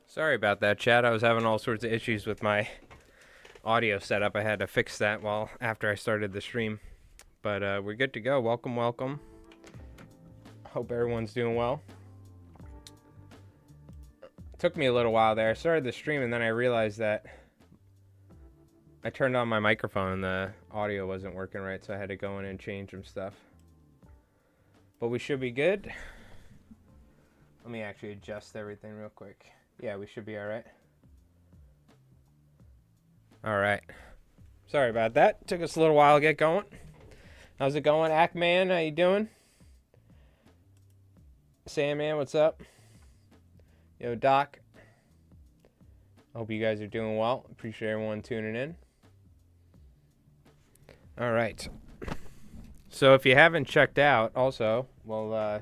Sorry about that, Chad. I was having all sorts of issues with my audio setup. I had to fix that after I started the stream. But we're good to go. Welcome, welcome. Hope everyone's doing well. Took me a little while there. I started the stream and then I realized that I turned on my microphone and the audio wasn't working right, so I had to go in and change some stuff. But we should be good. Let me actually adjust everything real quick. Yeah, we should be alright. Alright. Sorry about that. Took us a little while to get going. How's it going, Ackman? How you doing? Sandman, what's up? Yo, Doc. Hope you guys are doing well. Appreciate everyone tuning in. Alright. So if you haven't checked out, also, well,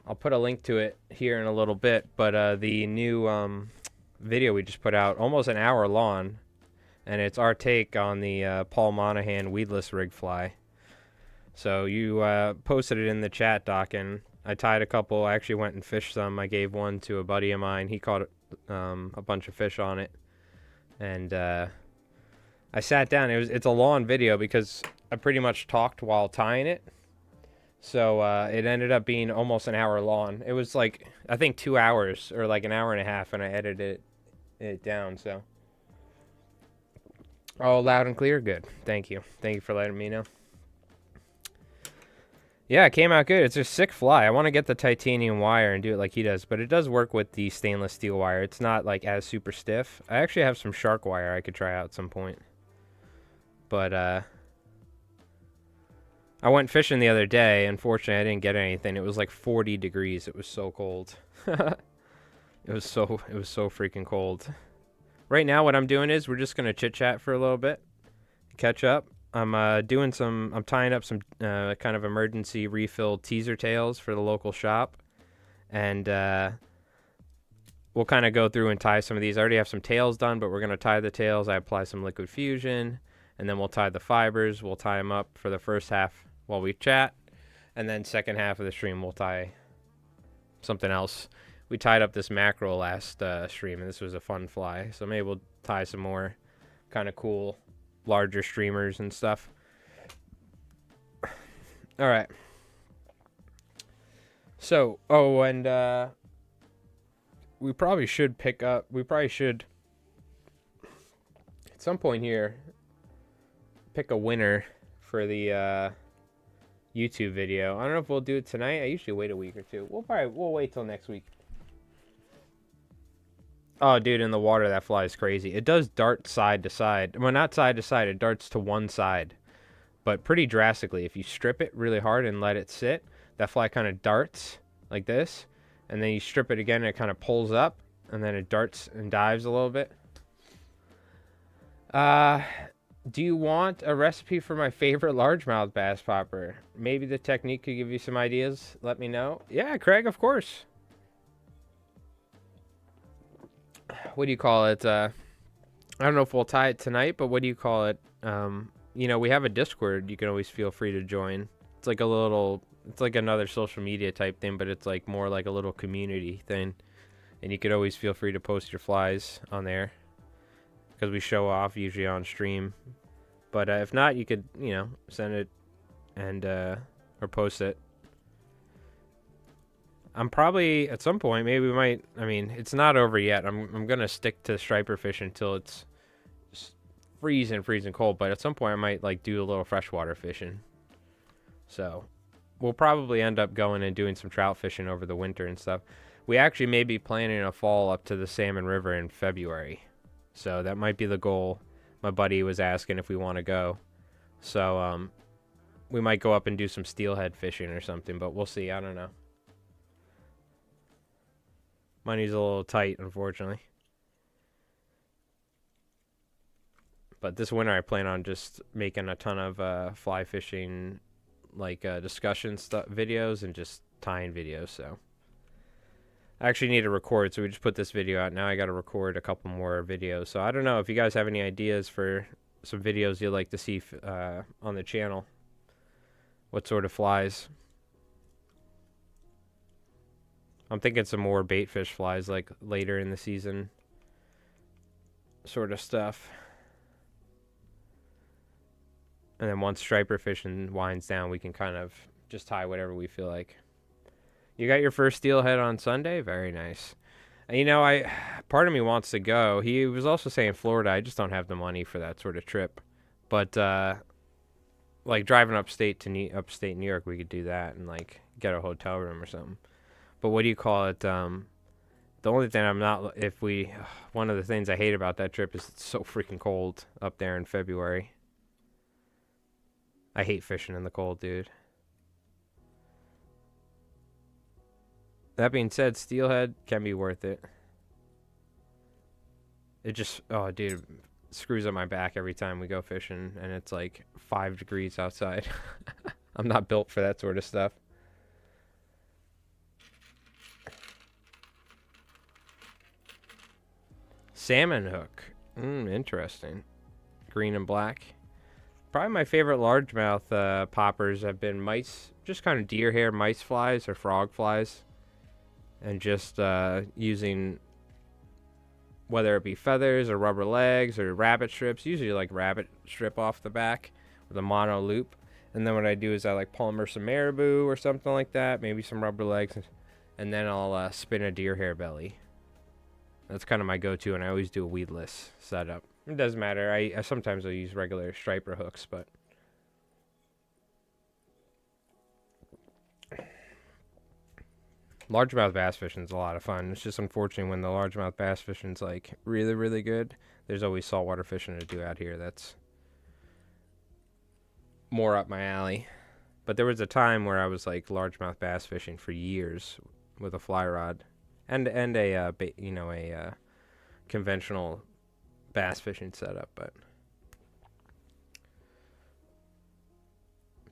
I'll put a link to it here in a little bit, but the new video we just put out, almost an hour long, and it's our take on the Paul Monahan weedless rig fly. So you posted it in the chat, Doc, and I tied a couple. I actually went and fished some. I gave one to a buddy of mine. He caught a bunch of fish on it, and I sat down. It's a long video because I pretty much talked while tying it. So it ended up being almost an hour long. It was like, I think 2 hours or like an hour and a half, and I edited it down. So all loud and clear. Good. Thank you. Thank you for letting me know. Yeah, it came out good. It's a sick fly. I want to get the titanium wire and do it like he does, but it does work with the stainless steel wire. It's not like as super stiff. I actually have some shark wire I could try out at some point. But I went fishing the other day. Unfortunately, I didn't get anything. It was like 40 degrees. It was so cold. It was so freaking cold. Right now, what I'm doing is we're just gonna chit chat for a little bit, catch up. I'm tying up some kind of emergency refill teaser tails for the local shop, and we'll kind of go through and tie some of these. I already have some tails done, but we're gonna tie the tails. I apply some liquid fusion, and then we'll tie the fibers. We'll tie them up for the first half while we chat, and then second half of the stream we'll tie something else. We tied up this mackerel last stream, and this was a fun fly, so maybe we'll tie some more kind of cool larger streamers and stuff. All right, so and we probably should at some point here pick a winner for the YouTube video. I don't know if we'll do it tonight. I usually wait a week or two. We'll wait till next week. Oh, dude, in the water, that fly is crazy. It does dart side to side. Well, not side to side. It darts to one side, but pretty drastically. If you strip it really hard and let it sit, that fly kind of darts like this, and then you strip it again, and it kind of pulls up, and then it darts and dives a little bit. Do you want a recipe for my favorite largemouth bass popper? Maybe the technique could give you some ideas. Let me know. Yeah, Craig, of course. What do you call it? I don't know if we'll tie it tonight, but what do you call it? You know, we have a Discord. You can always feel free to join. It's like it's like another social media type thing, but it's like more like a little community thing. And you could always feel free to post your flies on there, because we show off usually on stream. But if not, you could, you know, send it and or post it. I'm probably at some point, maybe we might. I mean, it's not over yet. I'm gonna stick to striper fishing until it's freezing cold. But at some point, I might like do a little freshwater fishing. So we'll probably end up going and doing some trout fishing over the winter and stuff. We actually may be planning a fall up to the Salmon River in February. So that might be the goal. My buddy was asking if we want to go. So we might go up and do some steelhead fishing or something, but we'll see. I don't know. Money's a little tight, unfortunately. But this winter I plan on just making a ton of fly fishing, like discussion videos and just tying videos. So I actually need to record, so we just put this video out. Now I got to record a couple more videos. So I don't know if you guys have any ideas for some videos you'd like to see on the channel. What sort of flies? I'm thinking some more bait fish flies like later in the season sort of stuff. And then once striper fishing winds down, we can kind of just tie whatever we feel like. You got your first steelhead on Sunday? Very nice. You know, part of me wants to go. He was also saying Florida. I just don't have the money for that sort of trip. But like driving upstate New York, we could do that and like get a hotel room or something. But what do you call it? The only thing one of the things I hate about that trip is it's so freaking cold up there in February. I hate fishing in the cold, dude. That being said, steelhead can be worth it. It just, oh, dude, screws up my back every time we go fishing, and it's like 5 degrees outside. I'm not built for that sort of stuff. Salmon hook. Interesting. Green and black. Probably my favorite largemouth poppers have been mice, just kind of deer hair mice flies or frog flies. And just using, whether it be feathers or rubber legs or rabbit strips, usually like rabbit strip off the back with a mono loop. And then what I do is I like palmer some marabou or something like that, maybe some rubber legs, and then I'll spin a deer hair belly. That's kind of my go-to, and I always do a weedless setup. It doesn't matter. I sometimes I'll use regular striper hooks, but largemouth bass fishing is a lot of fun. It's just unfortunate when the largemouth bass fishing is like really, really good. There's always saltwater fishing to do out here. That's more up my alley. But there was a time where I was like largemouth bass fishing for years with a fly rod and a conventional bass fishing setup, but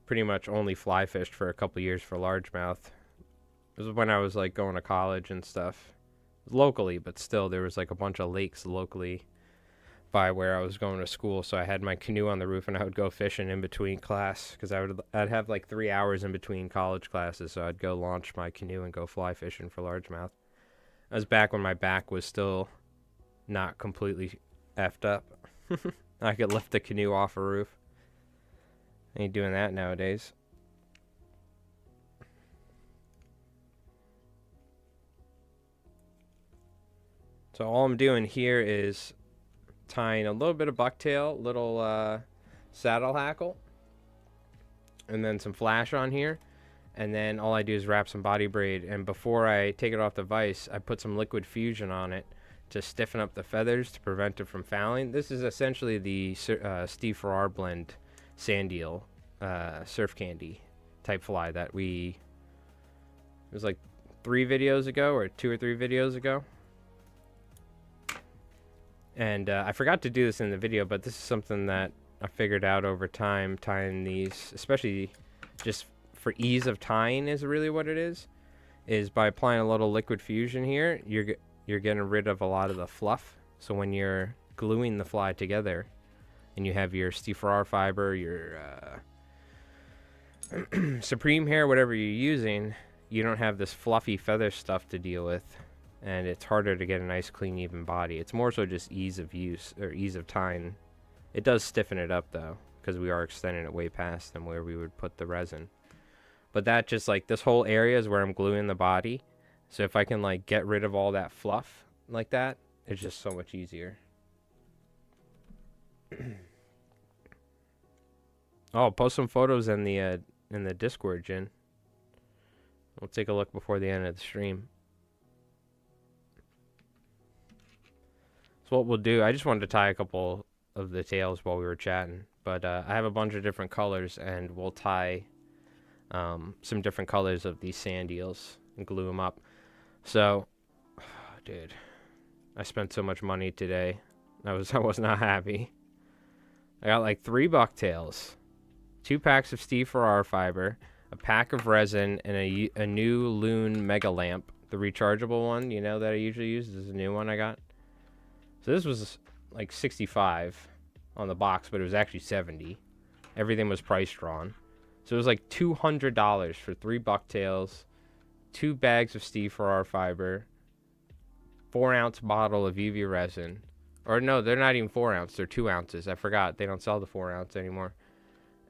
pretty much only fly fished for a couple years for largemouth. It was when I was like going to college and stuff locally, but still there was like a bunch of lakes locally by where I was going to school. So I had my canoe on the roof and I would go fishing in between class because I'd have like 3 hours in between college classes. So I'd go launch my canoe and go fly fishing for largemouth. I was back when my back was still not completely effed up. I could lift the canoe off a roof. Ain't doing that nowadays. So all I'm doing here is tying a little bit of bucktail, little saddle hackle, and then some flash on here. And then all I do is wrap some body braid. And before I take it off the vise, I put some liquid fusion on it to stiffen up the feathers to prevent it from fouling. This is essentially the Steve Farrar blend sand eel surf candy type fly that it was like 3 videos ago or 2 or 3 videos ago. And I forgot to do this in the video, but this is something that I figured out over time, tying these, especially just for ease of tying is really what it is by applying a little liquid fusion here, you're getting rid of a lot of the fluff. So when you're gluing the fly together and you have your Steve Farrar fiber, your Supreme hair, whatever you're using, you don't have this fluffy feather stuff to deal with. And it's harder to get a nice, clean, even body. It's more so just ease of use or ease of tying. It does stiffen it up, though, because we are extending it way past than where we would put the resin. But that just, like, this whole area is where I'm gluing the body. So if I can, like, get rid of all that fluff like that, it's just so much easier. Oh, post some photos in the Discord, Jin. We'll take a look before the end of the stream. So what we'll do, I just wanted to tie a couple of the tails while we were chatting, but I have a bunch of different colors, and we'll tie some different colors of these sand eels and glue them up. So, dude, I spent so much money today. I was not happy. I got like 3 bucktails, 2 packs of Steve Farrar fiber, a pack of resin, and a new Loon Mega Lamp, the rechargeable one, you know, that I usually use. This is a new one I got. So this was like $65 on the box, but it was actually $70. Everything was price drawn. So it was like $200 for 3 bucktails, 2 bags of Steve Farrar fiber, 4-ounce bottle of UV resin. Or no, they're not even 4 ounce. They're 2 ounces. I forgot. They don't sell the 4 ounce anymore.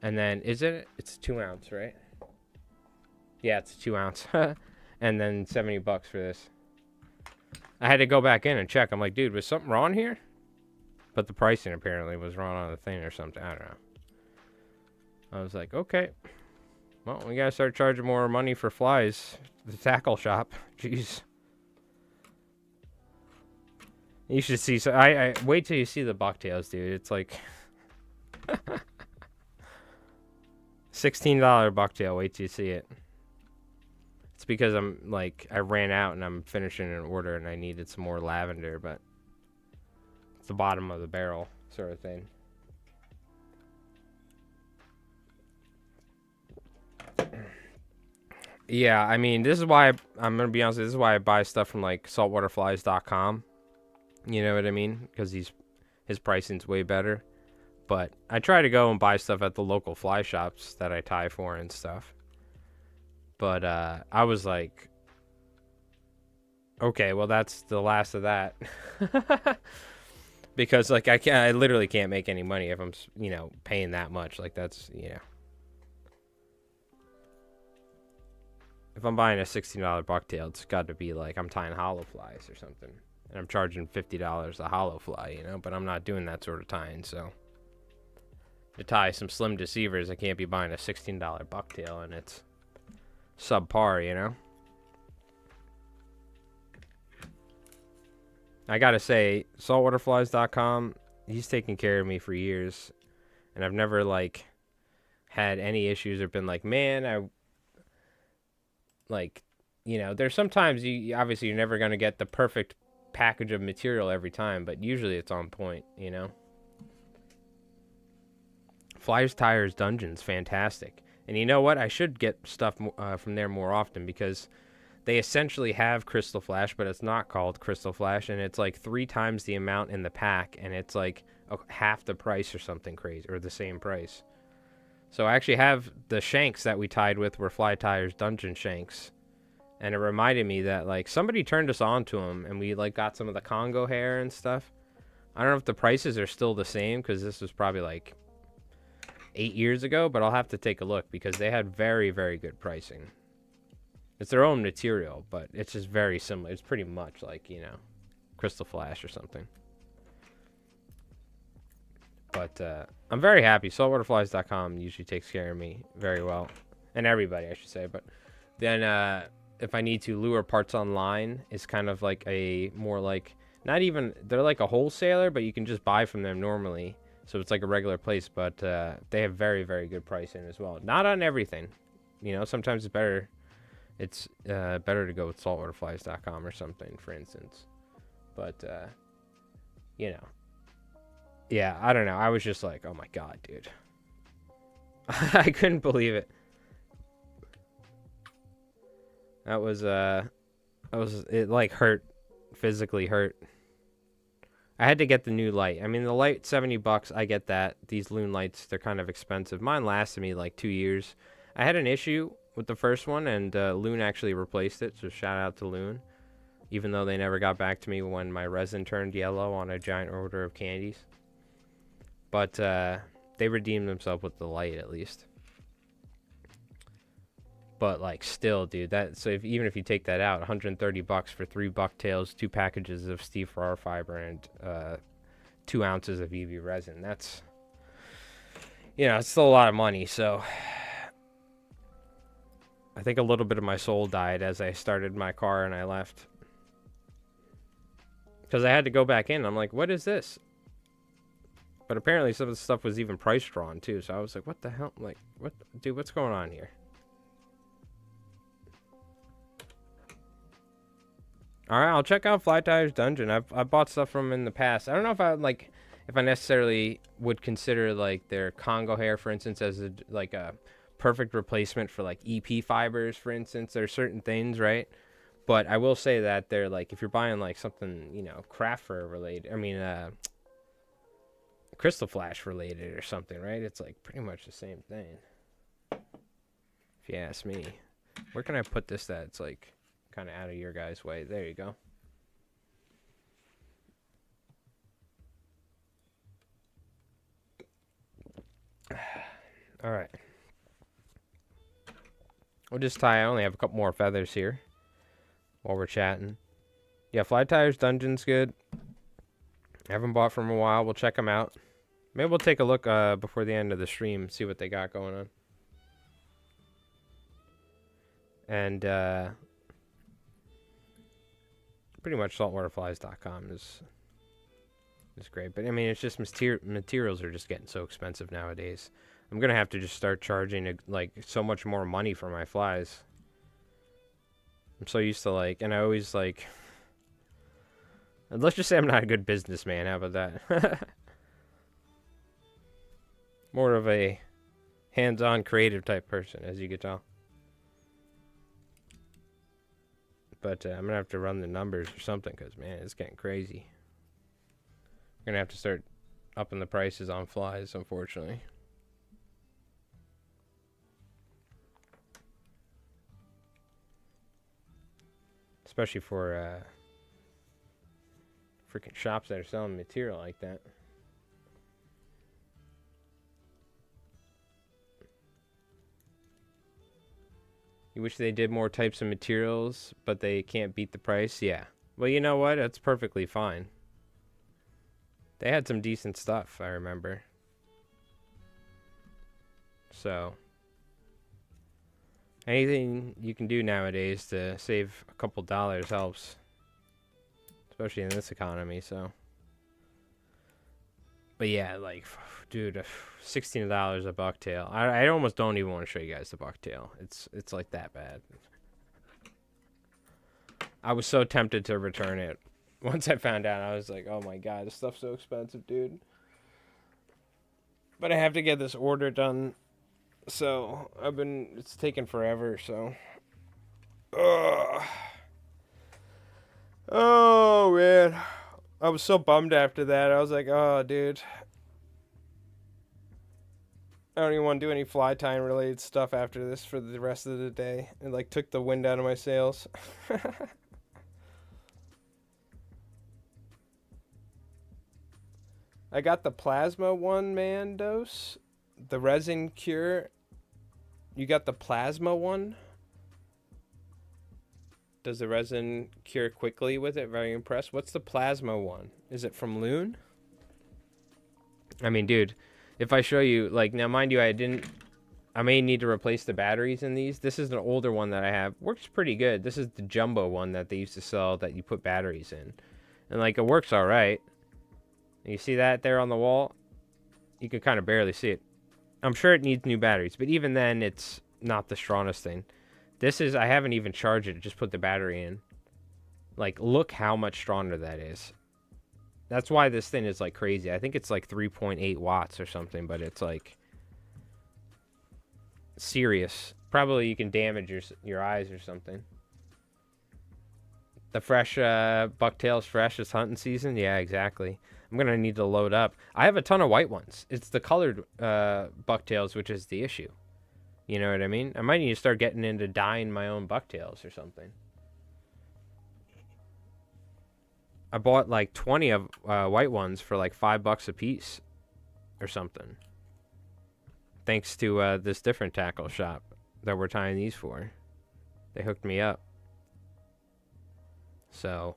And then, it's 2 ounce, right? Yeah, it's 2 ounce. And then $70 for this. I had to go back in and check. I'm like, dude, was something wrong here? But the pricing apparently was wrong on the thing or something. I don't know. I was like, okay. Well, we gotta start charging more money for flies. The tackle shop. Jeez. You should see. So I wait till you see the bucktails, dude. It's like $16 bucktail. Wait till you see it. It's because I ran out and I'm finishing an order and I needed some more lavender, but it's the bottom of the barrel sort of thing. Yeah, I mean, this is why I'm gonna be honest. This is why I buy stuff from like saltwaterflies.com. You know what I mean? Because his pricing's way better. But I try to go and buy stuff at the local fly shops that I tie for and stuff. But I was like, okay, well that's the last of that. Because like I literally can't make any money if I'm paying that much. Like that's if I'm buying a $16 bucktail, it's got to be like I'm tying hollow flies or something. And I'm charging $50 a hollow fly, but I'm not doing that sort of tying, so. To tie some slim deceivers, I can't be buying a $16 bucktail, and it's subpar, I gotta say, saltwaterflies.com, he's taken care of me for years, and I've never, had any issues or been like, man, there's sometimes, obviously you're never gonna get the perfect package of material every time, but usually it's on point. Flyers Tires Dungeon's fantastic, and you know what, I should get stuff from there more often, because they essentially have Crystal Flash, but it's not called Crystal Flash, and it's like 3 times the amount in the pack, and it's like half the price or something crazy, or the same price. So I actually have the shanks that we tied with were Fly Tires Dungeon shanks. And it reminded me that, somebody turned us on to them, and we, got some of the Congo hair and stuff. I don't know if the prices are still the same, because this was probably, 8 years ago, but I'll have to take a look, because they had very, very good pricing. It's their own material, but it's just very similar. It's pretty much Crystal Flash or something. But I'm very happy. Saltwaterflies.com usually takes care of me very well. And everybody, I should say. But then... if I need to, Lure Parts Online is kind of like a more not even, they're like a wholesaler, but you can just buy from them normally. So it's like a regular place, but they have very, very good pricing as well. Not on everything. Sometimes it's better to go with saltwaterflies.com or something, for instance. But, yeah, I don't know. I was just like, oh my God, dude. I couldn't believe it. It hurt, physically hurt. I had to get the new light. I mean, the light, $70, I get that. These Loon lights, they're kind of expensive. Mine lasted me 2 years. I had an issue with the first one, and Loon actually replaced it, so shout out to Loon. Even though they never got back to me when my resin turned yellow on a giant order of candies. But they redeemed themselves with the light, at least. But still, dude, even if you take that out, $130 for 3 bucktails, 2 packages of Steve Farrar fiber, and 2 ounces of UV resin. That's, it's still a lot of money. So I think a little bit of my soul died as I started my car and I left, because I had to go back in. I'm like, what is this? But apparently some of the stuff was even price drawn too. So I was like, what the hell? What, dude? What's going on here? All right, I'll check out Fly Tires Dungeon. I've bought stuff from them in the past. I don't know if I necessarily would consider their Congo hair, for instance, as a perfect replacement for EP fibers, for instance. There are certain things, right? But I will say that they're if you're buying something craft fur related, Crystal Flash related or something, right? It's pretty much the same thing, if you ask me. Where can I put this that it's like kind of out of your guys' way? There you go. All right. We'll just tie. I only have a couple more feathers here while we're chatting. Yeah, Fly Tires Dungeon's good. I haven't bought from a while. We'll check them out. Maybe we'll take a look before the end of the stream, see what they got going on. And pretty much saltwaterflies.com is great. But I mean, it's just materials are just getting so expensive nowadays. I'm gonna have to just start charging like so much more money for my flies. I'm so used to like, and I always like. And let's just say I'm not a good businessman. How about that? More of a hands-on creative type person, as you can tell. But I'm gonna have to run the numbers or something, because man, it's getting crazy. We're gonna have to start upping the prices on flies, unfortunately. Especially for freaking shops that are selling material like that. You wish they did more types of materials, but they can't beat the price? Yeah. Well, you know what? That's perfectly fine. They had some decent stuff, I remember. So, anything you can do nowadays to save a couple dollars helps. Especially in this economy, so. But yeah, like, dude, $16 a bucktail. I almost don't even want to show you guys the bucktail. It's like that bad. I was so tempted to return it. Once I found out, I was like, oh my god, this stuff's so expensive, dude. But I have to get this order done. So, it's taken forever, so. Ugh. Oh, man. I was so bummed after that. I was like, oh, dude. I don't even want to do any fly tying related stuff after this for the rest of the day. It, like, took the wind out of my sails. I got the plasma one, man, dose. The resin cure. You got the plasma one? Does the resin cure quickly with it? Very impressed. What's the plasma one? Is it from Loon? I mean, dude, if I show you, like, now mind you, I may need to replace the batteries in these. This is an older one that I have. Works pretty good. This is the jumbo one that they used to sell that you put batteries in. And, like, it works all right. You see that there on the wall? You can kind of barely see it. I'm sure it needs new batteries, but even then, it's not the strongest thing. This is, I haven't even charged it, just put the battery in. Like, look how much stronger that is. That's why this thing is, like, crazy. I think it's, like, 3.8 watts or something, but it's, like, serious. Probably you can damage your eyes or something. The fresh, bucktail's fresh. It's hunting season? Yeah, exactly. I'm going to need to load up. I have a ton of white ones. It's the colored, bucktails, which is the issue. You know what I mean? I might need to start getting into dyeing my own bucktails or something. I bought like 20 of white ones for like $5 a piece or something. Thanks to this different tackle shop that we're tying these for. They hooked me up. So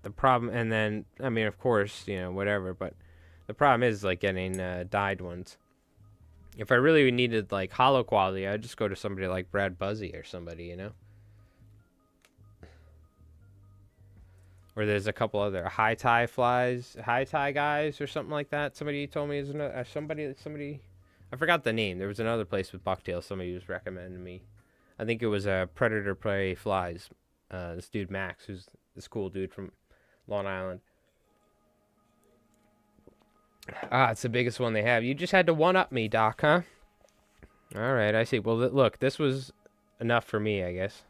the problem, and then, I mean, of course, you know, whatever, but the problem is like getting dyed ones. If I really needed, like, hollow quality, I'd just go to somebody like Brad Buzzy or somebody, you know? Or there's a couple other high tie guys or something like that. Somebody told me, somebody, I forgot the name. There was another place with bucktails somebody was recommending me. I think it was Predator Prey Flies. This dude, Max, who's this cool dude from Long Island. Ah, it's the biggest one they have. You just had to one-up me, Doc, huh? Alright, I see. Well, look, this was enough for me, I guess.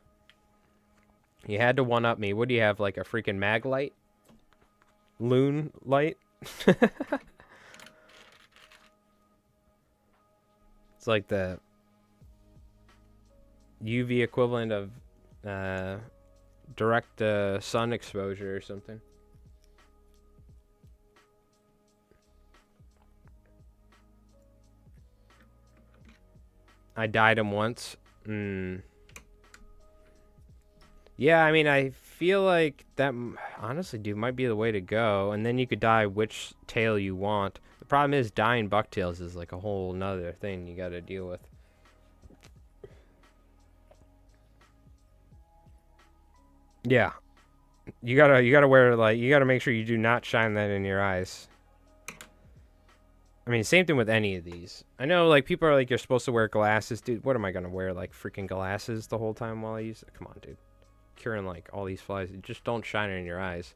You had to one-up me. What do you have, like a freaking mag light? Loon light? It's like the UV equivalent of direct sun exposure or something. I dyed them once. Yeah, I mean, I feel like that, honestly, dude, might be the way to go. And then you could dye which tail you want. The problem is dyeing bucktails is like a whole nother thing you got to deal with. Yeah. You gotta wear, like, you gotta make sure you do not shine that in your eyes. I mean, same thing with any of these. I know, like, people are like, you're supposed to wear glasses. Dude, what am I gonna wear, like, freaking glasses the whole time while I use it? Come on, dude. Curing, like, all these flies. Just don't shine it in your eyes.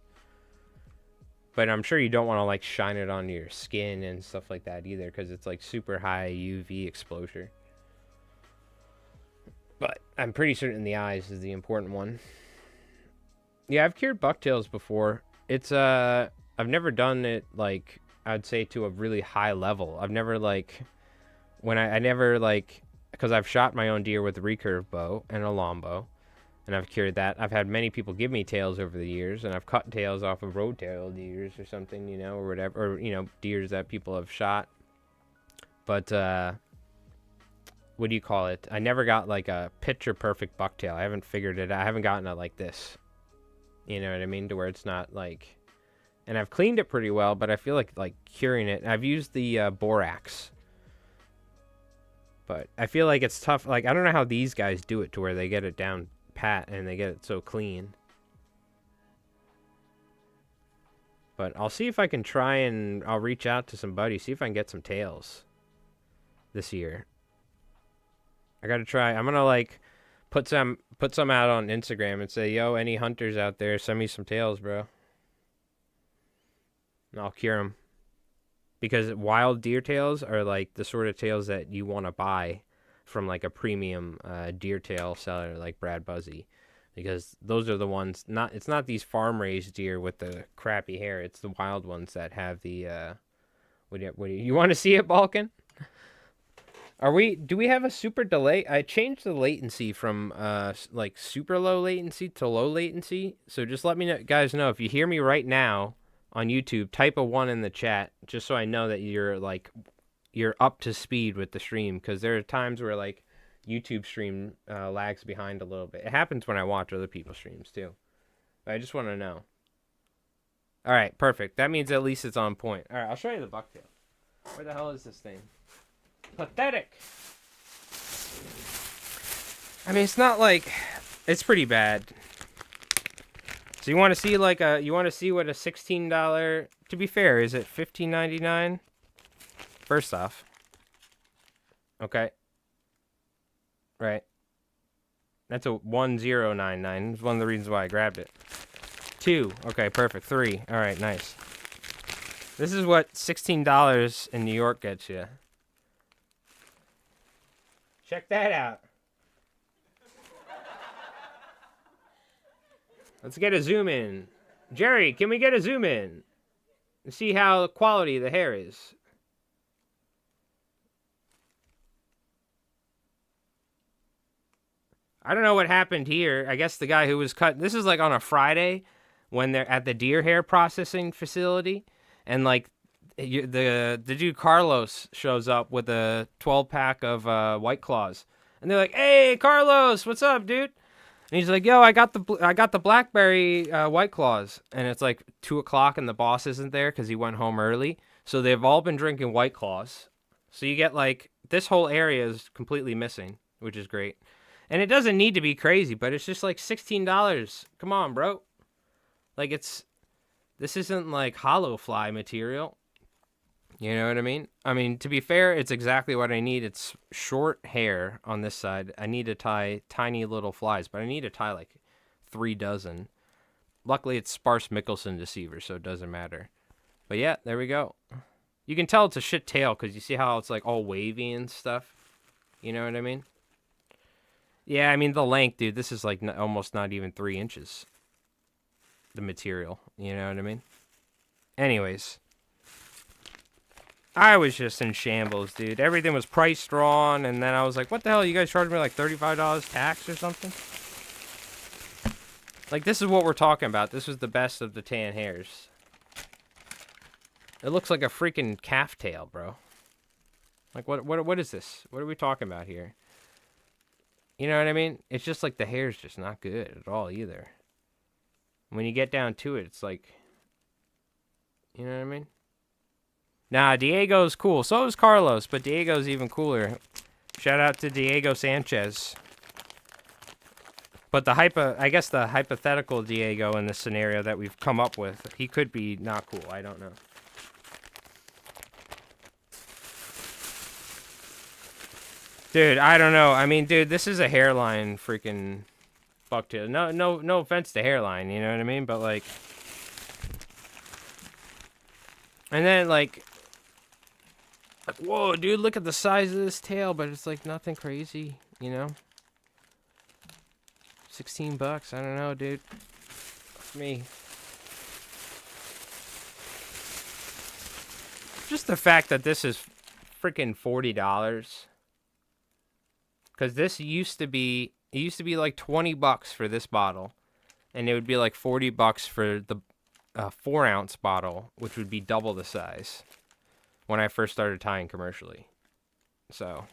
But I'm sure you don't want to, like, shine it onto your skin and stuff like that either, because it's, like, super high UV exposure. But I'm pretty certain the eyes is the important one. Yeah, I've cured bucktails before. It's, I've never done it, like, I'd say to a really high level. I've never, like, I never, like, because I've shot my own deer with a recurve bow and a longbow, and I've cured that. I've had many people give me tails over the years, and I've cut tails off of road tail deers or something, you know, or whatever, or, you know, deers that people have shot. But, what do you call it? I never got, like, a picture-perfect bucktail. I haven't figured it out. I haven't gotten it like this. You know what I mean? To where it's not, like... And I've cleaned it pretty well, but I feel like curing it... I've used the borax. But I feel like it's tough. Like, I don't know how these guys do it to where they get it down pat and they get it so clean. But I'll see if I can try and... I'll reach out to somebody, see if I can get some tails this year. I gotta try. I'm gonna, like... Put some out on Instagram and say, yo, any hunters out there, send me some tails, bro. And I'll cure them. Because wild deer tails are, like, the sort of tails that you want to buy from, like, a premium deer tail seller like Brad Buzzy. Because those are the ones, it's not these farm-raised deer with the crappy hair. It's the wild ones that have the, you want to see it, Balkan? Do we have a super delay? I changed the latency from, like, super low latency to low latency. So just let me guys know if you hear me right now on YouTube, type a 1 in the chat, just so I know that you're, like, you're up to speed with the stream. Because there are times where, like, YouTube stream lags behind a little bit. It happens when I watch other people's streams, too. But I just want to know. All right, perfect. That means at least it's on point. All right, I'll show you the bucktail. Where the hell is this thing? Pathetic. I mean, it's not like... It's pretty bad. So you want to see, like, you want to see what a $16... To be fair, is it $15.99? First off. Okay. Right. That's a 1099. It's one of the reasons why I grabbed it. 2. Okay, perfect. 3. All right, nice. This is what $16 in New York gets you. Check that out. Let's get a zoom in. Jerry, can we get a zoom in? And see how quality the hair is. I don't know what happened here. I guess the guy who was cut... This is like on a Friday when they're at the deer hair processing facility. And like the dude Carlos shows up with a 12-pack of White Claws. And they're like, hey, Carlos, what's up, dude? And he's like, yo, I got the blackberry White Claws. And it's like 2 o'clock and the boss isn't there because he went home early. So they've all been drinking White Claws. So you get like, this whole area is completely missing, which is great. And it doesn't need to be crazy, but it's just like $16. Come on, bro. Like this isn't like hollow fly material. You know what I mean? I mean, to be fair, it's exactly what I need. It's short hair on this side. I need to tie tiny little flies, but I need to tie like 3 dozen. Luckily, it's sparse Mickelson deceiver, so it doesn't matter. But yeah, there we go. You can tell it's a shit tail because you see how it's like all wavy and stuff. You know what I mean? Yeah, I mean, the length, dude, this is like almost not even 3 inches. The material, you know what I mean? Anyways. I was just in shambles, dude. Everything was priced wrong, and then I was like, what the hell? You guys charged me like $35 tax or something? Like, this is what we're talking about. This was the best of the tan hairs. It looks like a freaking calf tail, bro. Like, what is this? What are we talking about here? You know what I mean? It's just like the hair's just not good at all either. When you get down to it, it's like... You know what I mean? Nah, Diego's cool. So is Carlos, but Diego's even cooler. Shout out to Diego Sanchez. But I guess the hypothetical Diego in this scenario that we've come up with, he could be not cool. I don't know. Dude, I don't know. I mean, dude, this is a hairline freaking bucktail. No offense to hairline, you know what I mean? But like, and then like, whoa, dude, look at the size of this tail, but it's like nothing crazy, you know? $16, I don't know, dude. For me. Just the fact that this is freaking $40. Because this used to be, it used to be like $20 for this bottle. And it would be like $40 for the 4-ounce bottle, which would be double the size when I first started tying commercially. So,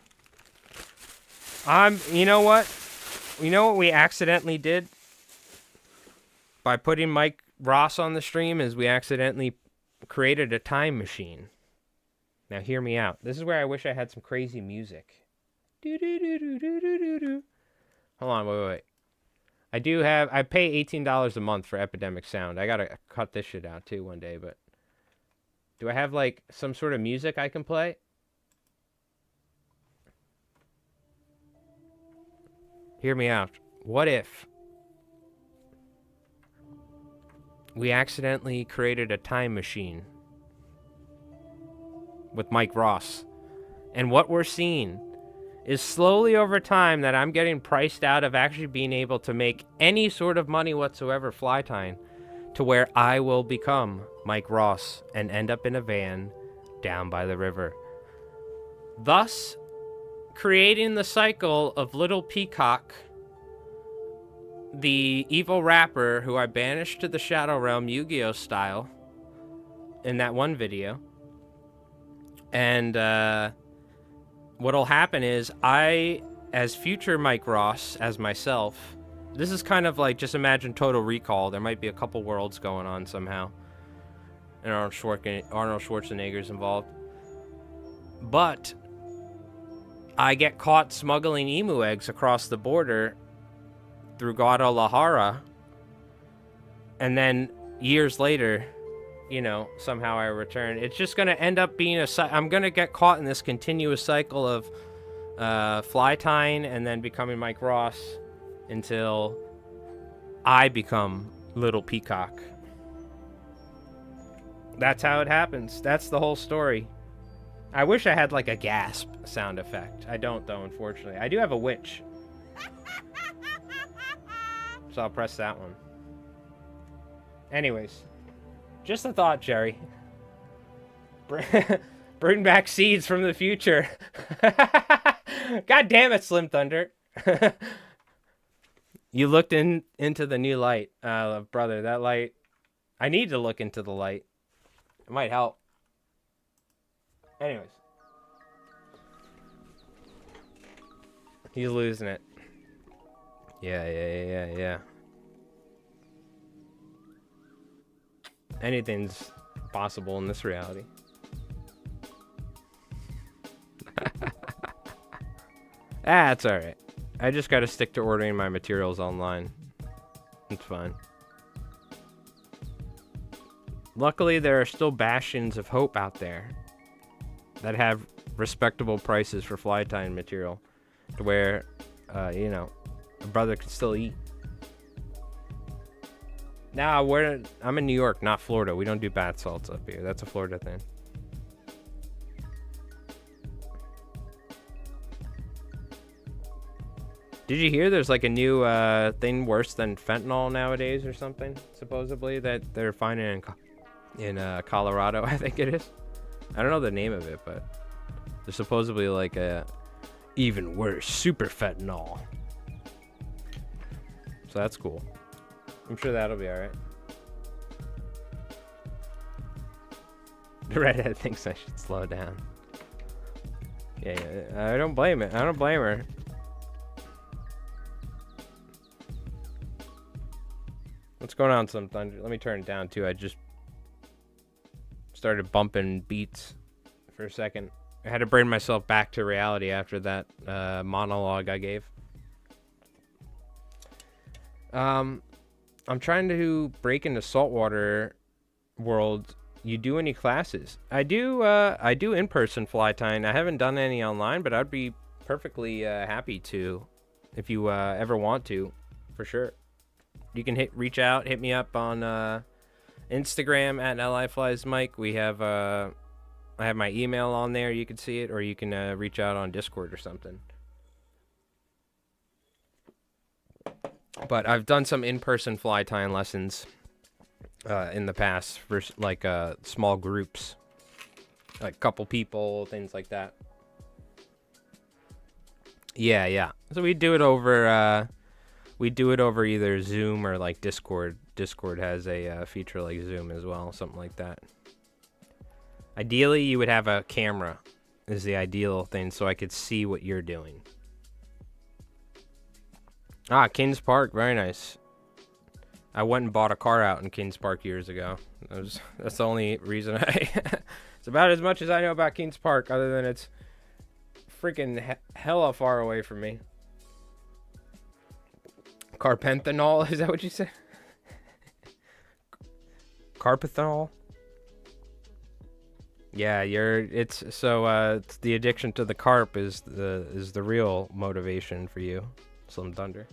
you know what? You know what we accidentally did by putting Mike Ross on the stream is we accidentally created a time machine. Now hear me out. This is where I wish I had some crazy music. Hold on, wait. I pay $18 a month for Epidemic Sound. I gotta cut this shit out too one day, but do I have like some sort of music I can play? Hear me out. What if we accidentally created a time machine with Mike Ross? And what we're seeing is slowly over time that I'm getting priced out of actually being able to make any sort of money whatsoever fly tying, to where I will become Mike Ross and end up in a van down by the river. Thus, creating the cycle of Little Peacock, the evil rapper who I banished to the Shadow Realm Yu-Gi-Oh style in that one video. And what'll happen is I, as future Mike Ross, as myself, this is kind of like, just imagine Total Recall. There might be a couple worlds going on somehow. And Arnold Schwarzenegger's involved. But I get caught smuggling emu eggs across the border through Guadalajara, and then years later, you know, somehow I return. It's just going to end up being I'm going to get caught in this continuous cycle of fly tying and then becoming Mike Ross until I become Little Peacock. That's how it happens. That's the whole story. I wish I had like a gasp sound effect. I don't though, unfortunately. I do have a witch. So I'll press that one. Anyways, just a thought, Jerry. Bring back seeds from the future. God damn it, Slim Thunder. You looked into the new light. Brother, that light. I need to look into the light. It might help. Anyways. He's losing it. Yeah. Anything's possible in this reality. It's alright. I just gotta stick to ordering my materials online. It's fine. Luckily, there are still bastions of hope out there that have respectable prices for fly tying material, to where, you know, a brother can still eat. Nah, I'm in New York, not Florida. We don't do bath salts up here. That's a Florida thing. Did you hear there's like a new thing worse than fentanyl nowadays or something, supposedly, that they're finding in Colorado, I think it is? I don't know the name of it, but there's supposedly like a even worse super fentanyl. So that's cool. I'm sure that'll be alright. The redhead thinks I should slow down. Yeah, I don't blame it. I don't blame her. What's going on, Some Thunder? Let me turn it down too. I just started bumping beats for a second. I had to bring myself back to reality after that monologue I gave. I'm trying to break into saltwater world. You do any classes? I do in-person fly tying. I haven't done any online, but I'd be perfectly happy to if you ever want to, for sure. You can reach out, hit me up on Instagram at LIFliesMike. We have I have my email on there. You can see it, or you can reach out on Discord or something. But I've done some in-person fly tying lessons in the past for like small groups, like couple people, things like that. Yeah. So we do it over either Zoom or like Discord. Discord has a feature like Zoom as well, something like that. Ideally, you would have a camera is the ideal thing, so I could see what you're doing. Ah, Kings Park, very nice. I went and bought a car out in Kings Park years ago. That's the only reason it's about as much as I know about Kings Park, other than it's freaking hella far away from me. Carpenthanol, is that what you said? Carpenthanol? Yeah, it's the addiction to the carp is the real motivation for you, Slim Thunder.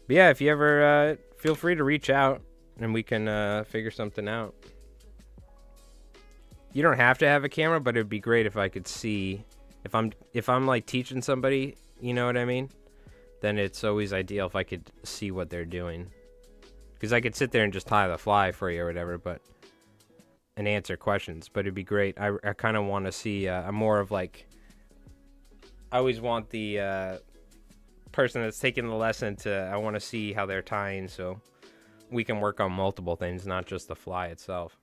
But yeah, if you ever feel free to reach out and we can figure something out. You don't have to have a camera, but it'd be great if I could see if I'm like teaching somebody, you know what I mean? Then it's always ideal if I could see what they're doing. Because I could sit there and just tie the fly for you or whatever, and answer questions. But it'd be great. I kind of want to see. I'm more of like. I always want the person that's taking the lesson to. I want to see how they're tying, so we can work on multiple things, not just the fly itself.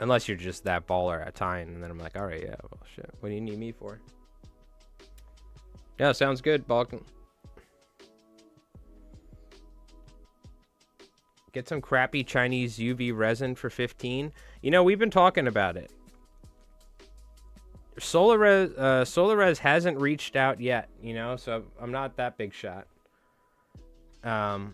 Unless you're just that baller at tying, and then I'm like, all right, yeah, well, shit. What do you need me for? Yeah, sounds good, Balkan. Get some crappy Chinese UV resin for 15. You know, we've been talking about it. SolarRes hasn't reached out yet, you know, so I'm not that big shot. But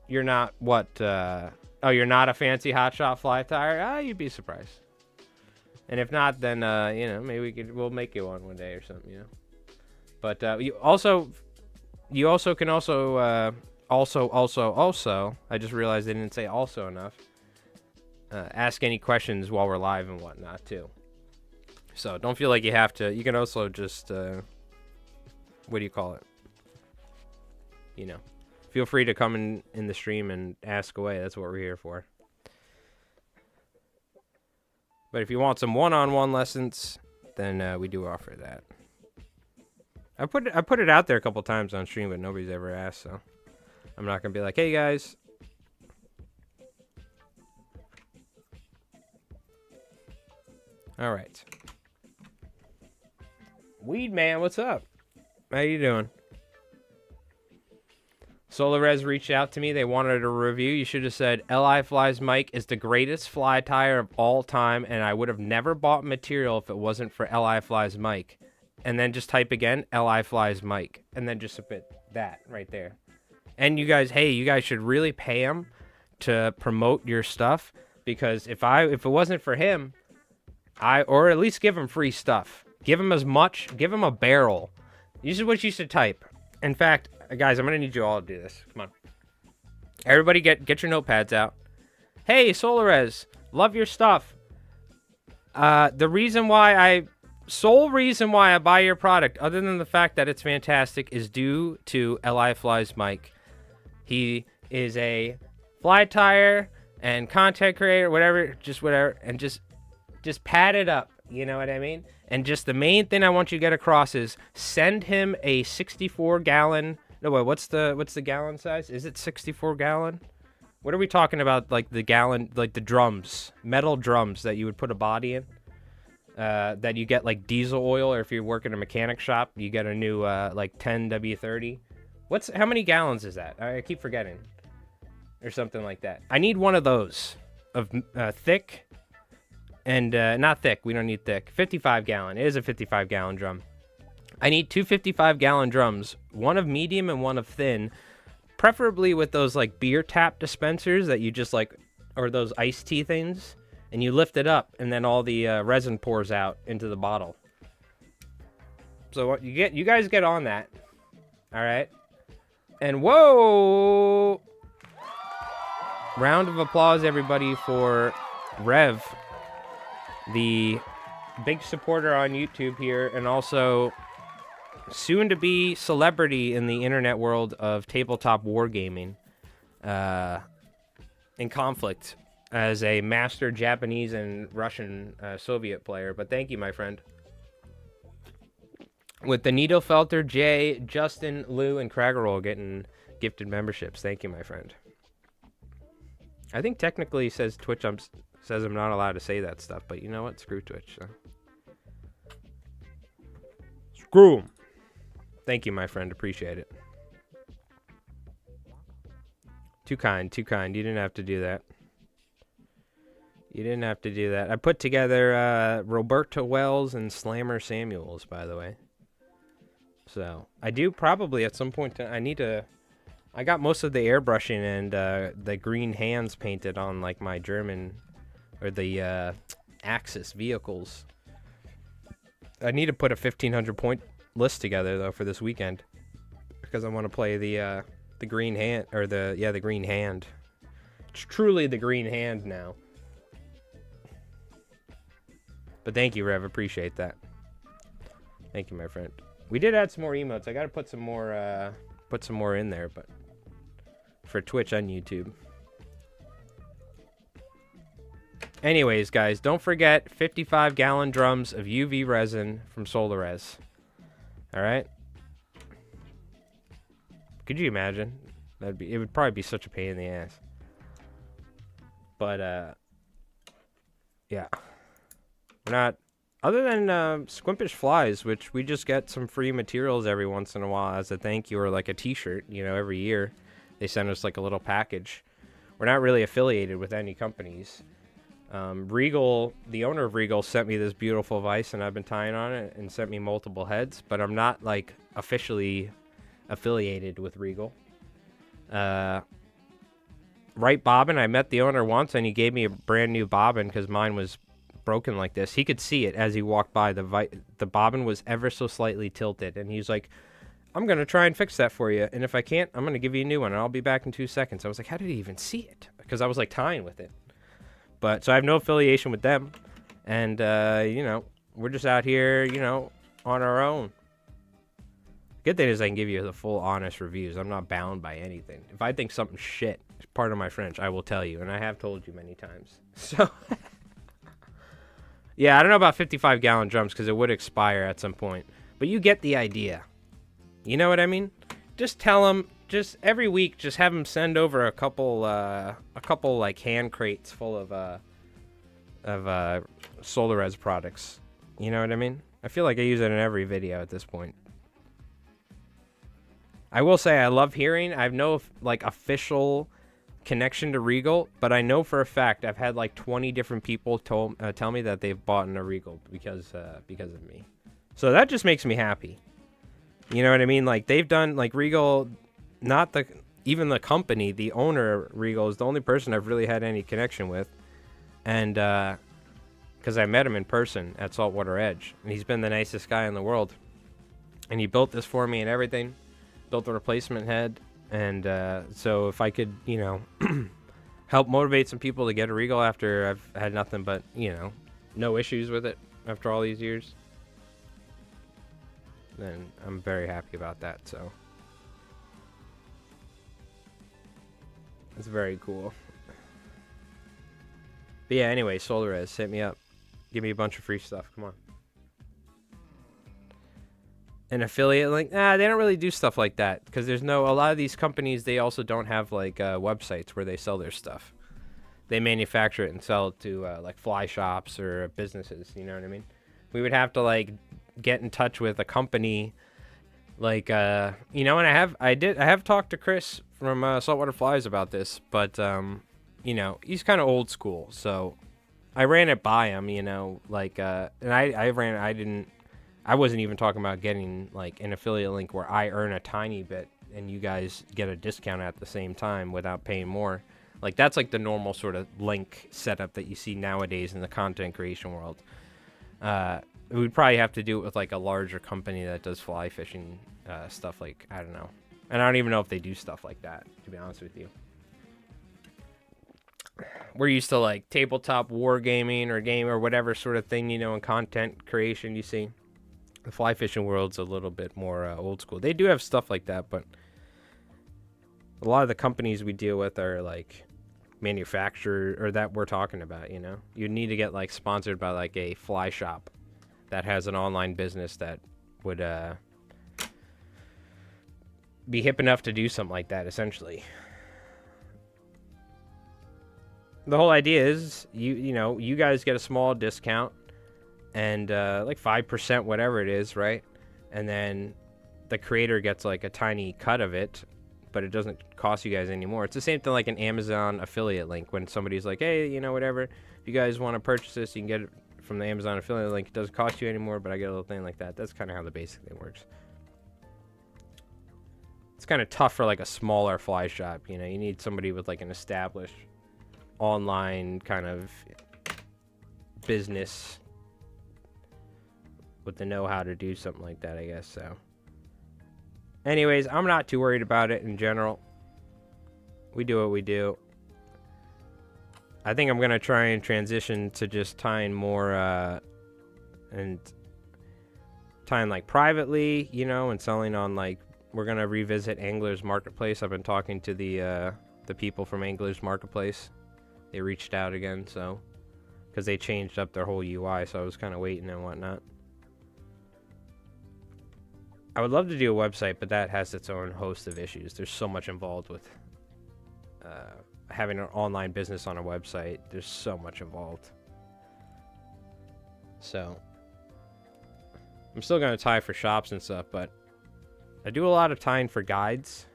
you're not what? You're not a fancy hotshot fly tire? You'd be surprised. And if not, then you know, maybe we'll make you one day or something, you know. But you also can also I just realized I didn't say also enough. Ask any questions while we're live and whatnot too. So don't feel like you have to. You can also just what do you call it? You know, feel free to come in the stream and ask away. That's what we're here for. But if you want some one-on-one lessons, then we do offer that. I put it out there a couple times on stream, but nobody's ever asked, so I'm not gonna be like, hey guys. All right. Weed Man, what's up? How you doing? SolarRes reached out to me. They wanted a review. You should have said LIFliesMike is the greatest fly tire of all time, and I would have never bought material if it wasn't for LIFliesMike. And then just type again, LIFliesMike, and then just submit that right there. And you guys should really pay him to promote your stuff, because if it wasn't for him, or at least give him free stuff. Give him a barrel. This is what you should type. In fact, guys, I'm gonna need you all to do this. Come on. Everybody get your notepads out. Hey, SolarRes, love your stuff. Sole reason why I buy your product, other than the fact that it's fantastic, is due to LIFliesMike. He is a fly tire and content creator, whatever, just whatever, and just pad it up. You know what I mean? And just the main thing I want you to get across is send him a 64 gallon. No, wait, what's the gallon size? Is it 64 gallon? What are we talking about? Like the gallon, like the drums, metal drums that you would put a body in. That you get like diesel oil, or if you work in a mechanic shop, you get a new like 10W30. How many gallons is that? I keep forgetting, or something like that. I need one of those of thick, and not thick. We don't need thick. 55 gallon. It is a 55 gallon drum. I need two 55 gallon drums, one of medium and one of thin, preferably with those like beer tap dispensers that you just like, or those iced tea things. And you lift it up, and then all the resin pours out into the bottle. So what you guys get on that, all right? And whoa! Round of applause, everybody, for Rev, the big supporter on YouTube here, and also soon-to-be celebrity in the internet world of tabletop wargaming, in Conflict, as a master Japanese and Russian Soviet player. But thank you, my friend. With the Nito Felter, Jay, Justin, Lou, and Craggerroll getting gifted memberships. Thank you, my friend. I think technically says Twitch says I'm not allowed to say that stuff, but you know what? Screw Twitch. So. Screw 'em. Thank you, my friend. Appreciate it. Too kind, too kind. You didn't have to do that. You didn't have to do that. I put together Roberta Wells and Slammer Samuels, by the way. So, I do probably at some point, I got most of the airbrushing and the green hands painted on like my German, or the Axis vehicles. I need to put a 1,500 point list together though for this weekend, because I want to play the green hand, or the green hand. It's truly the green hand now. But thank you, Rev. Appreciate that. Thank you, my friend. We did add some more emotes. I gotta put some more in there, but for Twitch and YouTube. Anyways, guys, don't forget 55 gallon drums of UV resin from Solarez. All right. Could you imagine? It would probably be such a pain in the ass. But yeah. We're not, other than Squimpish Flies, which we just get some free materials every once in a while as a thank you, or like a t-shirt, you know, every year. They send us like a little package. We're not really affiliated with any companies. Regal, the owner of Regal, sent me this beautiful vise, and I've been tying on it, and sent me multiple heads, but I'm not like officially affiliated with Regal. Right bobbin, I met the owner once, and he gave me a brand new bobbin because mine was broken like this. He could see it as he walked by. The bobbin was ever so slightly tilted, and he's like, I'm gonna try and fix that for you, and if I can't, I'm gonna give you a new one, and I'll be back in 2 seconds. I was like, how did he even see it? Because I was like tying with it. But so I have no affiliation with them, and you know, we're just out here, you know, on our own. Good thing is I can give you the full honest reviews. I'm not bound by anything. If I think something's shit, part of my French, I will tell you, and I have told you many times. So yeah, I don't know about 55 gallon drums because it would expire at some point, but you get the idea. You know what I mean? Just tell them, just every week, just have them send over a couple like hand crates full of Solarez products. You know what I mean? I feel like I use it in every video at this point. I will say I love hearing. I have no like official connection to Regal, but I know for a fact I've had like 20 different people tell me that they've bought a Regal because of me. So that just makes me happy. You know what I mean? Like they've done like Regal, not even the company, the owner of Regal is the only person I've really had any connection with, and because I met him in person at Saltwater Edge, and he's been the nicest guy in the world, and he built this for me and everything, built the replacement head. And so if I could, you know, help motivate some people to get a Regal after I've had nothing but, you know, no issues with it after all these years, then I'm very happy about that. So It's very cool. But yeah, anyway, SolarRez, hit me up. Give me a bunch of free stuff. Come on. An affiliate link? Nah, they don't really do stuff like that because there's no. A lot of these companies, they also don't have like websites where they sell their stuff. They manufacture it and sell it to like fly shops or businesses. You know what I mean? We would have to like get in touch with a company, like you know. And I have talked to Chris from Saltwater Flies about this, but you know, he's kind of old school, so I ran it by him. You know, like and I wasn't even talking about getting like an affiliate link where I earn a tiny bit and you guys get a discount at the same time without paying more. Like that's like the normal sort of link setup that you see nowadays in the content creation world. We'd probably have to do it with like a larger company that does fly fishing stuff. Like, I don't know. And I don't even know if they do stuff like that, to be honest with you. We're used to like tabletop wargaming or game or whatever sort of thing, you know, in content creation you see. The fly fishing world's a little bit more old school. They do have stuff like that, but a lot of the companies we deal with are like manufacturer or that we're talking about, you know. You need to get like sponsored by like a fly shop that has an online business that would be hip enough to do something like that, essentially. The whole idea is you know, you guys get a small discount and like 5%, whatever it is, right? And then the creator gets like a tiny cut of it, but it doesn't cost you guys anymore. It's the same thing like an Amazon affiliate link. When somebody's like, hey, you know, whatever, if you guys want to purchase this, you can get it from the Amazon affiliate link. It doesn't cost you anymore, but I get a little thing like that. That's kind of how the basic thing works. It's kind of tough for like a smaller fly shop, you know. You need somebody with like an established online kind of business with the know-how to do something like that, I guess. So anyways, I'm not too worried about it in general. We do what we do. I think I'm gonna try and transition to just tying more and tying like privately, you know, and selling on like, we're gonna revisit Anglers Marketplace. I've been talking to the people from Anglers Marketplace. They reached out again, so because they changed up their whole UI, so I was kind of waiting and whatnot. I would love to do a website, but that has its own host of issues. There's so much involved with having an online business on a website. There's so much involved. So I'm still going to tie for shops and stuff, but I do a lot of tying for guides,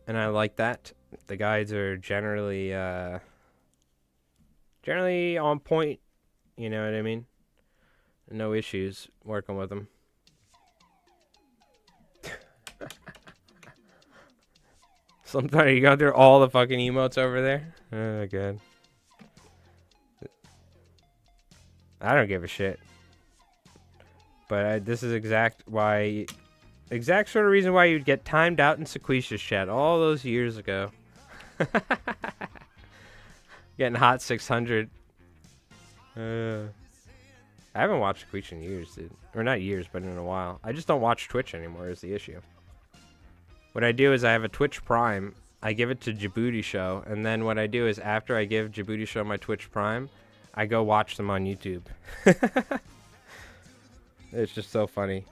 and I like that. The guides are generally on point, you know what I mean? No issues working with them. Sometimes you go through all the fucking emotes over there. Oh, God. I don't give a shit. But this is exact sort of reason why you'd get timed out in Sequitia's chat all those years ago. Getting hot 600. I haven't watched Sequetia in years, dude. Or not years, but in a while. I just don't watch Twitch anymore is the issue. What I do is I have a Twitch Prime. I give it to Djibouti Show. And then what I do is after I give Djibouti Show my Twitch Prime, I go watch them on YouTube. It's just so funny.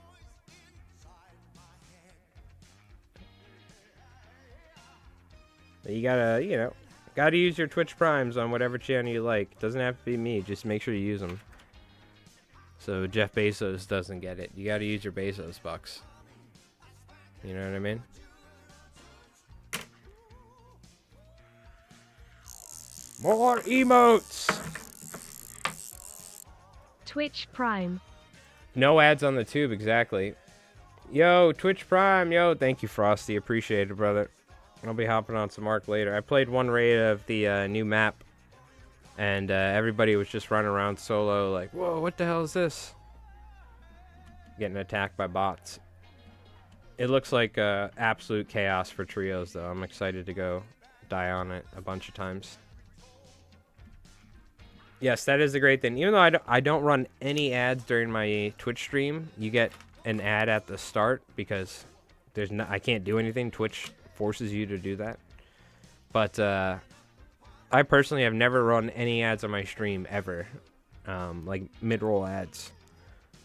You gotta, you know, gotta use your Twitch Primes on whatever channel you like. Doesn't have to be me. Just make sure you use them. So Jeff Bezos doesn't get it. You gotta use your Bezos bucks. You know what I mean? More emotes! Twitch Prime. No ads on the tube, exactly. Yo, Twitch Prime, yo. Thank you, Frosty. Appreciate it, brother. I'll be hopping on some Ark later. I played one raid of the new map, and everybody was just running around solo like, whoa, what the hell is this? Getting attacked by bots. It looks like absolute chaos for trios, though. I'm excited to go die on it a bunch of times. Yes, that is the great thing. Even though I don't run any ads during my Twitch stream, you get an ad at the start because I can't do anything. Twitch forces you to do that. But I personally have never run any ads on my stream ever, like mid-roll ads.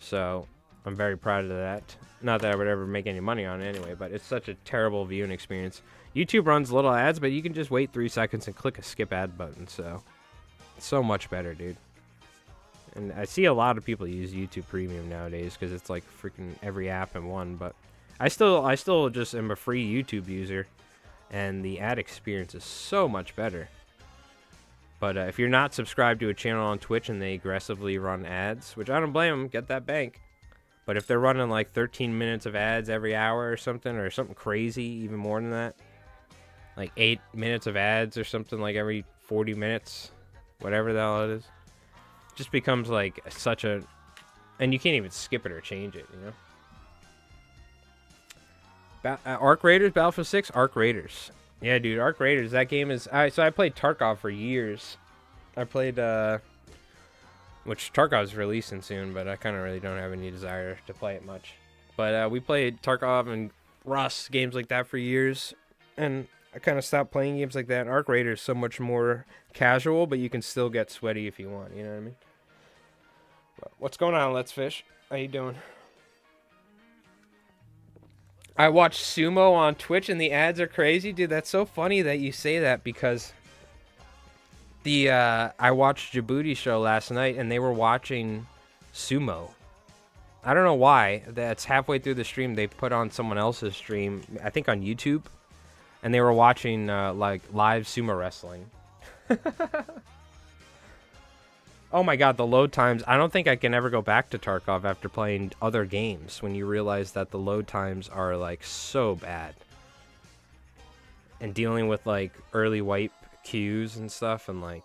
So I'm very proud of that. Not that I would ever make any money on it anyway, but it's such a terrible viewing experience. YouTube runs little ads, but you can just wait 3 seconds and click a skip ad button. So it's so much better, dude. And I see a lot of people use YouTube Premium nowadays because it's like freaking every app in one. But I still just am a free YouTube user, and the ad experience is so much better. But if you're not subscribed to a channel on Twitch and they aggressively run ads, which I don't blame them, get that bank. But if they're running like 13 minutes of ads every hour or something crazy, even more than that, like 8 minutes of ads or something like every 40 minutes, whatever the hell it is, just becomes like such a, and you can't even skip it or change it, you know. Arc Raiders, Battlefield 6, Arc Raiders. Yeah, dude, Arc Raiders. That game is. So I played Tarkov for years. I played, which Tarkov's releasing soon, but I kind of really don't have any desire to play it much. But we played Tarkov and Rust, games like that for years, and I kind of stopped playing games like that. And Arc Raiders is so much more casual, but you can still get sweaty if you want. You know what I mean? But what's going on, Let's Fish? How you doing? I watch Sumo on Twitch and the ads are crazy. Dude, that's so funny that you say that because I watched Djibouti show last night and they were watching Sumo. I don't know why. That's halfway through the stream. They put on someone else's stream, I think on YouTube, and they were watching like live sumo wrestling. Oh my god, the load times. I don't think I can ever go back to Tarkov after playing other games when you realize that the load times are like so bad. And dealing with like early wipe queues and stuff, and like,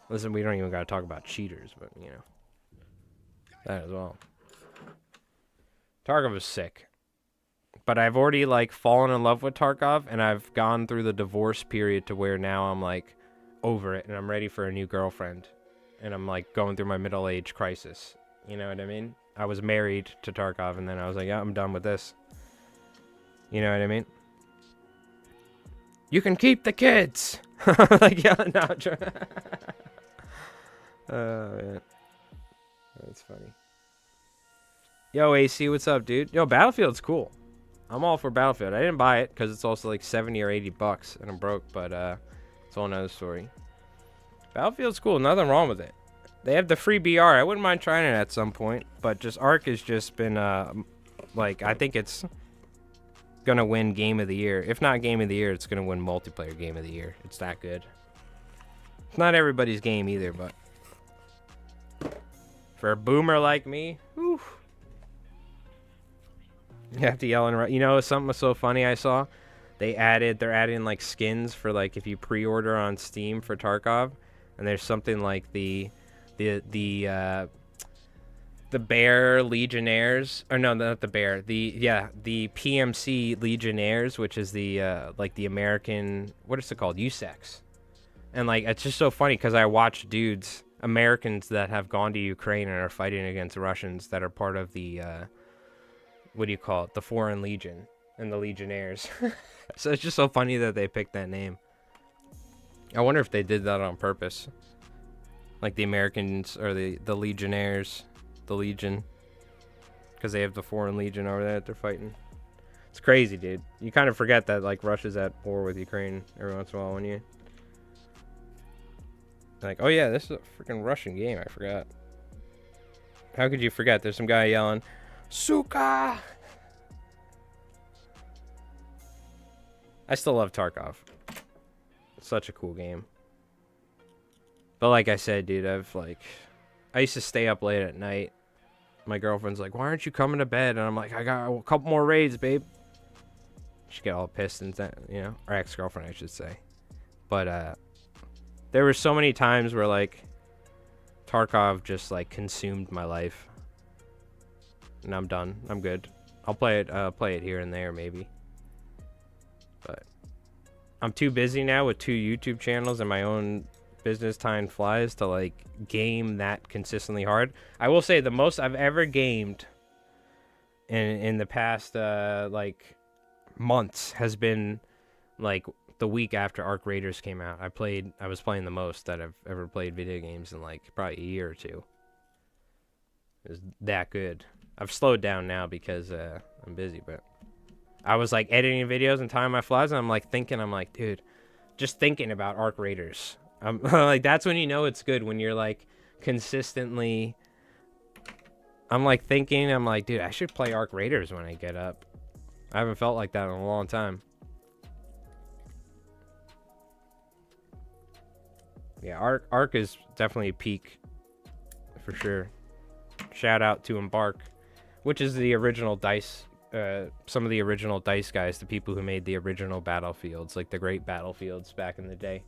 listen, we don't even gotta talk about cheaters, but you know, that as well. Tarkov is sick. But I've already like fallen in love with Tarkov, and I've gone through the divorce period to where now I'm like over it and I'm ready for a new girlfriend. And I'm like going through my middle age crisis. You know what I mean? I was married to Tarkov and then I was like, yeah, I'm done with this. You know what I mean? You can keep the kids. Like, yeah, no. Oh, man. That's funny. Yo, AC, what's up, dude? Yo, Battlefield's cool. I'm all for Battlefield. I didn't buy it because it's also like 70 or 80 bucks and I'm broke, but it's a whole nother story. Battlefield's cool. Nothing wrong with it. They have the free BR. I wouldn't mind trying it at some point, but just Ark has just been like, I think it's gonna win Game of the Year. If not Game of the Year, it's gonna win Multiplayer Game of the Year. It's that good. It's not everybody's game either, but for a boomer like me, whew, you have to yell and, you know, something was so funny I saw. They're adding like skins for like if you pre-order on Steam for Tarkov, and there's something like the Bear Legionnaires, or no, not the Bear, the PMC Legionnaires, which is the like the American, what is it called, USEX. And like it's just so funny because I watch dudes, Americans that have gone to Ukraine and are fighting against Russians that are part of the what do you call it, the Foreign Legion and the Legionnaires. So it's just so funny that they picked that name. I wonder if they did that on purpose. Like the Americans or the Legionnaires, the Legion. Because they have the Foreign Legion over there that they're fighting. It's crazy, dude. You kind of forget that like Russia's at war with Ukraine every once in a while when you... Like, oh yeah, this is a freaking Russian game, I forgot. How could you forget? There's some guy yelling, Suka! I still love Tarkov. It's such a cool game. But like I said, dude, I used to stay up late at night. My girlfriend's like, why aren't you coming to bed? And I'm like, I got a couple more raids, babe. She get all pissed and you know, or ex-girlfriend, I should say. But there were so many times where like Tarkov just like consumed my life. And I'm done. I'm good. I'll play it here and there maybe. But I'm too busy now with 2 YouTube channels and my own business time flies to like game that consistently hard. I will say the most I've ever gamed in the past like months has been like the week after Arc Raiders came out. I was playing the most that I've ever played video games in like probably a year or two. It was that good. I've slowed down now because I'm busy, but I was like editing videos and timing my flies, and I'm like, dude, just thinking about Arc Raiders. I'm like, that's when you know it's good, when you're like consistently. I'm like, dude, I should play Arc Raiders when I get up. I haven't felt like that in a long time. Yeah, Arc is definitely a peak for sure. Shout out to Embark, which is the original DICE, some of the original DICE guys, the people who made the original Battlefields, like the great Battlefields back in the day.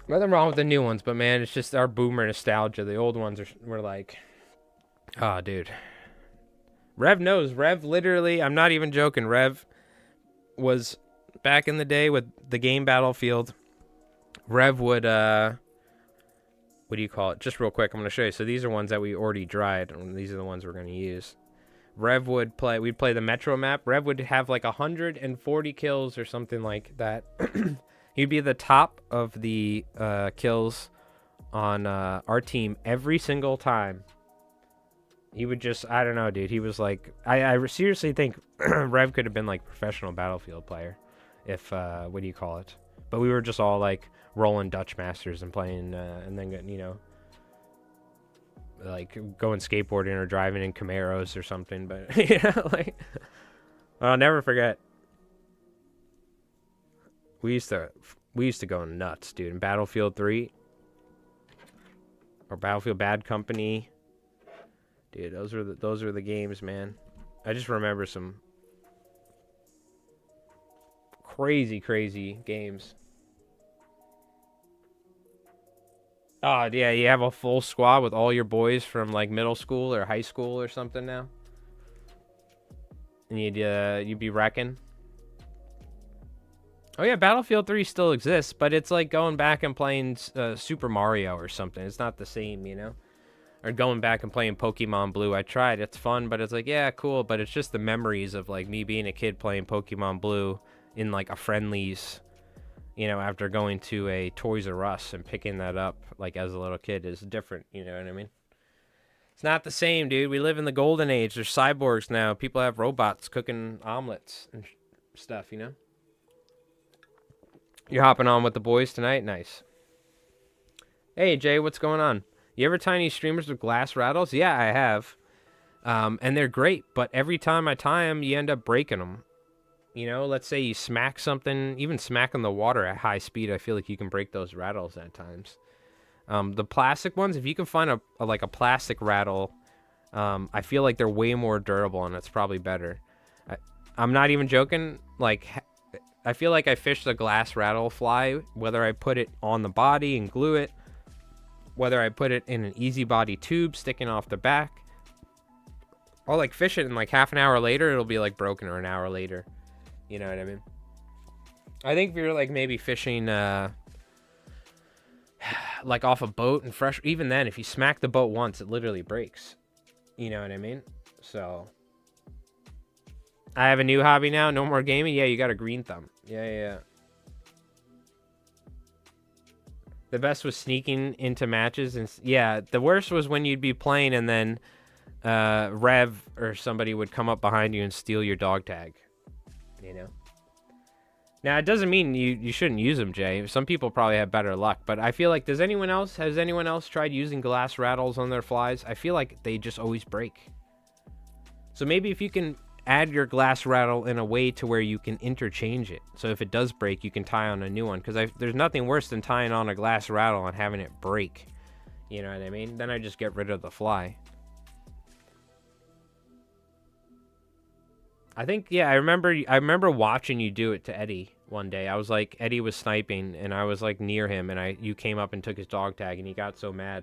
Nothing wrong with the new ones, but man, it's just our boomer nostalgia. The old ones were like, oh, dude. Rev knows. Rev literally, I'm not even joking. Rev was back in the day with the game Battlefield. Rev would, what do you call it? Just real quick, I'm going to show you. So these are ones that we already dried, and these are the ones we're going to use. Rev would play, we'd play the Metro map. Rev would have like 140 kills or something like that. He'd be the top of the kills on our team every single time. He would just, I don't know, dude. He was like, I seriously think Rev could have been like professional Battlefield player if, what do you call it? But we were just all like rolling Dutch Masters and playing, and then, you know, like going skateboarding or driving in Camaros or something. But, you know, like, I'll never forget. We used to go nuts, dude. In Battlefield 3 or Battlefield Bad Company, dude, those were the games, man. I just remember some crazy games. Oh, yeah, you have a full squad with all your boys from like middle school or high school or something now. And you'd be wrecking. Oh yeah, Battlefield 3 still exists, but it's like going back and playing Super Mario or something. It's not the same, you know? Or going back and playing Pokemon Blue. I tried. It's fun, but it's like, yeah, cool. But it's just the memories of like me being a kid playing Pokemon Blue in like a Friendlies, you know, after going to a Toys R Us and picking that up like as a little kid is different. You know what I mean? It's not the same, dude. We live in the golden age. There's cyborgs now. People have robots cooking omelets and stuff, you know? You're hopping on with the boys tonight? Nice. Hey, Jay, what's going on? You ever tie any streamers with glass rattles? Yeah, I have. And they're great, but every time I tie them, you end up breaking them. You know, let's say you smack something, even smacking the water at high speed, I feel like you can break those rattles at times. The plastic ones, if you can find a plastic rattle, I feel like they're way more durable, and it's probably better. I'm not even joking, like... I feel like I fish the glass rattle fly, whether I put it on the body and glue it, whether I put it in an easy body tube sticking off the back. I'll like fish it and like half an hour later, it'll be like broken, or an hour later. You know what I mean? I think if you're like maybe fishing like off a boat and fresh, even then, if you smack the boat once, it literally breaks. You know what I mean? So... I have a new hobby now. No more gaming. Yeah, you got a green thumb. Yeah. The best was sneaking into matches. And yeah, the worst was when you'd be playing and then Rev or somebody would come up behind you and steal your dog tag. You know? Now, it doesn't mean you shouldn't use them, Jay. Some people probably have better luck. But I feel like, has anyone else tried using glass rattles on their flies? I feel like they just always break. So maybe if you can... add your glass rattle in a way to where you can interchange it. So if it does break, you can tie on a new one. Because there's nothing worse than tying on a glass rattle and having it break. You know what I mean? Then I just get rid of the fly. I think, yeah, I remember watching you do it to Eddie one day. I was like, Eddie was sniping, and I was like near him, and you came up and took his dog tag, and he got so mad.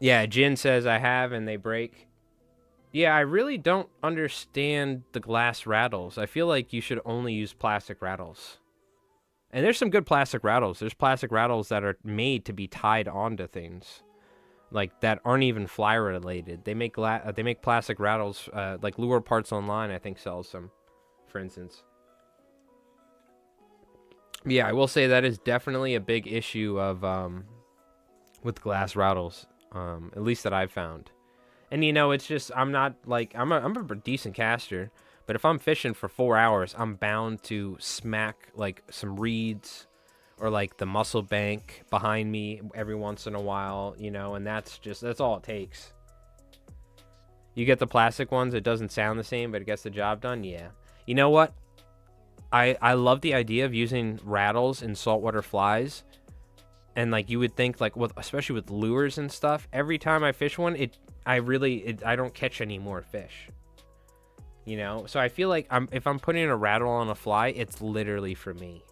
Yeah, Jin says I have, and they break. Yeah, I really don't understand the glass rattles. I feel like you should only use plastic rattles. And there's some good plastic rattles. There's plastic rattles that are made to be tied onto things. like that aren't even fly related. They make they make plastic rattles. Like Lure Parts Online, I think, sells some, for instance. Yeah, I will say that is definitely a big issue of with glass rattles, at least that I've found. And you know, it's just I'm not like I'm a decent caster, but if I'm fishing for 4 hours, I'm bound to smack like some reeds or like the mussel bank behind me every once in a while, you know, and that's all it takes. You get the plastic ones, it doesn't sound the same, but it gets the job done. Yeah. You know what? I love the idea of using rattles in saltwater flies. And like you would think, like especially with lures and stuff, every time I fish one, I don't catch any more fish. You know, so I feel like if I'm putting a rattle on a fly, it's literally for me.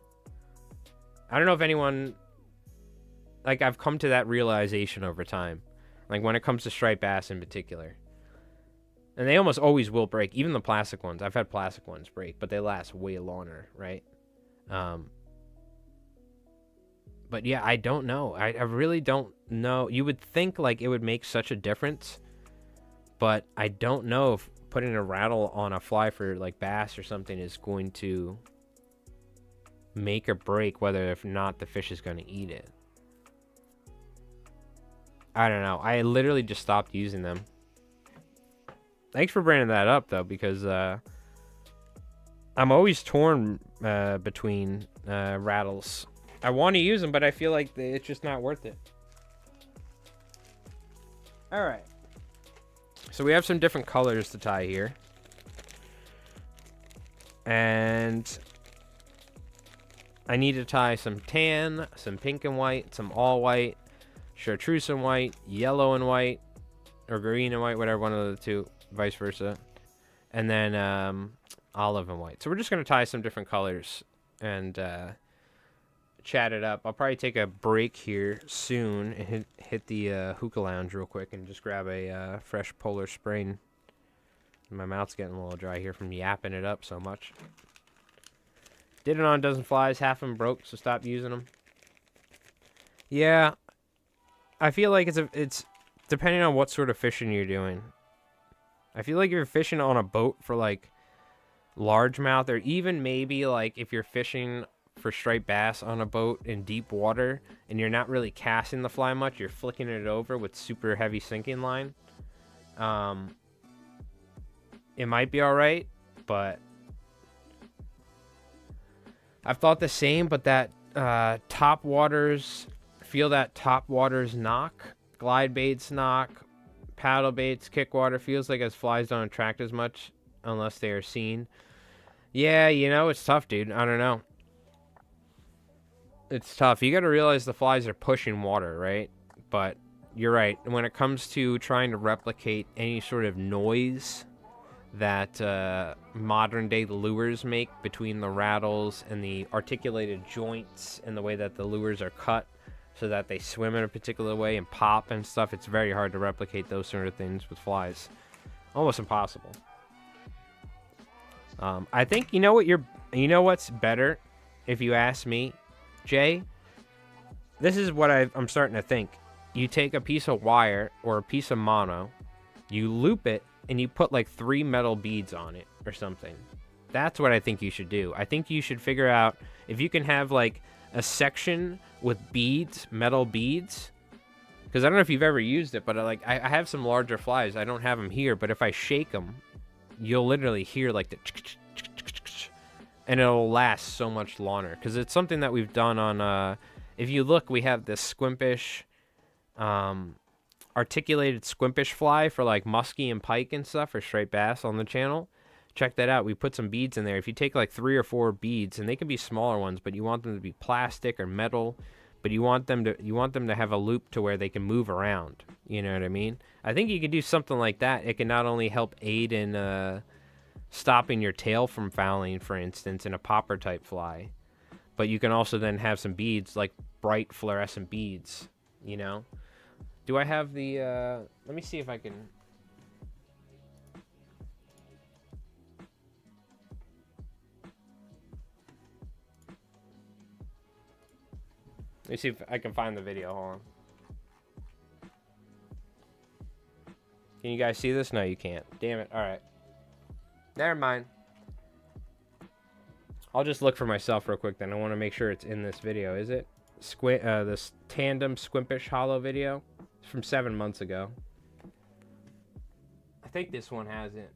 I don't know if anyone, like, I've come to that realization over time, like when it comes to striped bass in particular. And they almost always will break, even the plastic ones. I've had plastic ones break, but they last way longer, right? But yeah, I don't know. I really don't know. You would think like it would make such a difference, but I don't know if putting a rattle on a fly for like bass or something is going to make or break whether if not the fish is going to eat it. I don't know. I literally just stopped using them. Thanks for bringing that up though, because I'm always torn between rattles. I want to use them, but I feel like it's just not worth it. All right. So we have some different colors to tie here. And I need to tie some tan, some pink and white, some all white, chartreuse and white, yellow and white, or green and white, whatever, one of the two, vice versa. And then olive and white. So we're just going to tie some different colors and chat it up. I'll probably take a break here soon and hit the hookah lounge real quick and just grab a fresh Polar Spring. My mouth's getting a little dry here from yapping it up so much. Did it on a dozen flies, half of them broke, so stop using them. Yeah, I feel like it's depending on what sort of fishing you're doing. I feel like if you're fishing on a boat for like largemouth, or even maybe like if you're fishing for striped bass on a boat in deep water and you're not really casting the fly much, you're flicking it over with super heavy sinking line, it might be all right. But I've thought the same, but that top waters, feel that top waters knock, glide baits knock, paddle baits, kick water, feels like as flies don't attract as much unless they are seen. Yeah, you know, it's tough, dude. I don't know. It's tough. You got to realize the flies are pushing water, right? But you're right. When it comes to trying to replicate any sort of noise that modern day lures make between the rattles and the articulated joints and the way that the lures are cut so that they swim in a particular way and pop and stuff, it's very hard to replicate those sort of things with flies. Almost impossible. I think you know what's better, if you ask me, Jay. This is what I'm starting to think. You take a piece of wire or a piece of mono, you loop it, and you put like 3 metal beads on it or something. That's what I think you should do. I think you should figure out if you can have like a section with beads, metal beads. Because I don't know if you've ever used it, but I have some larger flies. I don't have them here, but if I shake them, you'll literally hear like the and it'll last so much longer. Because it's something that we've done on, if you look, we have this squimpish, articulated squimpish fly for like muskie and pike and stuff, or striped bass on the channel. Check that out. We put some beads in there. If you take like 3 or 4 beads, and they can be smaller ones, but you want them to be plastic or metal, but you want them to have a loop to where they can move around. You know what I mean? I think you could do something like that. It can not only help aid in stopping your tail from fouling, for instance, in a popper type fly, but you can also then have some beads, like bright fluorescent beads. You know? Do I have the? Let me see if I can. Let me see if I can find the video. Hold on. Can you guys see this? No, you can't. Damn it. All right. Never mind. I'll just look for myself real quick then. I want to make sure it's in this video. Is it? This tandem Squimpish Hollow video. It's from 7 months ago. I think this one has it.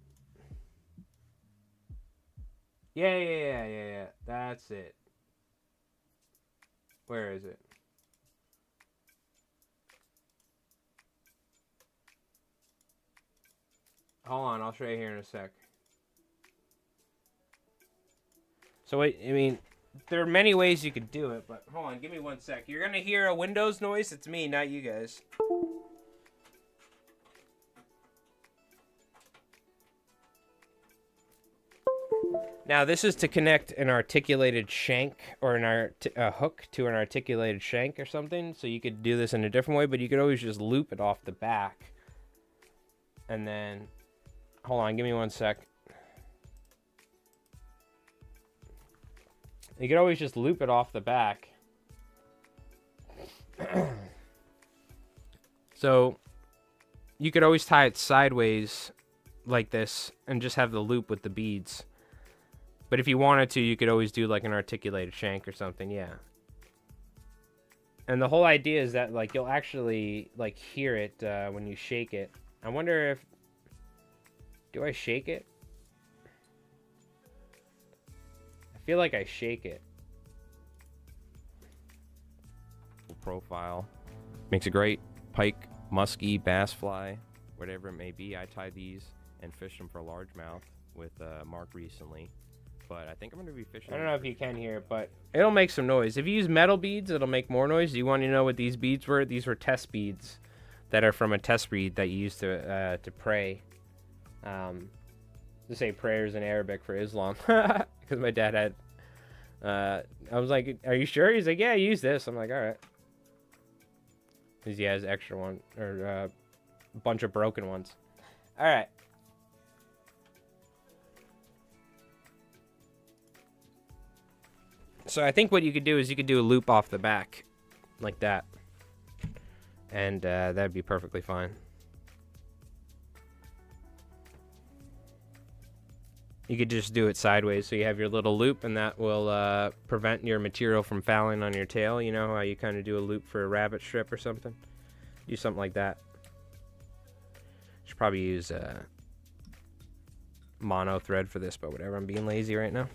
Yeah. That's it. Where is it? Hold on, I'll show you here in a sec. So wait, I mean, there are many ways you could do it, but hold on, give me 1 sec. You're gonna hear a Windows noise. It's me, not you guys. Now this is to connect an articulated shank or a hook to an articulated shank or something. So you could do this in a different way, but you could always just loop it off the back. And then, hold on, give me 1 sec. You could always just loop it off the back. So you could always tie it sideways like this and just have the loop with the beads. But if you wanted to, you could always do like an articulated shank or something, yeah. And the whole idea is that like you'll actually like hear it when you shake it. I wonder if, do I shake it? I feel like I shake it. Profile. Makes a great pike, muskie, bass fly, whatever it may be. I tie these and fish them for largemouth with Mark recently. But I think I'm going to be fishing. I don't know if you can hear it, but it'll make some noise. If you use metal beads, it'll make more noise. Do you want to know what these beads were? These were test beads that are from a test breed that you used to pray. To say prayers in Arabic for Islam. Because my dad had... I was like, are you sure? He's like, yeah, use this. I'm like, all right. Because he has extra one, or a bunch of broken ones. All right. So I think what you could do is you could do a loop off the back, like that. And that'd be perfectly fine. You could just do it sideways, so you have your little loop, and that will prevent your material from fouling on your tail. You know how you kind of do a loop for a rabbit strip or something? Do something like that. Should probably use mono thread for this, but whatever. I'm being lazy right now.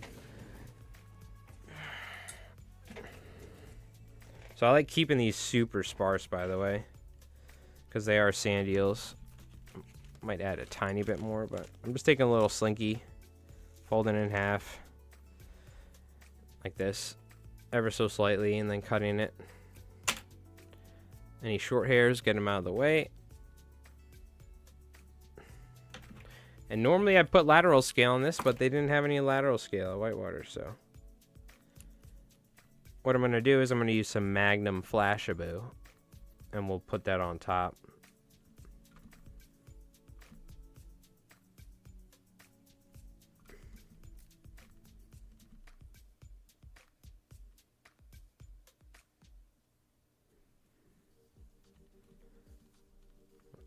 So I like keeping these super sparse, by the way, because they are sand eels. Might add a tiny bit more, but I'm just taking a little slinky, folding it in half like this, ever so slightly, and then cutting it. Any short hairs, get them out of the way. And normally I put lateral scale on this, but they didn't have any lateral scale at Whitewater, so what I'm going to do is I'm going to use some Magnum Flashabou, and we'll put that on top.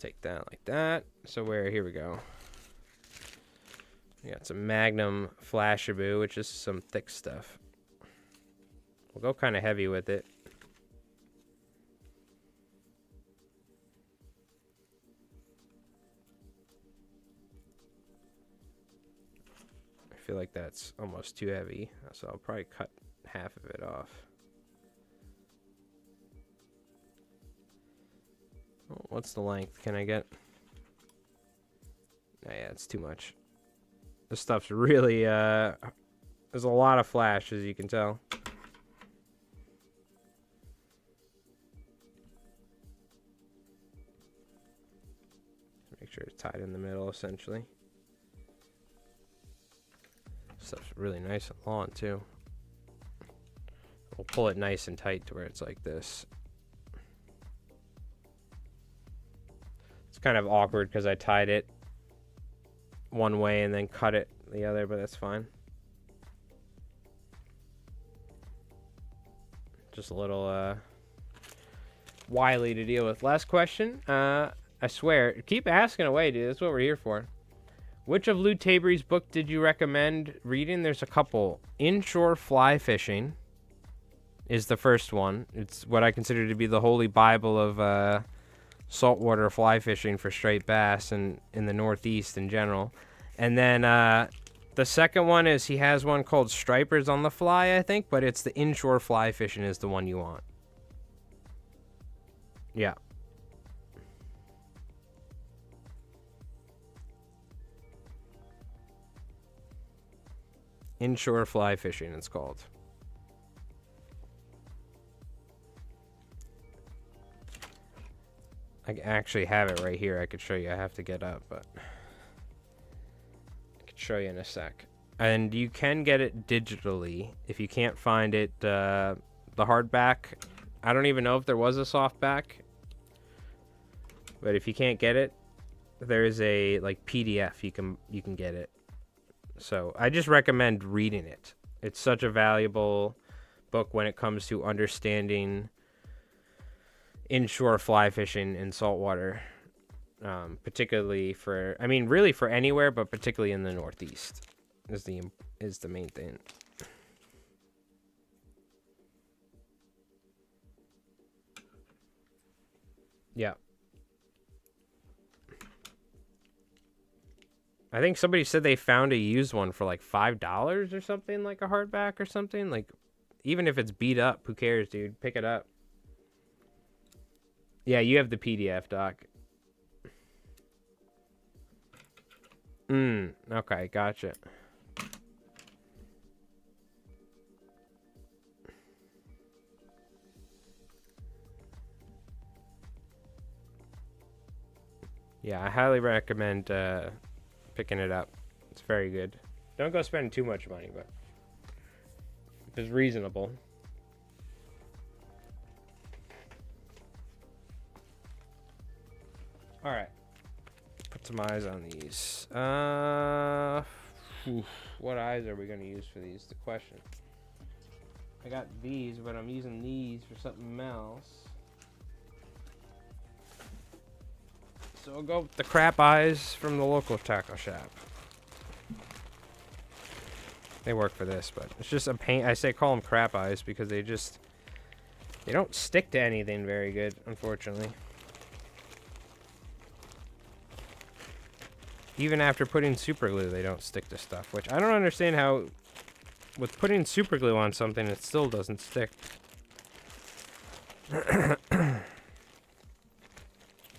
Take that like that. So here we go. We got some Magnum Flashabou, which is some thick stuff. We'll go kind of heavy with it. I feel like that's almost too heavy, so I'll probably cut half of it off. What's the length? Can I get? Oh, yeah, it's too much. This stuff's really, there's a lot of flash, as you can tell. Make sure it's tied in the middle, essentially. Stuff's really nice and long, too. We'll pull it nice and tight to where it's like this. It's kind of awkward because I tied it one way and then cut it the other, but that's fine. Just a little wily to deal with. Last question. I swear. Keep asking away, dude. That's what we're here for. Which of Lou Tabri's book did you recommend reading? There's a couple. Inshore Fly Fishing is the first one. It's what I consider to be the holy Bible of saltwater fly fishing for straight bass and in the Northeast in general. And then the second one is he has one called Stripers on the Fly, I think, but it's the Inshore Fly Fishing is the one you want. Yeah. Inshore Fly Fishing, it's called. I actually have it right here. I could show you. I have to get up, but I could show you in a sec. And you can get it digitally if you can't find it. The hardback. I don't even know if there was a softback, but if you can't get it, there is a like PDF. You can get it. So I just recommend reading it. It's such a valuable book when it comes to understanding inshore fly fishing in saltwater, particularly for, I mean, really for anywhere, but particularly in the Northeast is the main thing. Yeah. I think somebody said they found a used one for like $5 or something, like a hardback or something. Like, even if it's beat up, who cares, dude? Pick it up. Yeah, you have the PDF, Doc. Okay, gotcha. Yeah, I highly recommend picking it up. It's very good. Don't go spending too much money, but if it's reasonable. All right, put some eyes on these. What eyes are we gonna use for these? The question. I got these, but I'm using these for something else. So we'll go with the crap eyes from the local tackle shop. They work for this, but it's just a pain. I say call them crap eyes because they don't stick to anything very good, unfortunately. Even after putting super glue, they don't stick to stuff, which I don't understand how with putting super glue on something, it still doesn't stick.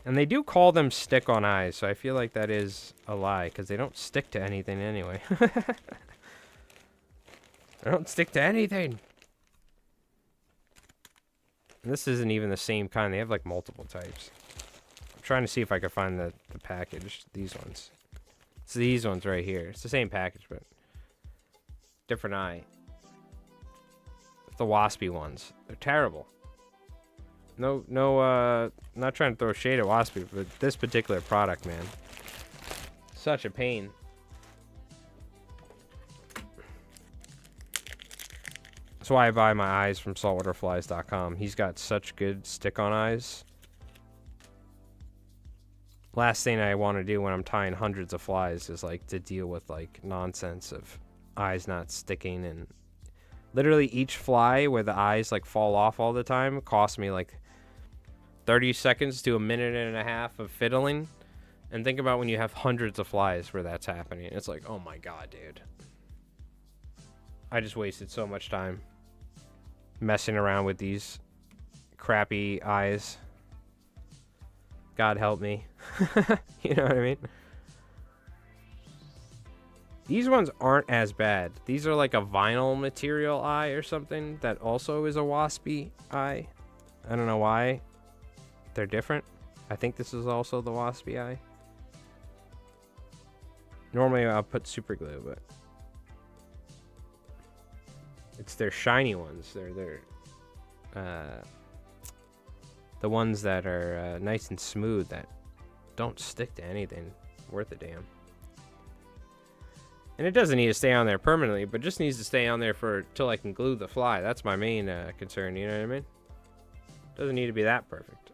And they do call them stick-on eyes, so I feel like that is a lie, because they don't stick to anything anyway. They don't stick to anything. And this isn't even the same kind. They have, like, multiple types. I'm trying to see if I can find the package. These ones. It's these ones right here. It's the same package, but different eye. The waspy ones. They're terrible. No, not trying to throw shade at Waspy, but this particular product, man. Such a pain. That's why I buy my eyes from saltwaterflies.com. He's got such good stick-on eyes. Last thing I want to do when I'm tying hundreds of flies is, like, to deal with, like, nonsense of eyes not sticking. And literally each fly where the eyes, like, fall off all the time costs me, like, 30 seconds to a minute and a half of fiddling. And think about when you have hundreds of flies where that's happening. It's like, oh my god, dude. I just wasted so much time messing around with these crappy eyes. God help me. You know what I mean? These ones aren't as bad. These are like a vinyl material eye or something that also is a waspy eye. I don't know why. They're different. I think this is also the waspy eye. Normally I'll put super glue, but it's their shiny ones. They're the ones that are nice and smooth that don't stick to anything worth a damn. And it doesn't need to stay on there permanently, but just needs to stay on there for till I can glue the fly. That's my main concern, you know what I mean? Doesn't need to be that perfect.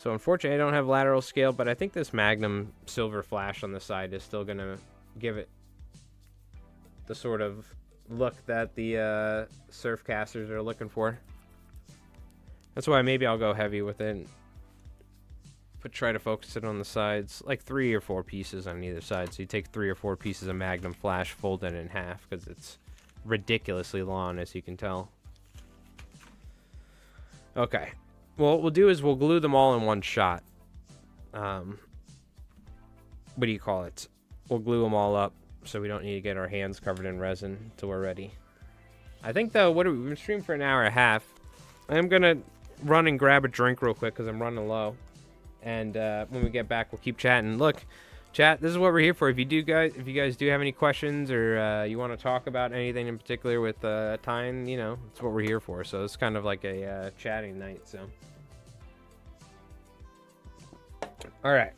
So unfortunately, I don't have lateral scale, but I think this Magnum silver flash on the side is still going to give it the sort of look that the surf casters are looking for. That's why maybe I'll go heavy with it, but try to focus it on the sides, like 3 or 4 pieces on either side. So you take 3 or 4 pieces of Magnum flash, fold it in half, because it's ridiculously long, as you can tell. Okay. Well, what we'll do is we'll glue them all in one shot. What do you call it? We'll glue them all up so we don't need to get our hands covered in resin until we're ready. I think, though, we've been streaming for an hour and a half. I'm going to run and grab a drink real quick because I'm running low. And when we get back, we'll keep chatting. Look, chat, this is what we're here for. If you guys do have any questions or you want to talk about anything in particular with tying, you know, it's what we're here for. So it's kind of like a chatting night. So, all right,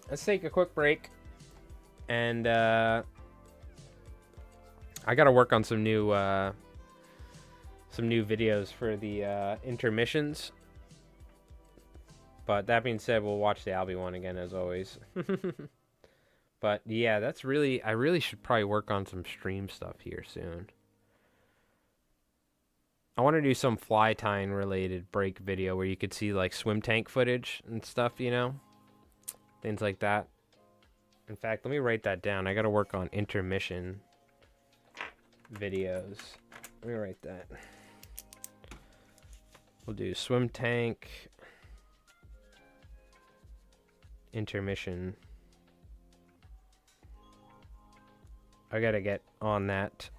let's take a quick break. And I got to work on some new videos for the intermissions. But that being said, we'll watch the Albie one again as always. But yeah, I really should probably work on some stream stuff here soon. I want to do some fly tying related break video where you could see like swim tank footage and stuff, you know? Things like that. In fact, let me write that down. I got to work on intermission videos. Let me write that. We'll do swim tank intermission. I gotta get on that.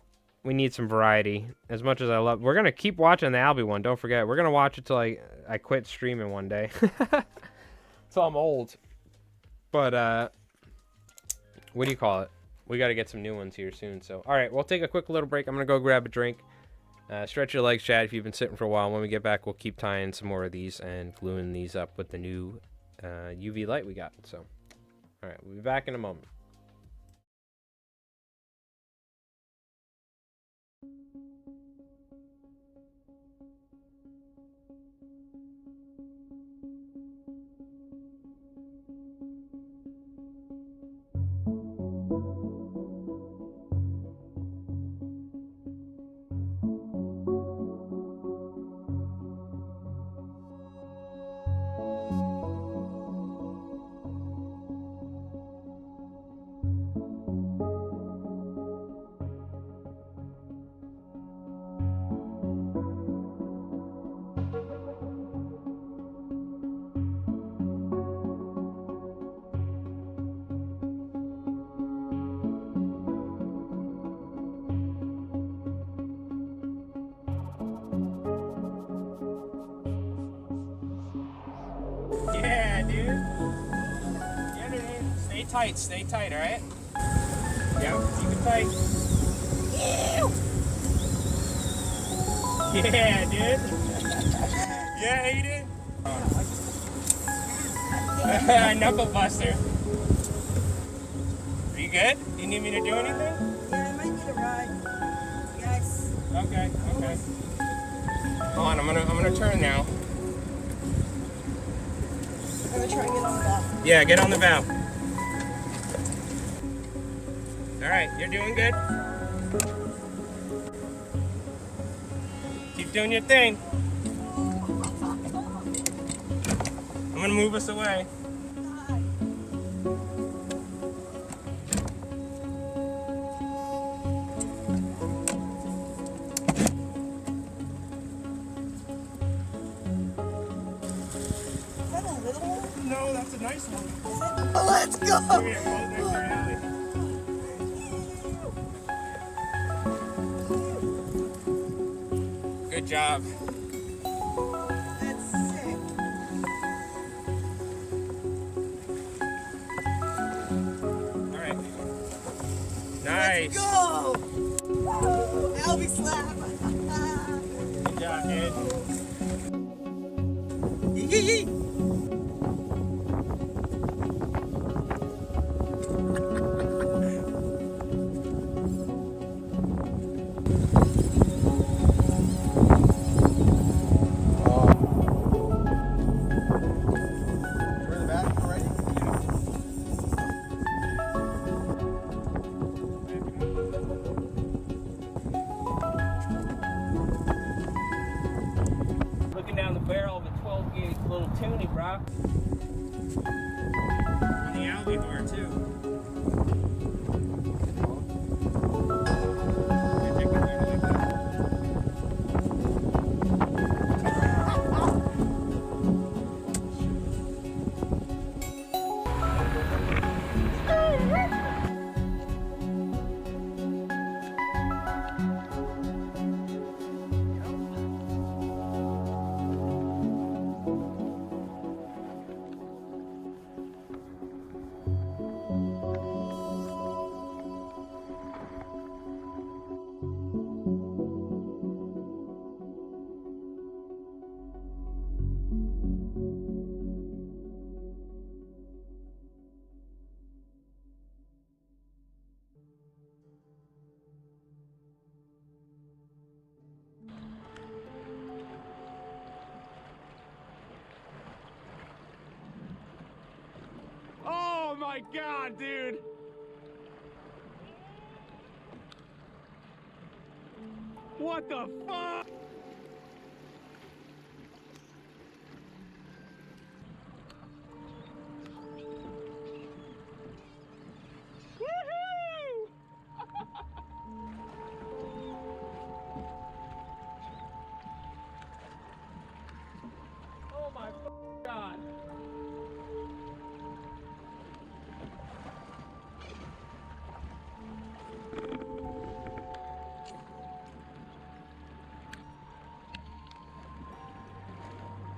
We need some variety. As much as I love, we're gonna keep watching the Albie one. Don't forget, we're gonna watch it till I quit streaming one day. Till I'm old. But what do you call it? We gotta get some new ones here soon. So, all right, we'll take a quick little break. I'm gonna go grab a drink. Stretch your legs, Chad, if you've been sitting for a while. When we get back, we'll keep tying some more of these and gluing these up with the new UV light we got. So, all right, we'll be back in a moment. Yeah, dude. Yeah, dude. Stay tight, all right? Yeah, keep it tight. Yeah, dude. Yeah, he did. Knuckle buster. Are you good? Do you need me to do anything? Yeah, I might need a ride. Yes. Okay. Hold on, I'm gonna turn now. I'm gonna try and get on the valve. Yeah, get on the valve. All right, you're doing good. Keep doing your thing. I'm gonna move us away. Is that a little one? No, that's a nice one. Oh, let's go! Come here, hold next to your alley. Good job. That's sick. All right. Nice. Let's go! Woo! Albie slap! Good job, kid. Yee! my god, dude! What the fuck? Woohoo! Oh my god.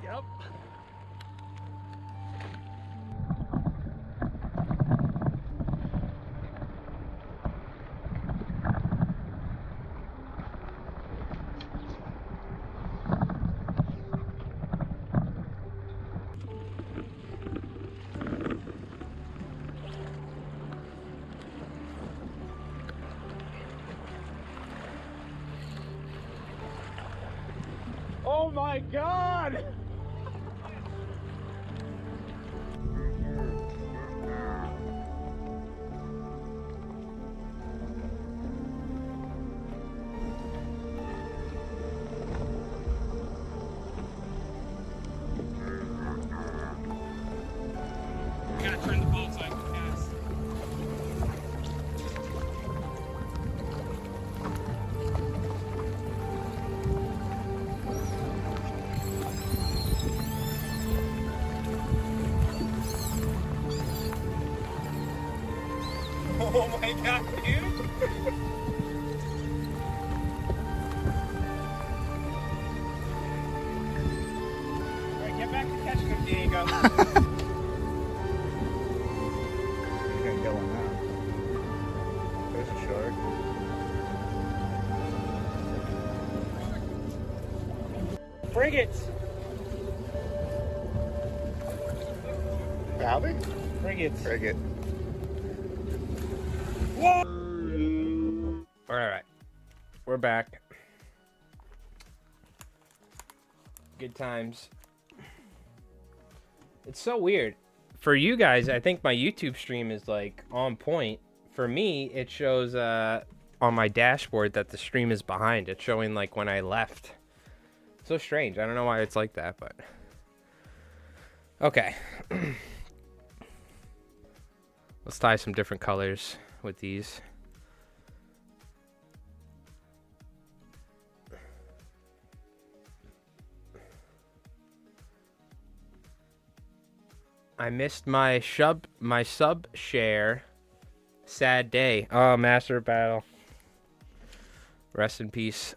Yep. Oh my god! I gotta turn the boat so I can cast. Oh my god, dude! Alright, get back to catching him, Diego. You're gonna get one now. There's a shark. Frigates! Albie? Frigates. Frigate. All right, we're back. Good times. It's so weird. For you guys, I think my YouTube stream is like on point. For me, it shows on my dashboard that the stream is behind. It's showing like when I left. So strange. I don't know why it's like that, but okay. Let's tie some different colors with these. I missed my sub share. Sad day. Oh, Master of Battle. Rest in peace.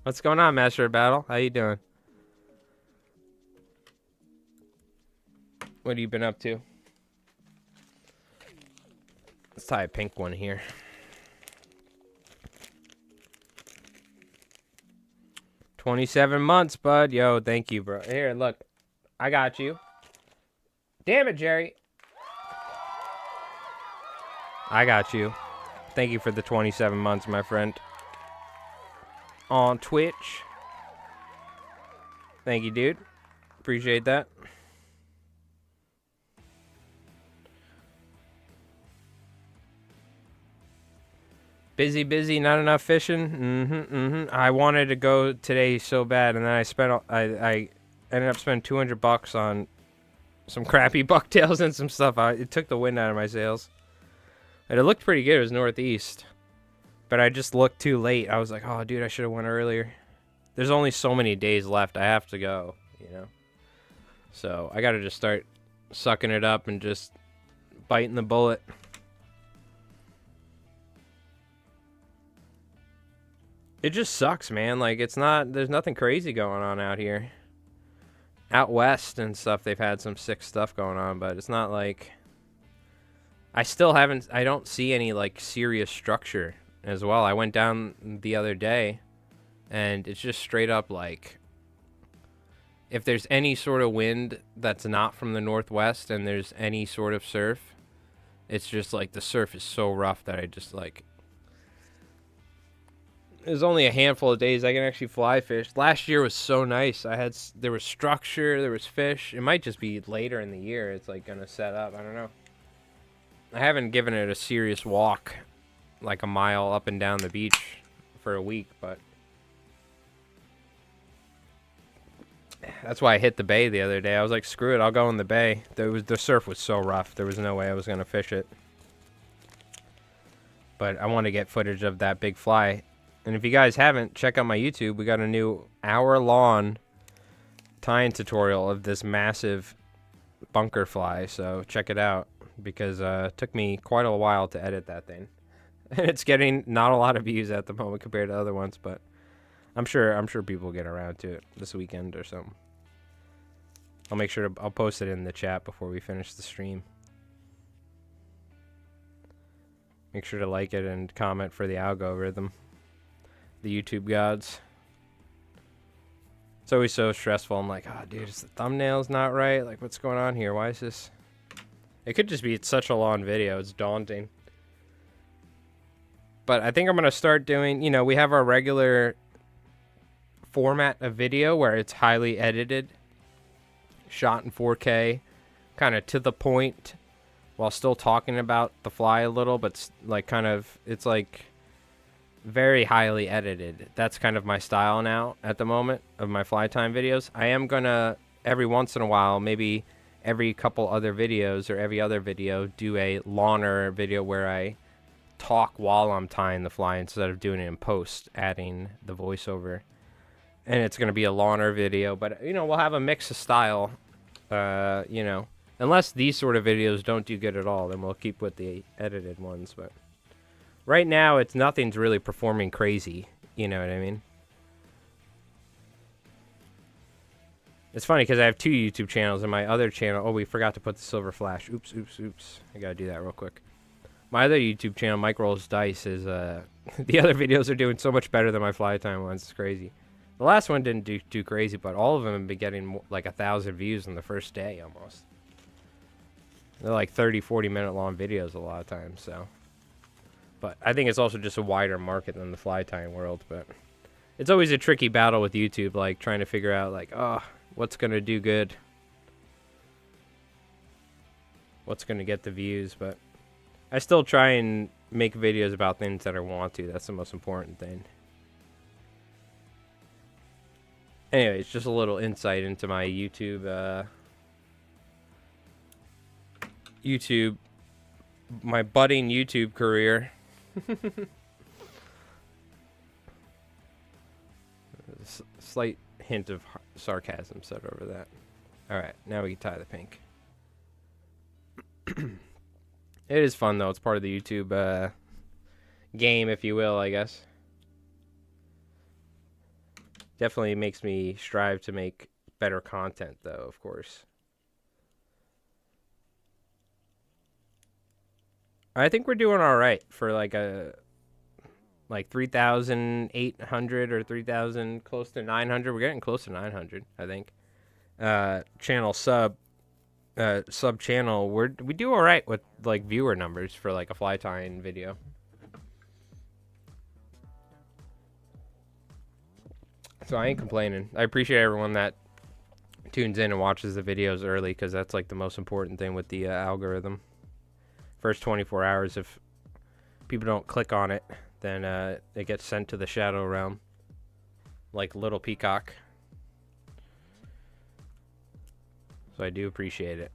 What's going on, Master of Battle? How you doing? What have you been up to? Let's tie a pink one here. $27 months, bud. Yo, thank you, bro. Here, look. I got you. Damn it, Jerry. I got you. Thank you for the 27 months, my friend. On Twitch. Thank you, dude. Appreciate that. Busy, not enough fishing. I wanted to go today so bad, and then I ended up spending $200 on some crappy bucktails and some stuff. It took the wind out of my sails. And it looked pretty good. It was northeast. But I just looked too late. I was like, oh, dude, I should have went earlier. There's only so many days left. I have to go, you know. So I got to just start sucking it up and just biting the bullet. It just sucks, man. Like, there's nothing crazy going on out here. Out west and stuff, they've had some sick stuff going on, but it's not like... I don't see any, like, serious structure as well. I went down the other day, and it's just straight up, like... If there's any sort of wind that's not from the northwest and there's any sort of surf, it's just, like, the surf is so rough that I just, like... There's only a handful of days I can actually fly fish. Last year was so nice. There was structure, there was fish. It might just be later in the year. It's like gonna set up. I don't know. I haven't given it a serious walk, like a mile up and down the beach for a week, but that's why I hit the bay the other day. I was like, screw it, I'll go in the bay. The surf was so rough. There was no way I was gonna fish it. But I want to get footage of that big fly. And if you guys haven't, check out my YouTube. We got a new hour-long tying tutorial of this massive bunker fly. So check it out, because it took me quite a while to edit that thing. And it's getting not a lot of views at the moment compared to other ones, but I'm sure people will get around to it this weekend or something. I'll post it in the chat before we finish the stream. Make sure to like it and comment for the algorithm. The YouTube gods. It's always so stressful. I'm like, oh, dude, is the thumbnail's not right? Like, what's going on here? Why is this? It could just be it's such a long video. It's daunting. But I think I'm going to start doing, you know, we have our regular format of video where it's highly edited, shot in 4K, kind of to the point, while still talking about the fly a little, but like kind of, it's like very highly edited. That's kind of my style now at the moment of my fly time videos. I am gonna every once in a while, maybe every couple other videos or every other video, do a longer video where I talk while I'm tying the fly instead of doing it in post, adding the voiceover. And it's gonna be a longer video, but you know, we'll have a mix of style. You know, unless these sort of videos don't do good at all, then we'll keep with the edited ones. But right now, nothing's really performing crazy. You know what I mean? It's funny because I have two YouTube channels, and my other channel... Oh, we forgot to put the silver flash. Oops. I gotta do that real quick. My other YouTube channel, Mike Rolls Dice, is... the other videos are doing so much better than my fly time ones. It's crazy. The last one didn't do too crazy, but all of them have been getting like 1,000 views in the first day almost. They're like 30, 40-minute long videos a lot of times, so... But I think it's also just a wider market than the fly tying world. But it's always a tricky battle with YouTube, like trying to figure out, like, oh, what's gonna do good, what's gonna get the views. But I still try and make videos about things that I want to. That's the most important thing. Anyway, it's just a little insight into my YouTube, my budding YouTube career. Slight hint of sarcasm said over that. Alright, now we can tie the pink. It is fun though, it's part of the YouTube game, if you will, I guess. Definitely makes me strive to make better content though, of course. I think we're doing all right for like 3,800 or 3,000, close to 900. We're getting close to 900, I think. Channel sub channel. We do all right with like viewer numbers for like a fly tying video. So I ain't complaining. I appreciate everyone that tunes in and watches the videos early, because that's like the most important thing with the algorithm. First 24 hours, if people don't click on it, then it gets sent to the shadow realm, like Little Peacock. So I do appreciate it.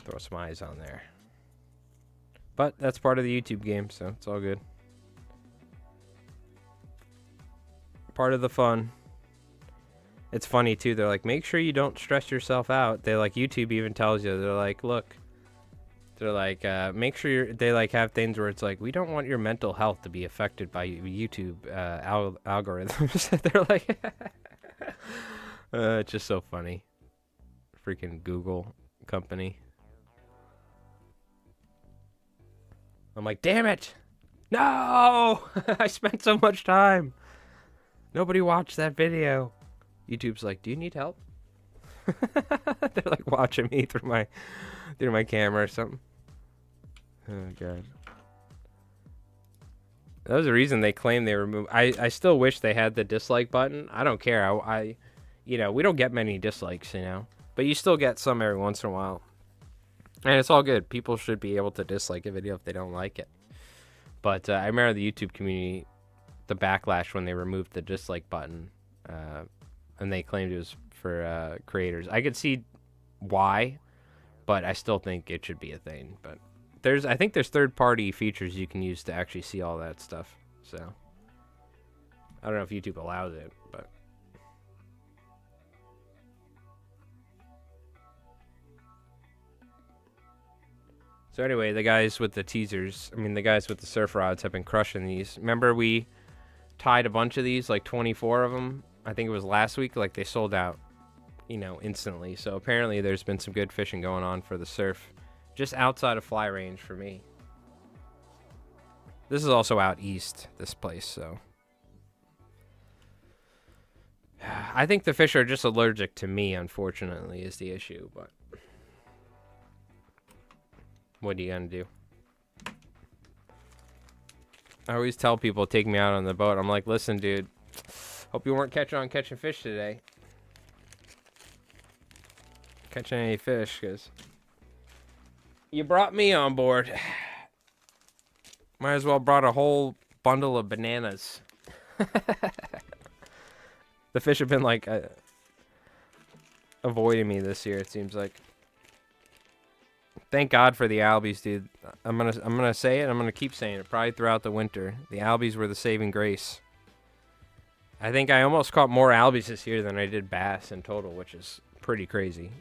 Throw some eyes on there. But that's part of the YouTube game, so it's all good. Part of the fun. It's funny too, they're like, make sure you don't stress yourself out. They like, YouTube even tells you, they're like, look, they're like, make sure they like have things where it's like, we don't want your mental health to be affected by YouTube algorithms. They're like, it's just so funny. Freaking Google company. I'm like, damn it, no. I spent so much time, nobody watched that video. YouTube's like, do you need help? They're like watching me through my camera or something. Oh god. That was the reason they claimed they removed. I still wish they had the dislike button. I don't care. You know, we don't get many dislikes, you know, but you still get some every once in a while, and it's all good. People should be able to dislike a video if they don't like it. But I remember the YouTube community, the backlash when they removed the dislike button, and they claimed it was for creators. I could see why, but I still think it should be a thing. But I think there's third-party features you can use to actually see all that stuff. So I don't know if YouTube allows it, but so anyway, the guys with the teasers, the guys with the surf rods have been crushing these. Remember we tied a bunch of these, like 24 of them. I think it was last week. Like they sold out, you know, instantly. So apparently there's been some good fishing going on for the surf, just outside of fly range for me. This is also out east, this place, so I think the fish are just allergic to me, unfortunately, is the issue, but what are you gonna do? I always tell people take me out on the boat. I'm like, listen, dude, hope you weren't catching fish today. Catching any fish, because you brought me on board. Might as well brought a whole bundle of bananas. The fish have been like avoiding me this year, it seems like. Thank God for the albies, dude. I'm gonna say it. I'm gonna keep saying it probably throughout the winter. The albies were the saving grace. I think I almost caught more albies this year than I did bass in total, which is pretty crazy.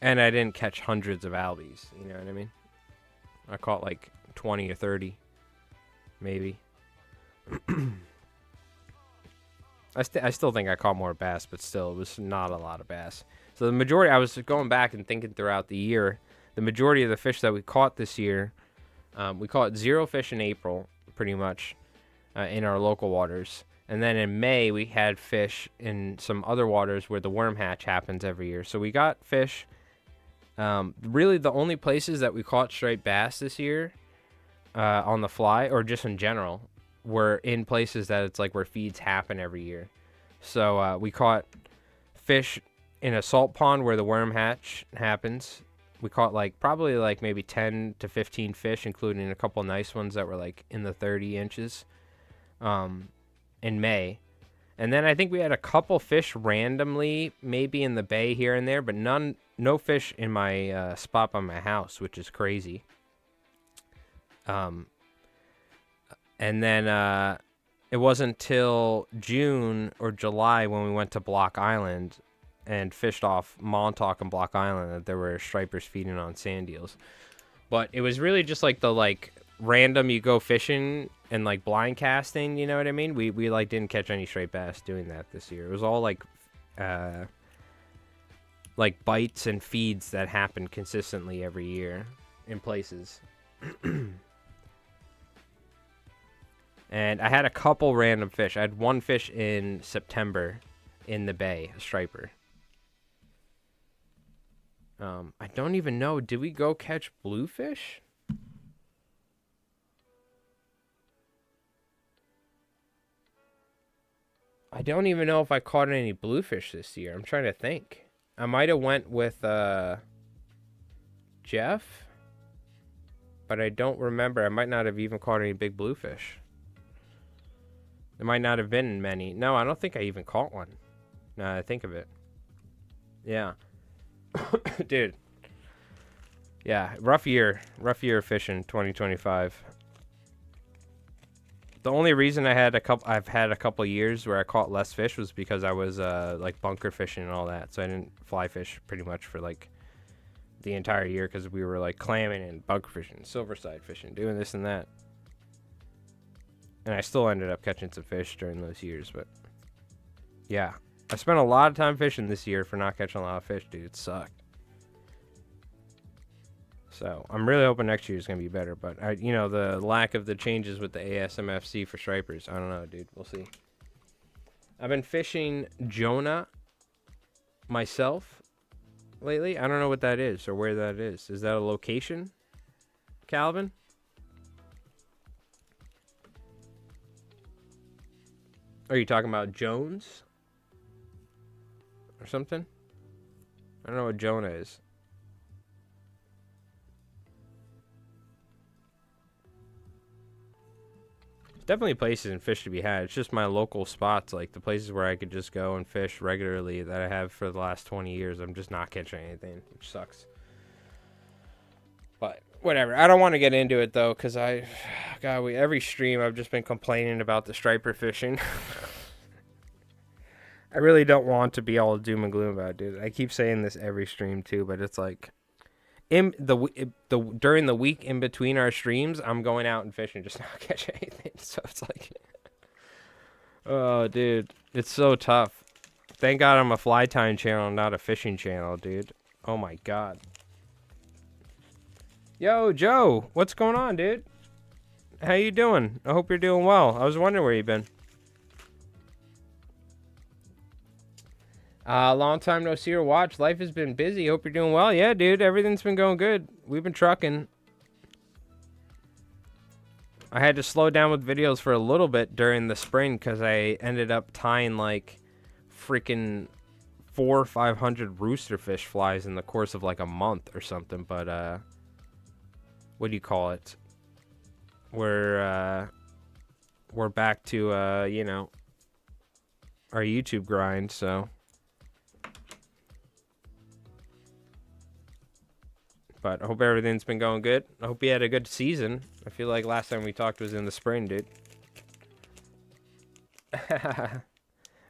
And I didn't catch hundreds of albies. You know what I mean? I caught like 20 or 30, maybe. I still think I caught more bass, but still, it was not a lot of bass. So the majority, I was going back and thinking throughout the year, the majority of the fish that we caught this year, we caught 0 fish in April, pretty much, in our local waters. And then in May, we had fish in some other waters where the worm hatch happens every year. So we got fish. Really, the only places that we caught striped bass this year on the fly, or just in general, were in places that it's like where feeds happen every year. So we caught fish in a salt pond where the worm hatch happens. We caught probably maybe 10 to 15 fish, including a couple nice ones that were like in the 30 inches in May. And then I think we had a couple fish randomly, maybe in the bay here and there, but no fish in my spot by my house, which is crazy. And then it wasn't till June or July when we went to Block Island and fished off Montauk and Block Island that there were stripers feeding on sand eels. But it was really just the random you go fishing and blind casting, you know what I mean? We didn't catch any striped bass doing that this year. It was all bites and feeds that happened consistently every year in places. And I had a couple random fish. I had one fish in September in the bay, a striper. I don't even know. Did we go catch bluefish? I don't even know if I caught any bluefish this year. I'm trying to think. I might have went with Jeff, but I don't remember. I might not have even caught any big bluefish. There might not have been many. No, I don't think I even caught one. Now I think of it. Yeah. Dude. Yeah, rough year fishing 2025. The only reason I've had a couple years where I caught less fish was because I was bunker fishing and all that. So I didn't fly fish pretty much for the entire year because we were clamming and bunker fishing, silverside fishing, doing this and that. And I still ended up catching some fish during those years, but yeah. I spent a lot of time fishing this year for not catching a lot of fish, dude. It sucked. So I'm really hoping next year is going to be better, but the lack of the changes with the ASMFC for stripers, I don't know, dude. We'll see. I've been fishing Jonah myself lately. I don't know what that is or where that is. Is that a location, Calvin? Are you talking about Jones? Or something? I don't know what Jonah is. There's definitely places and fish to be had. It's just my local spots, like the places where I could just go and fish regularly that I have for the last 20 years. I'm just not catching anything, which sucks. But whatever. I don't want to get into it though, because every stream I've just been complaining about the striper fishing. I really don't want to be all doom and gloom about it, dude. I keep saying this every stream too, but it's like during the week in between our streams, I'm going out and fishing, just not catching anything. So it's like, oh, dude, it's so tough. Thank God I'm a fly tying channel, not a fishing channel, dude. Oh my God. Yo, Joe, what's going on, dude? How you doing? I hope you're doing well. I was wondering where you've been. Long time no see or watch. Life has been busy. Hope you're doing well. Yeah, dude, everything's been going good. We've been trucking. I had to slow down with videos for a little bit during the spring because I ended up tying like freaking 400 or 500 roosterfish flies in the course of like a month or something. But what do you call it? We're back to you know, our YouTube grind, so. But I hope everything's been going good. I hope you had a good season. I feel like last time we talked was in the spring, dude.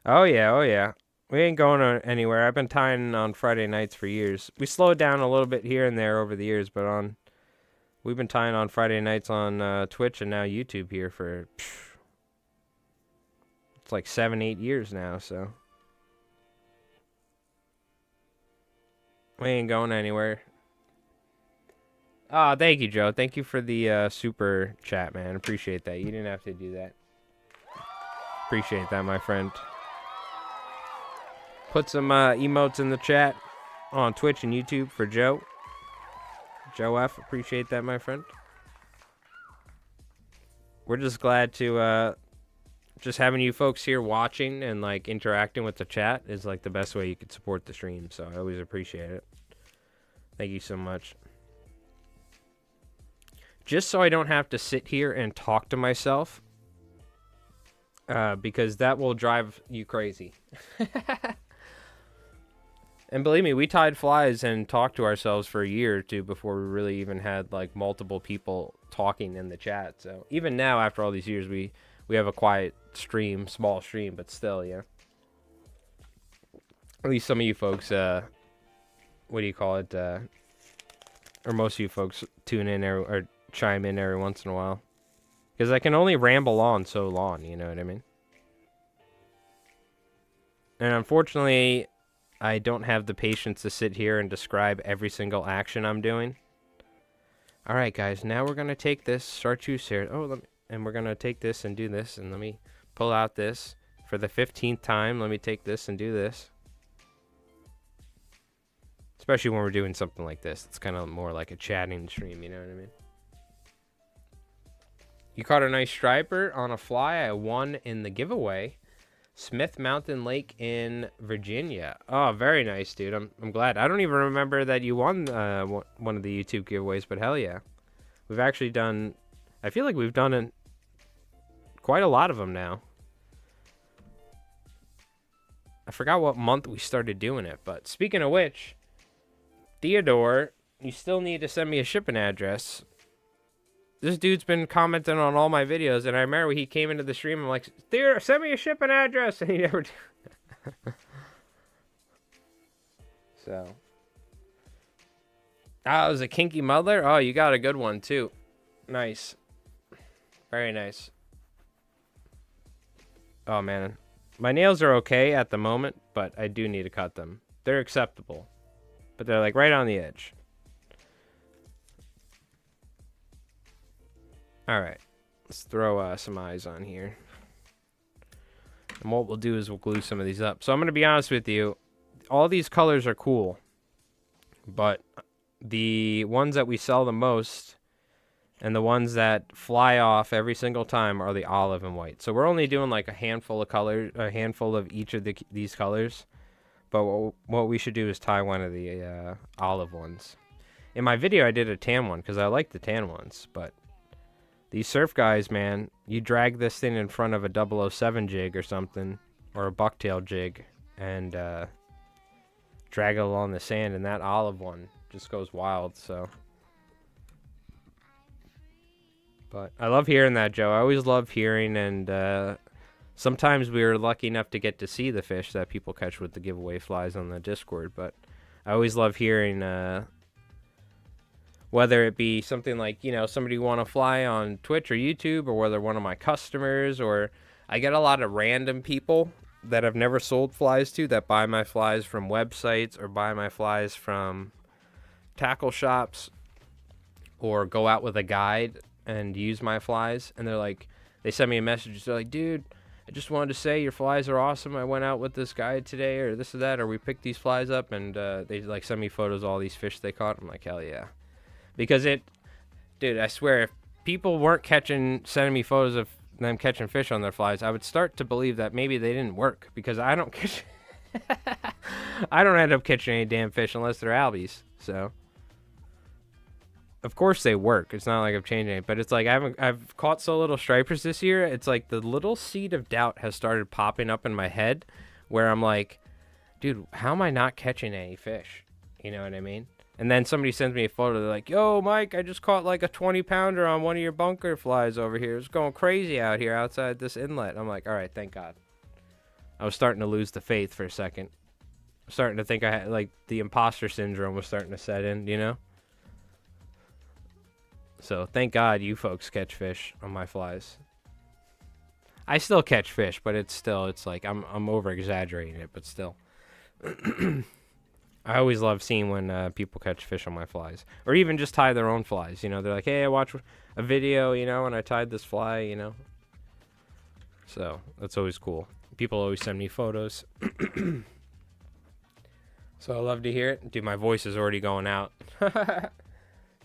Oh yeah, oh yeah. We ain't going anywhere. I've been tying on Friday nights for years. We slowed down a little bit here and there over the years, but we've been tying on Friday nights on Twitch and now YouTube here for it's like 7-8 years now, so we ain't going anywhere. Oh, thank you, Joe. Thank you for the super chat, man. Appreciate that. You didn't have to do that. Appreciate that, my friend. Put some emotes in the chat on Twitch and YouTube for Joe. Joe F. Appreciate that, my friend. We're just glad to just having you folks here watching and like interacting with the chat is like the best way you could support the stream. So I always appreciate it. Thank you so much. Just so I don't have to sit here and talk to myself, because that will drive you crazy. And believe me, we tied flies and talked to ourselves for a year or two before we really even had like multiple people talking in the chat. So even now, after all these years, we have a quiet stream, small stream, but still, yeah. At least some of you folks, what do you call it? Or most of you folks tune in or chime in every once in a while, because I can only ramble on so long, you know what I mean? And unfortunately, I don't have the patience to sit here and describe every single action I'm doing. All right, guys, now we're gonna take this chartreuse here. And we're gonna take this and do this, and let me pull out this for the 15th time. Let me take this and do this. Especially when we're doing something like this, it's kind of more like a chatting stream, you know what I mean? You caught a nice striper on a fly. I won in the giveaway. Smith Mountain Lake in Virginia. Oh, very nice, dude. I'm glad. I don't even remember that you won one of the YouTube giveaways, but hell yeah. We've actually done, I feel like we've done quite a lot of them now. I forgot what month we started doing it, but speaking of which, Theodore, you still need to send me a shipping address. This dude's been commenting on all my videos, and I remember he came into the stream, I'm like, Theodore, send me a shipping address, and he never did. So. Oh, it was a kinky mother? Oh, you got a good one, too. Nice. Very nice. Oh, man. My nails are okay at the moment, but I do need to cut them. They're acceptable. But they're like right on the edge. Alright. Let's throw some eyes on here. And what we'll do is we'll glue some of these up. So I'm going to be honest with you. All these colors are cool. But the ones that we sell the most And the ones that fly off every single time are the olive and white. So we're only doing like a handful of colors, a handful of each of these colors. But what we should do is tie one of the olive ones. In my video, I did a tan one because I like the tan ones. But these surf guys, man, you drag this thing in front of a 007 jig or something, or a bucktail jig, and drag it along the sand, and that olive one just goes wild. So. But I love hearing that, Joe. I always love hearing, and sometimes we are lucky enough to get to see the fish that people catch with the giveaway flies on the Discord. But I always love hearing, whether it be something like, you know, somebody want to fly on Twitch or YouTube, or whether one of my customers, or I get a lot of random people that I've never sold flies to that buy my flies from websites or buy my flies from tackle shops or go out with a guide and use my flies, and they're like, they send me a message, they're like, dude, I just wanted to say your flies are awesome. I went out with this guy today, or this or that, or we picked these flies up, and they like send me photos of all these fish they caught. I'm like, hell yeah. Because dude, I swear, if people weren't sending me photos of them catching fish on their flies, I would start to believe that maybe they didn't work, because I don't catch I don't end up catching any damn fish unless they're albies. So of course they work. It's not like I've changed anything, but it's like I've caught so little stripers this year. It's like the little seed of doubt has started popping up in my head, where I'm like, dude, how am I not catching any fish? You know what I mean? And then somebody sends me a photo. They're like, yo, Mike, I just caught like a 20-pounder on one of your bunker flies over here. It's going crazy out here outside this inlet. I'm like, all right, thank God. I was starting to lose the faith for a second. I'm starting to think I had, like, the imposter syndrome was starting to set in, you know? So thank God you folks catch fish on my flies. I still catch fish, but it's like I'm over exaggerating it, but still. I always love seeing when people catch fish on my flies, or even just tie their own flies. You know, they're like, hey, I watched a video, you know, and I tied this fly, you know. So that's always cool. People always send me photos. So I love to hear it. Dude, my voice is already going out.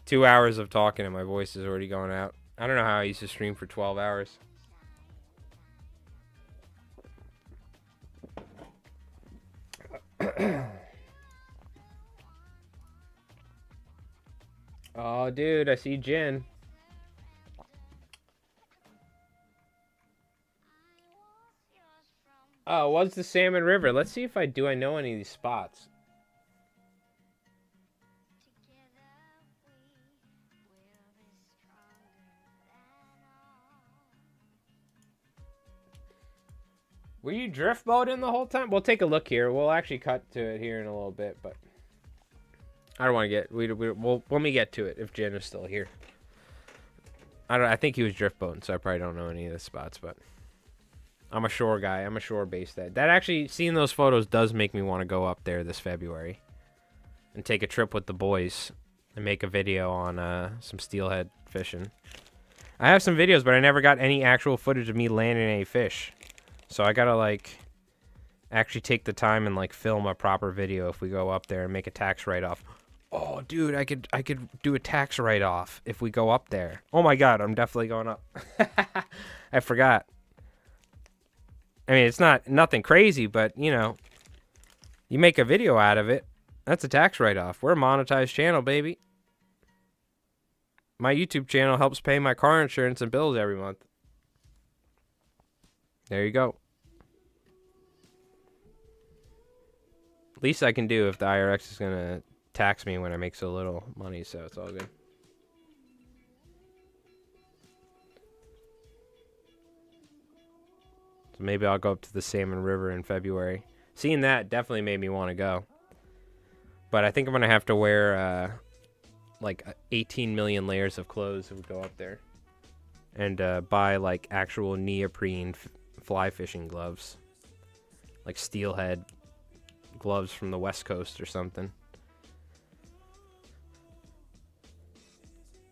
2 hours of talking and my voice is already going out. I don't know how I used to stream for 12 hours. Oh, dude, I see Jen. Oh, what's the Salmon River? Let's see if I know any of these spots. Were you drift boating the whole time? We'll take a look here. We'll actually cut to it here in a little bit, but I don't want to get. We'll when we get to it, if Jen is still here. I think he was drift boating, so I probably don't know any of the spots. But I'm a shore guy. I'm a shore based. That actually, seeing those photos does make me want to go up there this February and take a trip with the boys and make a video on some steelhead fishing. I have some videos, but I never got any actual footage of me landing any fish. So I gotta, like, actually take the time and, like, film a proper video if we go up there and make a tax write-off. Oh, dude, I could do a tax write-off if we go up there. Oh my God, I'm definitely going up. I forgot. I mean, it's nothing crazy, but, you know, you make a video out of it, that's a tax write-off. We're a monetized channel, baby. My YouTube channel helps pay my car insurance and bills every month. There you go. Least I can do if the IRS is going to tax me when I make so little money, so it's all good. So maybe I'll go up to the Salmon River in February. Seeing that definitely made me want to go. But I think I'm going to have to wear like 18 million layers of clothes if we go up there. And buy like actual neoprene fly fishing gloves. Like steelhead gloves from the West Coast or something.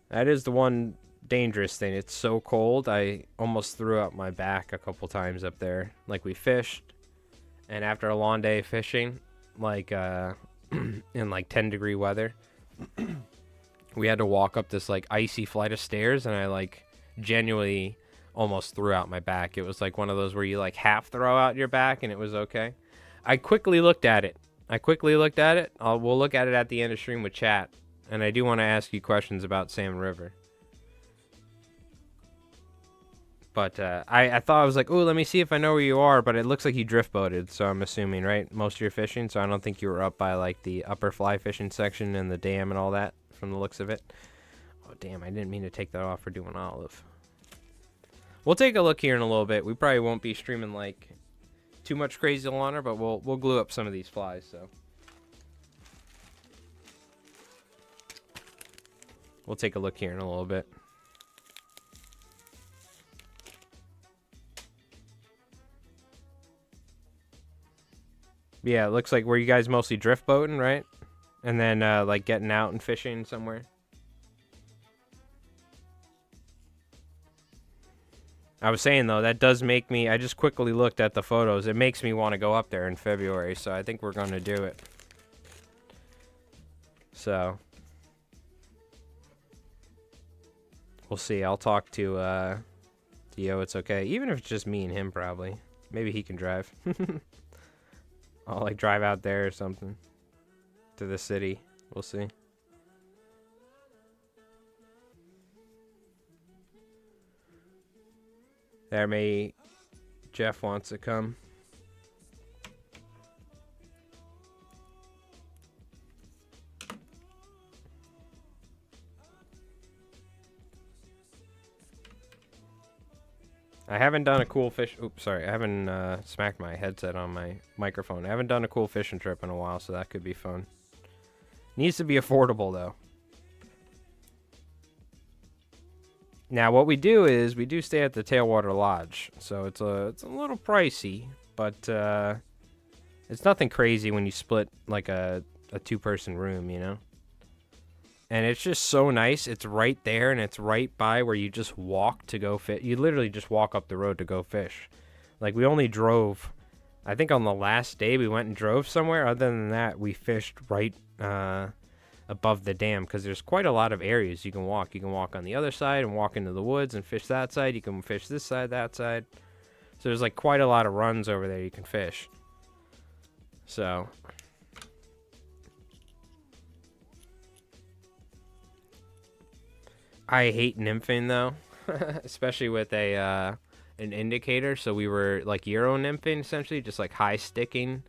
That is the one dangerous thing. It's so cold. I almost threw up my back a couple times up there. Like we fished, and after a long day of fishing, like in like 10-degree weather, We had to walk up this like icy flight of stairs, and I like genuinely almost threw out my back. It was like one of those where you like half throw out your back and it was okay. I quickly looked at it. We'll look at it at the end of stream with chat. And I do want to ask you questions about Salmon River. But I thought, I was like, oh, let me see if I know where you are. But it looks like you drift boated, so I'm assuming, right? Most of your fishing. So I don't think you were up by like the upper fly fishing section and the dam and all that from the looks of it. Oh, damn, I didn't mean to take that off for doing olive. We'll take a look here in a little bit. We probably won't be streaming like too much crazy Lawner, but we'll glue up some of these flies. So we'll take a look here in a little bit. Yeah, it looks like, were you guys mostly drift boating, right? And then like getting out and fishing somewhere. I was saying, though, that does make me... I just quickly looked at the photos. It makes me want to go up there in February, so I think we're going to do it. So we'll see. I'll talk to Dio. It's okay. Even if it's just me and him, probably. Maybe he can drive. I'll, like, drive out there or something. To the city. We'll see. There, maybe Jeff wants to come. I haven't done a cool fish... Oops, sorry. I haven't smacked my headset on my microphone. I haven't done a cool fishing trip in a while, so that could be fun. Needs to be affordable, though. Now, what we do is we do stay at the Tailwater Lodge, so it's a little pricey, but it's nothing crazy when you split like a two-person room, you know. And it's just so nice. It's right there, and it's right by where you just walk to go fish. You literally just walk up the road to go fish. Like, we only drove, I think on the last day we went and drove somewhere. Other than that, we fished right above the dam, because there's quite a lot of areas you can walk. You can walk on the other side and walk into the woods and fish that side. You can fish this side, that side. So there's like quite a lot of runs over there you can fish. So I hate nymphing though, especially with a an indicator. So we were like Euro nymphing essentially, just like high sticking.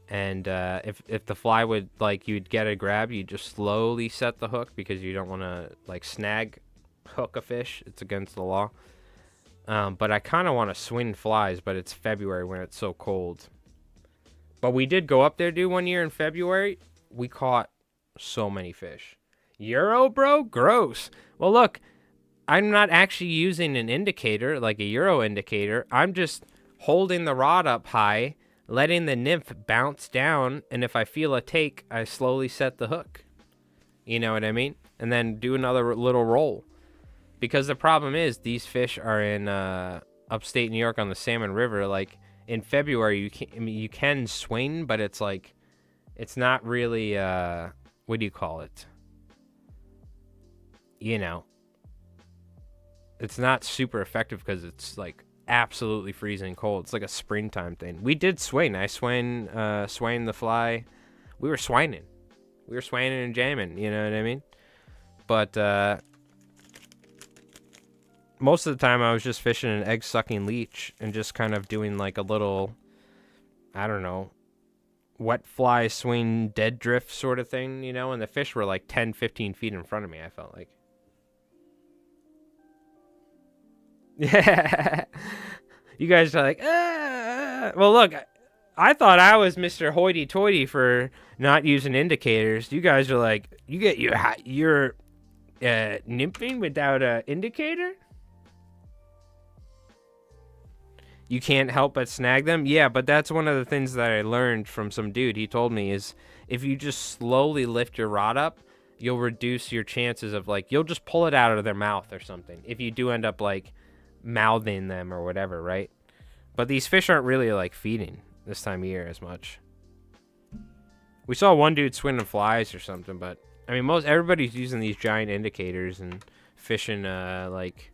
And if the fly would, like, you'd get a grab, you just slowly set the hook because you don't want to, like, hook a fish. It's against the law. But I kind of want to swing flies, but it's February when it's so cold. But we did go up there, dude, one year in February. We caught so many fish. Euro, bro? Gross. Well, look, I'm not actually using an indicator, like a Euro indicator. I'm just holding the rod up high, letting the nymph bounce down, and if I feel a take, I slowly set the hook. You know what I mean? And then do another little roll. Because the problem is, these fish are in upstate New York on the Salmon River. Like, in February, you can swing, but it's like, it's not really, what do you call it? You know, it's not super effective because it's like absolutely freezing cold. It's like a springtime thing. We did swing. I swang the fly. We were swinging and jamming, you know what I mean? But most of the time I was just fishing an egg sucking leech and just kind of doing like a little, I don't know, wet fly swing dead drift sort of thing, you know, and the fish were like 10-15 feet in front of me, I felt like. Yeah. You guys are like, ah. Well, look, I thought I was Mr. Hoity-toity for not using indicators. You guys are like, you get your nymphing without an indicator? You can't help but snag them? Yeah, but that's one of the things that I learned from some dude. He told me is if you just slowly lift your rod up, you'll reduce your chances of, like, you'll just pull it out of their mouth or something. If you do end up, like, mouthing them or whatever, right? But these fish aren't really, like, feeding this time of year as much. We saw one dude swinging flies or something, but I mean, most everybody's using these giant indicators and fishing like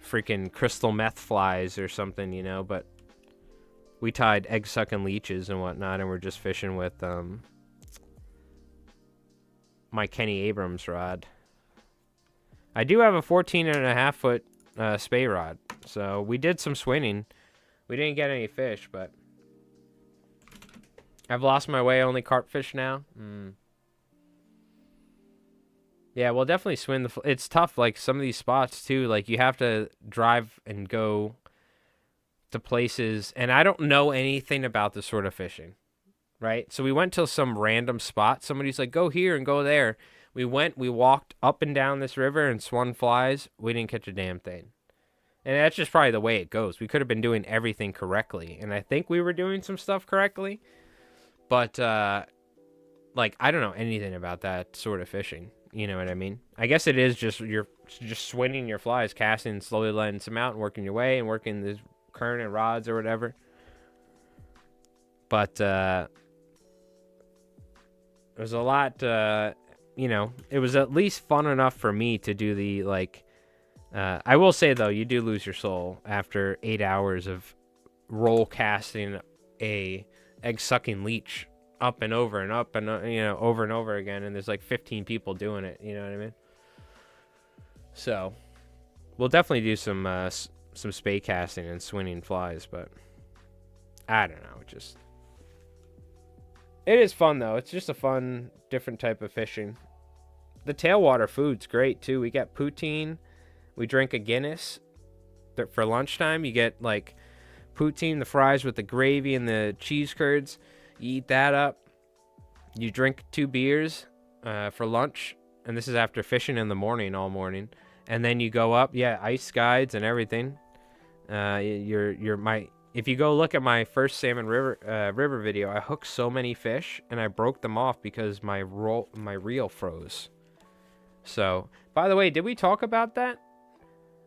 freaking crystal meth flies or something, you know. But we tied egg sucking leeches and whatnot, and we're just fishing with my Kenny Abrams rod. I do have a 14.5 foot spey rod, so we did some swinning. We didn't get any fish, but I've lost my way. Only carp fish now. Yeah, we'll definitely swim it's tough. Like some of these spots too. Like you have to drive and go to places, and I don't know anything about this sort of fishing, right? So we went to some random spot. Somebody's like, go here and go there. We went, we walked up and down this river and swung flies. We didn't catch a damn thing. And that's just probably the way it goes. We could have been doing everything correctly. And I think we were doing some stuff correctly. But, like, I don't know anything about that sort of fishing. You know what I mean? I guess it is just, you're just swinging your flies, casting, slowly letting some out and working your way and working the current and rods or whatever. But, it was a lot, you know, it was at least fun enough for me to do the, like, I will say, though, you do lose your soul after 8 hours of roll casting a egg-sucking leech up and over and up and, you know, over and over again, and there's like 15 people doing it, you know what I mean? So, we'll definitely do some spey casting and swinging flies, but I don't know, it is fun, though. It's just a fun, different type of fishing. The tailwater food's great, too. We got poutine. We drink a Guinness. For lunchtime, you get, like, poutine, the fries with the gravy and the cheese curds. You eat that up. You drink 2 beers for lunch. And this is after fishing in the morning, all morning. And then you go up. Yeah, ice guides and everything. If you go look at my first salmon river video, I hooked so many fish and I broke them off because my reel froze. So, by the way, did we talk about that?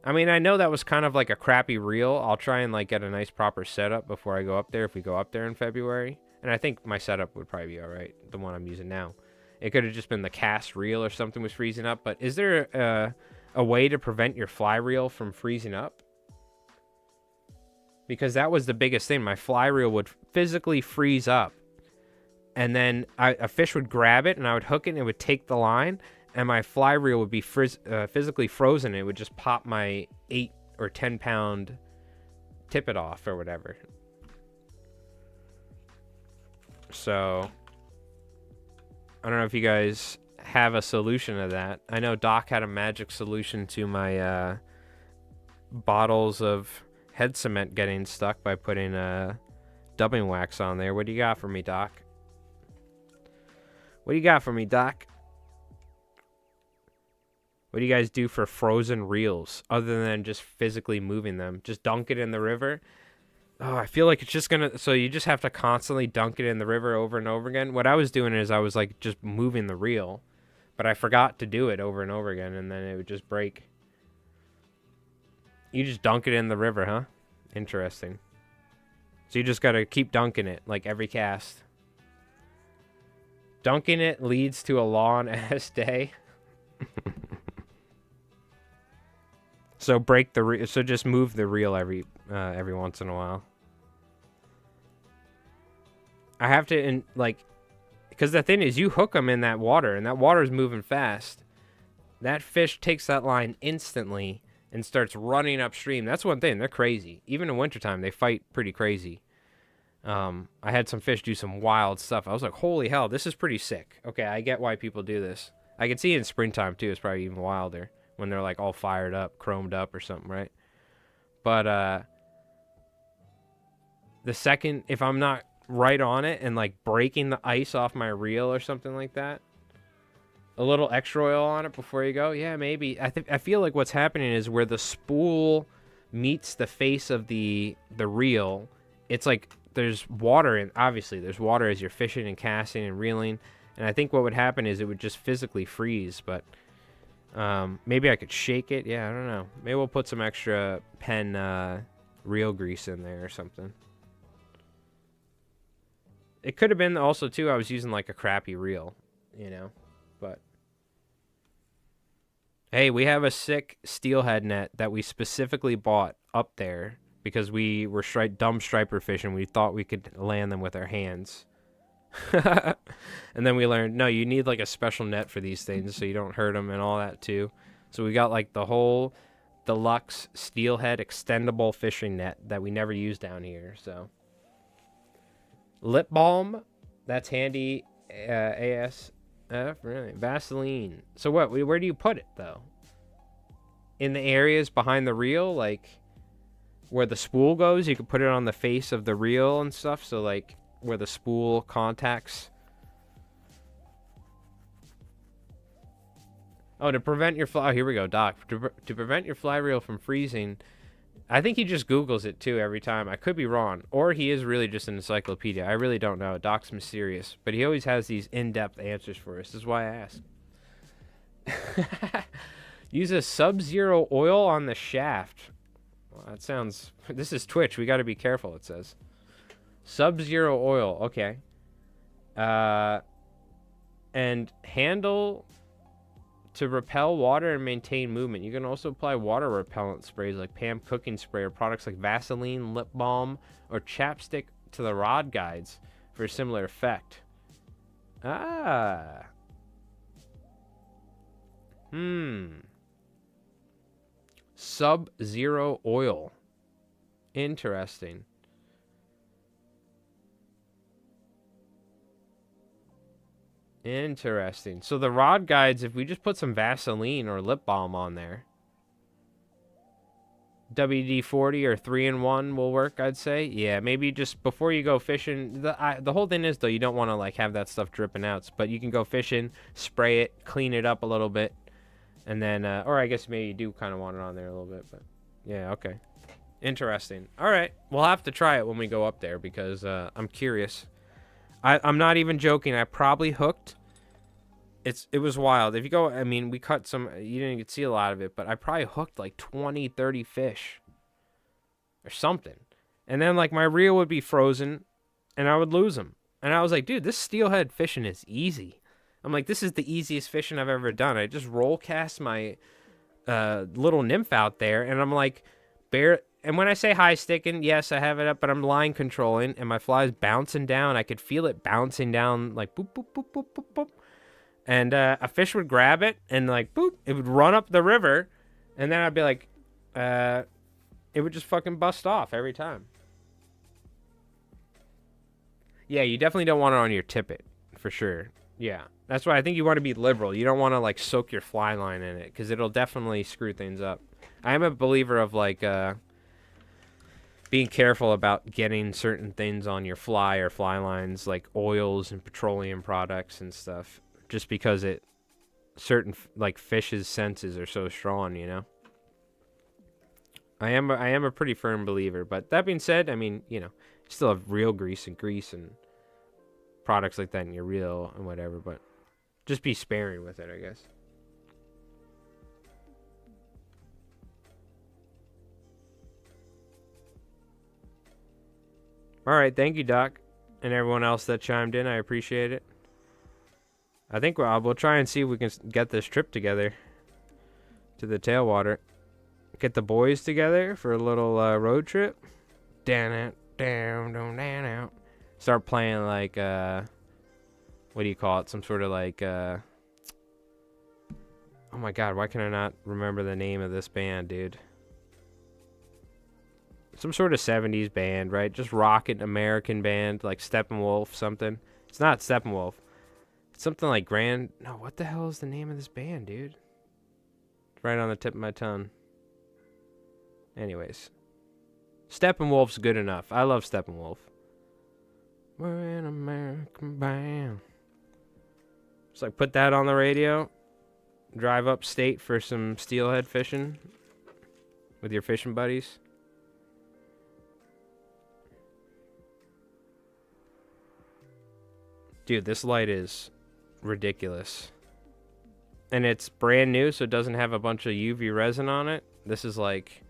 I mean, I know that was kind of like a crappy reel. I'll try and like get a nice proper setup before I go up there if we go up there in February. And I think my setup would probably be all right, the one I'm using now. It could have just been the cast reel or something was freezing up. But is there a way to prevent your fly reel from freezing up? Because that was the biggest thing. My fly reel would physically freeze up. And then a fish would grab it, and I would hook it, and it would take the line. And my fly reel would be physically frozen. It would just pop my 8 or 10 pound tippet off or whatever. So, I don't know if you guys have a solution to that. I know Doc had a magic solution to my bottles of head cement getting stuck by putting dubbing wax on there. What do you got for me, Doc? What do you got for me, Doc? What do you guys do for frozen reels other than just physically moving them? Just dunk it in the river? Oh, I feel like it's just gonna... So you just have to constantly dunk it in the river over and over again? What I was doing is I was like just moving the reel, but I forgot to do it over and over again, and then it would just break. You just dunk it in the river, huh? Interesting. So you just gotta keep dunking it, like every cast. Dunking it leads to a long-ass day. So so just move the reel every once in a while. I have to because the thing is, you hook them in that water, and that water is moving fast. That fish takes that line instantly and starts running upstream. That's one thing. They're crazy. Even in wintertime, they fight pretty crazy. I had some fish do some wild stuff. I was like, holy hell, this is pretty sick. Okay, I get why people do this. I can see in springtime, too. It's probably even wilder when they're, like, all fired up, chromed up or something, right? But, the second, if I'm not right on it and, like, breaking the ice off my reel or something like that, a little extra oil on it before you go, yeah, maybe. I feel like what's happening is where the spool meets the face of the reel, it's like there's water, and obviously there's water as you're fishing and casting and reeling, and I think what would happen is it would just physically freeze, but maybe I could shake it. Yeah, I don't know. Maybe we'll put some extra Penn reel grease in there or something. It could have been also, too, I was using like a crappy reel, you know, but Hey, we have a sick steelhead net that we specifically bought up there because we were dumb striper fishing. We thought we could land them with our hands. And then we learned, no, you need like a special net for these things so you don't hurt them and all that too. So we got like the whole deluxe steelhead extendable fishing net that we never use down here. So lip balm, that's handy. Really? Vaseline. So what? Where do you put it though? In the areas behind the reel, like where the spool goes, you can put it on the face of the reel and stuff. So like where the spool contacts. Oh, to prevent your fly. Oh, here we go, Doc. To prevent your fly reel from freezing. I think he just Googles it too every time. I could be wrong. Or he is really just an encyclopedia. I really don't know. Doc's mysterious. But he always has these in-depth answers for us. This is why I ask. Use a Sub-Zero oil on the shaft. Well, that sounds... This is Twitch. We got to be careful, it says. Sub-Zero oil. Okay. And handle... to repel water and maintain movement. You can also apply water repellent sprays like Pam cooking spray or products like Vaseline, lip balm, or chapstick to the rod guides for a similar effect. Ah. Sub-Zero oil. Interesting. Interesting. So the rod guides, if we just put some Vaseline or lip balm on there, WD-40 or 3-in-1 will work, I'd say. Yeah, maybe just before you go fishing. The whole thing is, though, you don't want to like have that stuff dripping out. But you can go fishing, spray it, clean it up a little bit, and then, or I guess maybe you do kind of want it on there a little bit. But yeah, okay. Interesting. All right, we'll have to try it when we go up there because I'm curious. I'm not even joking. I probably hooked. It was wild. If you go, I mean, we cut some. You didn't get to see a lot of it, but I probably hooked like 20, 30 fish or something. And then like my reel would be frozen, and I would lose them. And I was like, dude, this steelhead fishing is easy. I'm like, this is the easiest fishing I've ever done. I just roll cast my little nymph out there, and I'm like, And when I say high sticking, yes, I have it up, but I'm line controlling, and my fly's bouncing down. I could feel it bouncing down, like boop, boop, boop, boop, boop, boop. And a fish would grab it, and like, boop, it would run up the river, and then I'd be like, it would just fucking bust off every time. Yeah, you definitely don't want it on your tippet, for sure. Yeah, that's why I think you want to be liberal. You don't want to, like, soak your fly line in it, because it'll definitely screw things up. I am a believer of, like, being careful about getting certain things on your fly or fly lines, like oils and petroleum products and stuff, just because certain like fish's senses are so strong, you know. I am a pretty firm believer, but that being said, I mean, you know, you still have real grease and products like that in your reel and whatever, but just be sparing with it, I guess. All right, thank you, Doc, and everyone else that chimed in. I appreciate it. I think we'll try and see if we can get this trip together to the tailwater. Get the boys together for a little road trip. Down out, down out. Start playing like what do you call it? Some sort of like oh my god, why can I not remember the name of this band, dude? Some sort of 70s band, right? Just rockin' American band, like Steppenwolf something. It's not Steppenwolf. It's something like Grand... No, what the hell is the name of this band, dude? It's right on the tip of my tongue. Anyways. Steppenwolf's good enough. I love Steppenwolf. We're an American band. Just like put that on the radio. Drive upstate for some steelhead fishing with your fishing buddies. Dude, this light is ridiculous. And it's brand new, so it doesn't have a bunch of UV resin on it. This is like...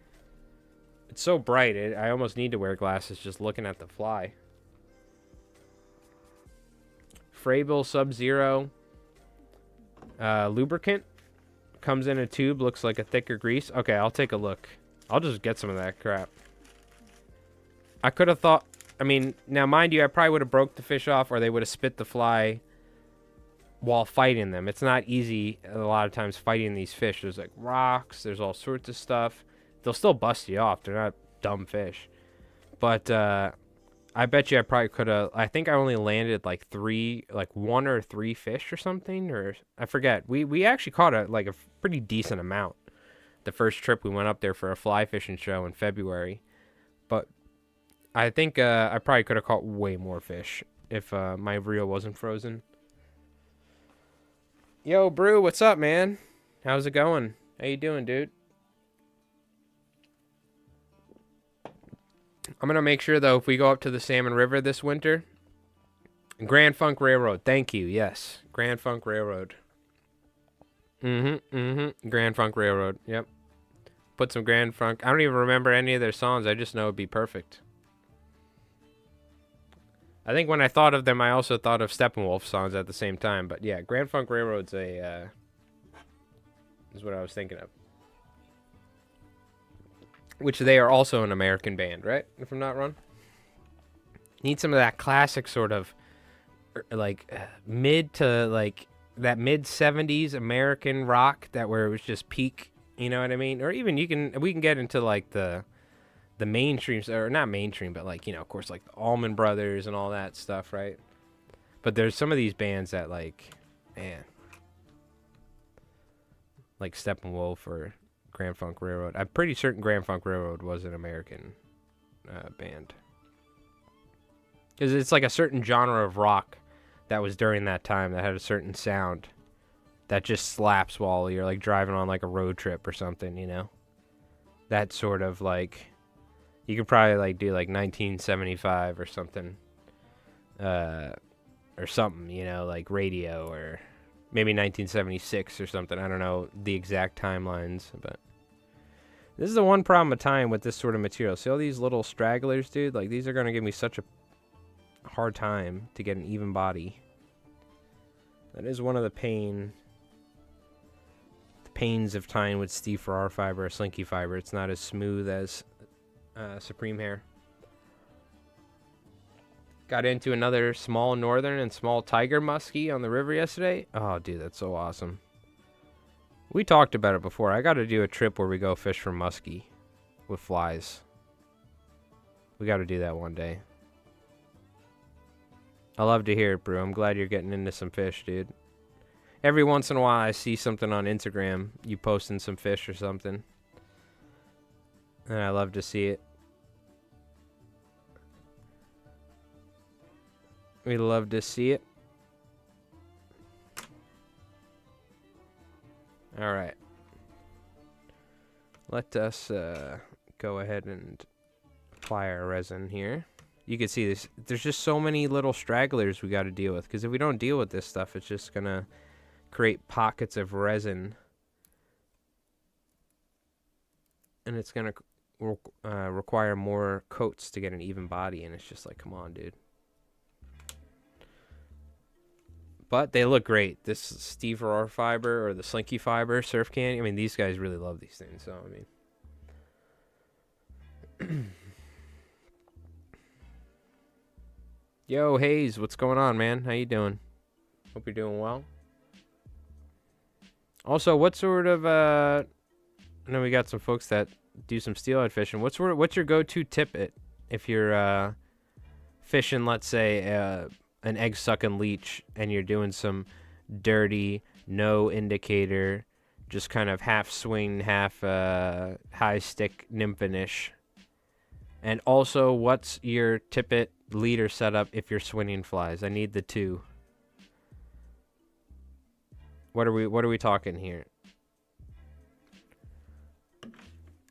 It's so bright, I almost need to wear glasses just looking at the fly. Frabill Sub-Zero lubricant. comes in a tube, looks like a thicker grease. Okay, I'll take a look. I'll just get some of that crap. I could have thought, I mean, now mind you, I probably would have broke the fish off, or they would have spit the fly while fighting them. It's not easy a lot of times fighting these fish. There's like rocks, there's all sorts of stuff. They'll still bust you off. They're not dumb fish. But I bet you I probably could have, I think I only landed like 1 or 3 fish or something, or I forget. We actually caught a pretty decent amount the first trip we went up there for a fly fishing show in February. But I think I probably could have caught way more fish if my reel wasn't frozen. Yo, Brew, what's up, man? How's it going? How you doing, dude? I'm going to make sure, though, if we go up to the Salmon River this winter, Grand Funk Railroad. Thank you. Yes. Grand Funk Railroad. Grand Funk Railroad. Yep. Put some Grand Funk. I don't even remember any of their songs. I just know it'd be perfect. I think when I thought of them, I also thought of Steppenwolf songs at the same time. But yeah, Grand Funk Railroad's is what I was thinking of. Which they are also an American band, right? If I'm not wrong. Need some of that classic sort of mid to that mid 70s American rock that where it was just peak, you know what I mean? Or even we can get into like the mainstream, or not mainstream, but of course, like the Allman Brothers and all that stuff, right? But there's some of these bands that like Steppenwolf or Grand Funk Railroad. I'm pretty certain Grand Funk Railroad was an American band. Because it's like a certain genre of rock that was during that time that had a certain sound that just slaps while you're like driving on like a road trip or something, you know? That sort of like, you could probably like do like 1975 or something. Or something, you know, like Radio, or maybe 1976 or something. I don't know the exact timelines, but this is the one problem of time with this sort of material. See all these little stragglers, dude? Like, these are going to give me such a hard time to get an even body. That is one of the pains of tying with Steve Farrar fiber or Slinky fiber. It's not as smooth as Supreme hair. Got into another small northern and small tiger muskie on the river yesterday. Oh, dude, that's so awesome. We talked about it before. I got to do a trip where we go fish for muskie with flies. We got to do that one day. I love to hear it, bro. I'm glad you're getting into some fish, dude. Every once in a while, I see something on Instagram. You posting some fish or something. And I love to see it. We love to see it. All right. Let us go ahead and apply our resin here. You can see this. There's just so many little stragglers we got to deal with. Because if we don't deal with this stuff, it's just going to create pockets of resin. And it's going to require more coats to get an even body. And it's just like, come on, dude. But they look great. This Steve Farrar fiber or the Slinky fiber, Surf Candy. I mean, these guys really love these things. So, I mean. Yo, Hayes, what's going on, man? How you doing? Hope you're doing well. Also, what sort of, I know we got some folks that do some steelhead fishing. What's your go-to tip if you're fishing, let's say, an egg-sucking leech, and you're doing some dirty, no indicator, just kind of half swing, half high stick nymphinish. And also, what's your tippet leader setup if you're swinging flies? I need the two. What are we talking here?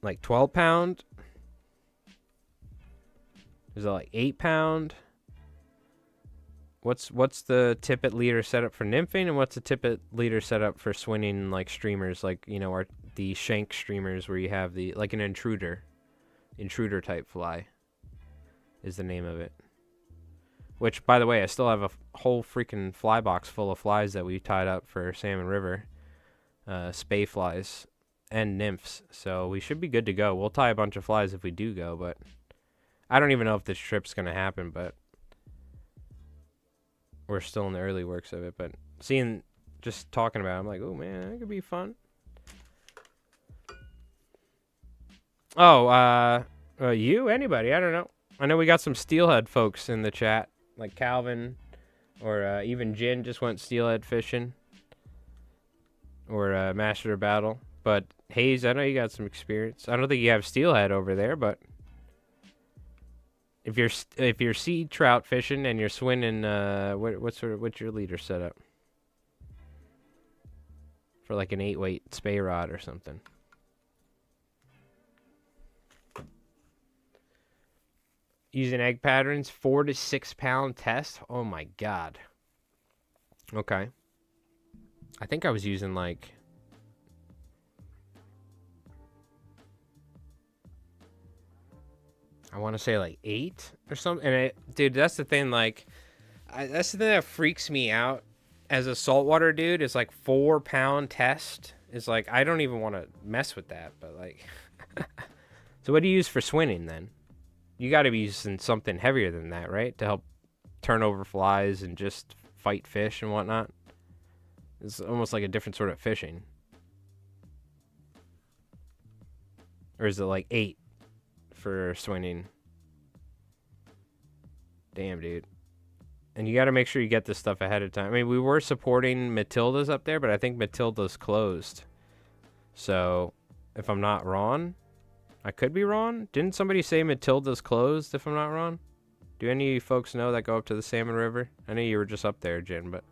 Like 12 pound? Is it like 8 pound? What's the tippet leader setup for nymphing, and what's the tippet leader setup for swinging like streamers, like, you know, the shank streamers where you have the like an intruder type fly is the name of it. Which, by the way, I still have a whole freaking fly box full of flies that we tied up for Salmon River. spay flies and nymphs, so we should be good to go. We'll tie a bunch of flies if we do go, but I don't even know if this trip's gonna happen, but we're still in the early works of it. But just talking about it, I'm like, oh man, that could be fun. Oh, anybody, I don't know. I know we got some steelhead folks in the chat, like Calvin, or even Jin just went steelhead fishing, or Master of Battle. But Hayes, I know you got some experience. I don't think you have steelhead over there, but if you're sea trout fishing and you're swimming, what's your leader setup for like an 8-weight spay rod or something? Using egg patterns, 4 to 6 pound test. Oh my god. Okay. I think I was using like, I want to say like 8 or something. And dude, that's the thing. Like, that's the thing that freaks me out as a saltwater dude. Is like 4 pound test. Is like, I don't even want to mess with that. But like, so what do you use for swimming then? You got to be using something heavier than that, right? To help turn over flies and just fight fish and whatnot. It's almost like a different sort of fishing. Or is it like 8 for swimming? Damn, dude. And you got to make sure you get this stuff ahead of time. I mean, we were supporting Matilda's up there, but I think Matilda's closed. So, if I'm not wrong, I could be wrong. Didn't somebody say Matilda's closed, if I'm not wrong? Do any of you folks know that go up to the Salmon River? I know you were just up there, Jen, but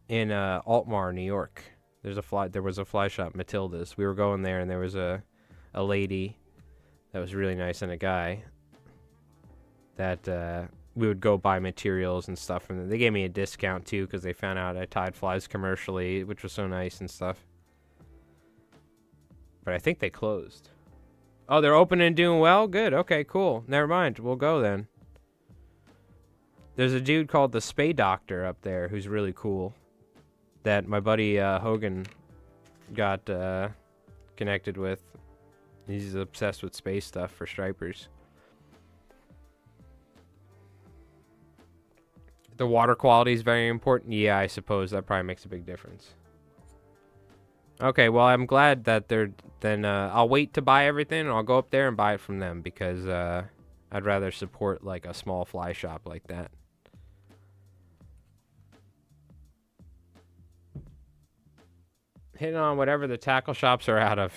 in Altmar, New York, there was a fly shop, Matilda's. We were going there, and there was a lady that was really nice, and a guy that we would go buy materials and stuff from them. They gave me a discount too because they found out I tied flies commercially, which was so nice and stuff. But I think they closed. Oh, they're open and doing well? Good. Okay, cool. Never mind. We'll go then. There's a dude called the Spay Doctor up there who's really cool. That my buddy Hogan got connected with. He's obsessed with space stuff for stripers. The water quality is very important. Yeah, I suppose that probably makes a big difference. Okay, well, I'm glad that they're... Then I'll wait to buy everything, and I'll go up there and buy it from them, because I'd rather support, like, a small fly shop like that. Hitting on whatever the tackle shops are out of.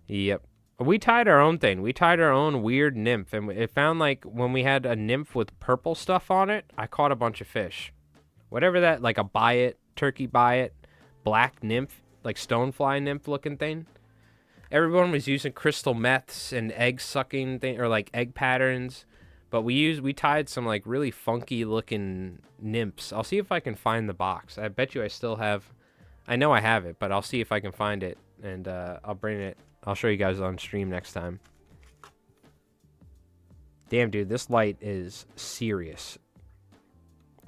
Yep. We tied our own thing. We tied our own weird nymph, and it found, like, when we had a nymph with purple stuff on it, I caught a bunch of fish. Whatever that, like a biot, turkey biot, black nymph, like stonefly nymph looking thing. Everyone was using crystal meths and egg sucking thing, or like egg patterns, but we tied some like really funky looking nymphs. I'll see if I can find the box. I bet you I still have, I know I have it, but I'll see if I can find it, and I'll bring it. I'll show you guys on stream next time. Damn, dude, this light is serious.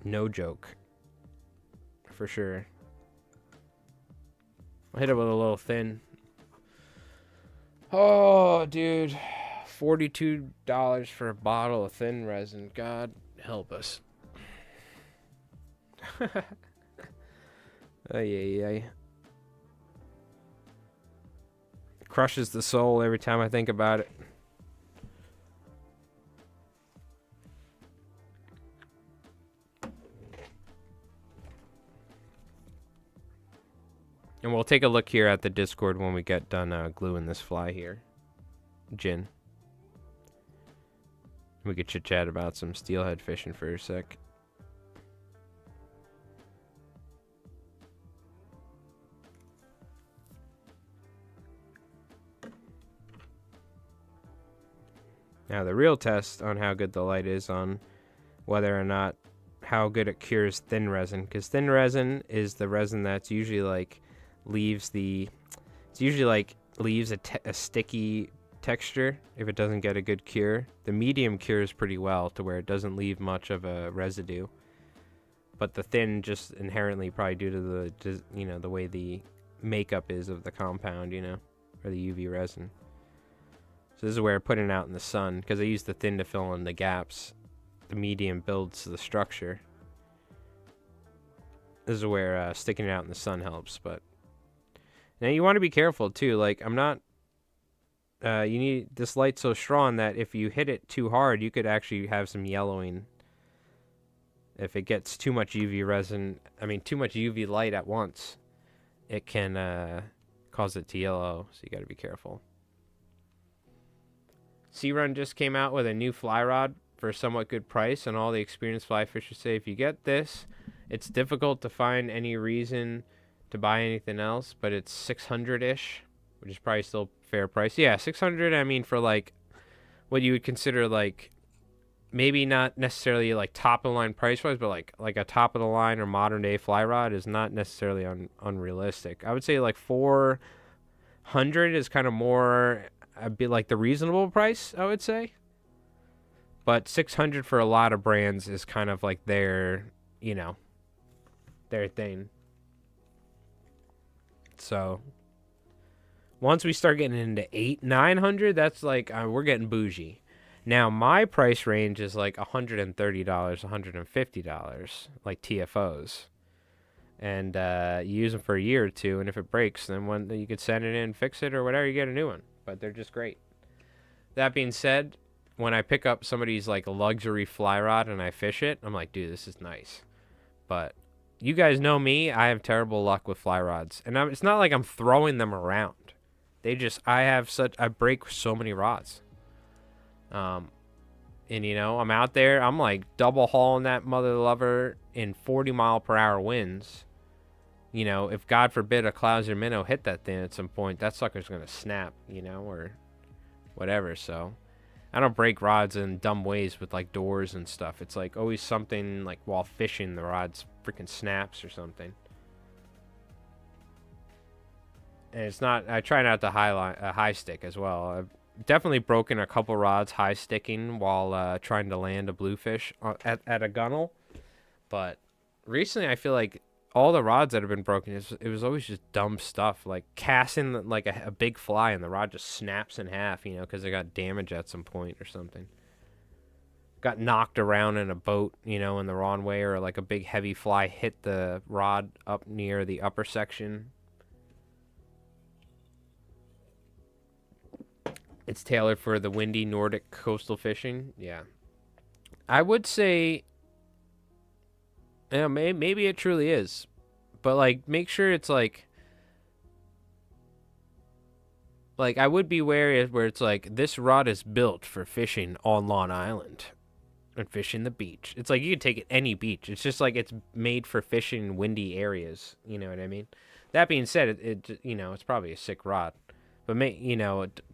No joke. For sure. I'll hit it with a little thin. Oh, dude. $42 for a bottle of thin resin. God help us. Ay. Crushes the soul every time I think about it. And we'll take a look here at the Discord when we get done gluing this fly here. Jin. We could chit-chat about some steelhead fishing for a sec. Now the real test on how good the light is on whether or not how good it cures thin resin, because thin resin is the resin that's usually like leaves a sticky texture if it doesn't get a good cure. The medium cures pretty well to where it doesn't leave much of a residue. but the thin just inherently probably due to the way the makeup is of the compound, or the UV resin. So this is where putting it out in the sun, because I use the thin to fill in the gaps. The medium builds the structure. This is where sticking it out in the sun helps, but now you want to be careful too. Like I'm not. You need this light so strong that if you hit it too hard, you could actually have some yellowing. If it gets too much UV resin, too much UV light at once, it can cause it to yellow. So you got to be careful. Sea Run just came out with a new fly rod for a somewhat good price, and all the experienced fly fishers say if you get this, it's difficult to find any reason to buy anything else, but it's 600-ish, which is probably still fair price. Yeah, 600, for like what you would consider like maybe not necessarily like top of the line price wise, but like a top of the line or modern day fly rod is not necessarily unrealistic. I would say like 400 is kind of more be like the reasonable price, I would say. But 600 for a lot of brands is kind of like their thing. So once we start getting into 800-900, that's like we're getting bougie. Now my price range is like $130, $150, like TFOs, and you use them for a year or two, and if it breaks, then you could send it in, fix it, or whatever, you get a new one. But they're just great. That being said, when I pick up somebody's like luxury fly rod and I fish it, I'm like, dude, this is nice. But you guys know me, I have terrible luck with fly rods, and it's not like I'm throwing them around. I break so many rods. And I'm out there, I'm like double hauling that mother lover in 40-mile-per-hour winds. If God forbid a Clouser minnow hit that thing at some point, that sucker's gonna snap, or whatever. So I don't break rods in dumb ways with like doors and stuff. It's like always something like while fishing, the rod's freaking snaps or something. And it's not. I try not to high stick as well. I've definitely broken a couple rods high sticking while trying to land a bluefish at a gunnel. But recently, I feel like all the rods that have been broken, it was always just dumb stuff, like casting like a big fly and the rod just snaps in half, because it got damaged at some point or something. Got knocked around in a boat, in the wrong way, or like a big heavy fly hit the rod up near the upper section. It's tailored for the windy Nordic coastal fishing. Yeah. I would say, maybe it truly is. But, like, make sure it's, like, I would be wary where it's, like, this rod is built for fishing on Long Island and fishing the beach. It's, like, you could take it any beach. It's just, like, it's made for fishing windy areas. You know what I mean? That being said, it's probably a sick rod. But,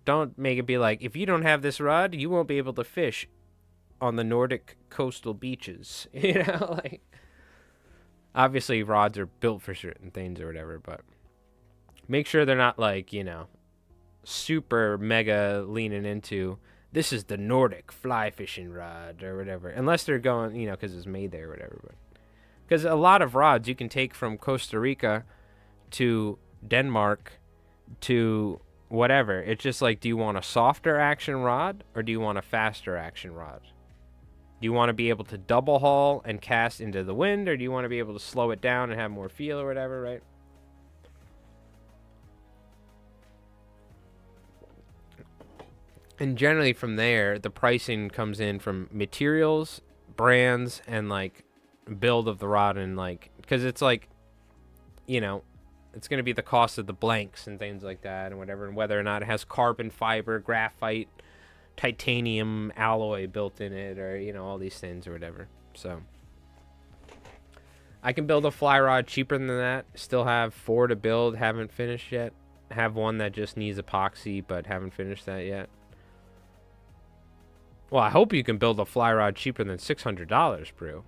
don't make it be like, if you don't have this rod, you won't be able to fish on the Nordic coastal beaches. Like, obviously rods are built for certain things or whatever, but make sure they're not like, super mega leaning into, this is the Nordic fly fishing rod or whatever. Unless they're going, because it's made there or whatever. But because a lot of rods you can take from Costa Rica to Denmark to whatever. It's just like, do you want a softer action rod or do you want a faster action rod? Do you want to be able to double haul and cast into the wind, or do you want to be able to slow it down and have more feel or whatever, right? And generally from there, the pricing comes in from materials, brands, and like build of the rod, and like, because it's like, it's going to be the cost of the blanks and things like that and whatever, and whether or not it has carbon fiber, graphite, titanium alloy built in it, or all these things or whatever. So I can build a fly rod cheaper than that, still have 4 to build, haven't finished yet, have one that just needs epoxy but haven't finished that yet. Well, I hope you can build a fly rod cheaper than $600, Brew.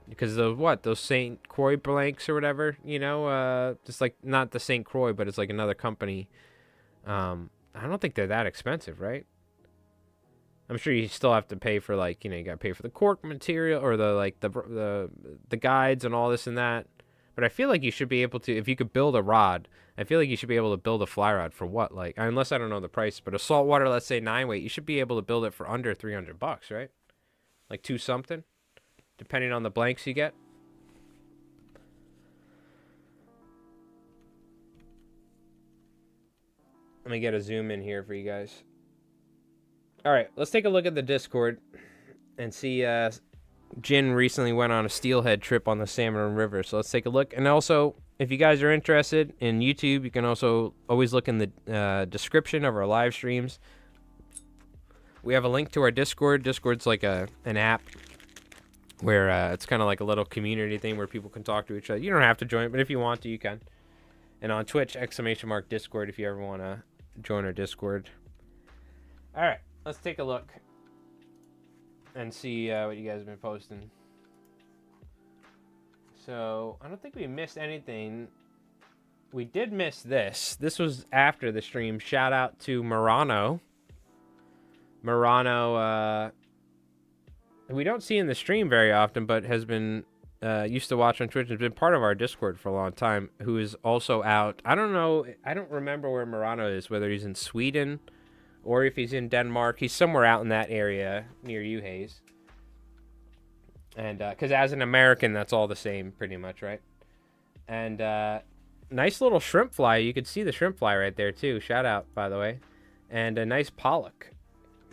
Because those St. Croix blanks or whatever, just like, not the St. Croix, but it's like another company. I don't think they're that expensive, right? I'm sure you still have to pay for, like, you know, you got to pay for the cork material or the, like, the guides and all this and that. But I feel like you should be able to, if you could build a rod, I feel like you should be able to build a fly rod for what? Like, unless I don't know the price, but a saltwater, let's say 9-weight, you should be able to build it for under $300, right? Like 2 something, depending on the blanks you get. Let me get a zoom in here for you guys. All right, let's take a look at the Discord and see. Jin recently went on a steelhead trip on the Salmon River, so let's take a look. And also, if you guys are interested in YouTube, you can also always look in the description of our live streams. We have a link to our Discord. Discord's like an app where it's kind of like a little community thing where people can talk to each other. You don't have to join it, but if you want to, you can. And on Twitch, !Discord if you ever want to join our Discord. All right. Let's take a look and see what you guys have been posting. So, I don't think we missed anything. We did miss this. This was after the stream. Shout out to Murano. Murano, we don't see in the stream very often, but has been, used to watch on Twitch, has been part of our Discord for a long time, who is also out. I don't know, I don't remember where Murano is, whether he's in Sweden or if he's in Denmark. He's somewhere out in that area near you, Hayes. And because as an American, that's all the same, pretty much, right? And nice little shrimp fly. You could see the shrimp fly right there, too. Shout out, by the way. And a nice pollock.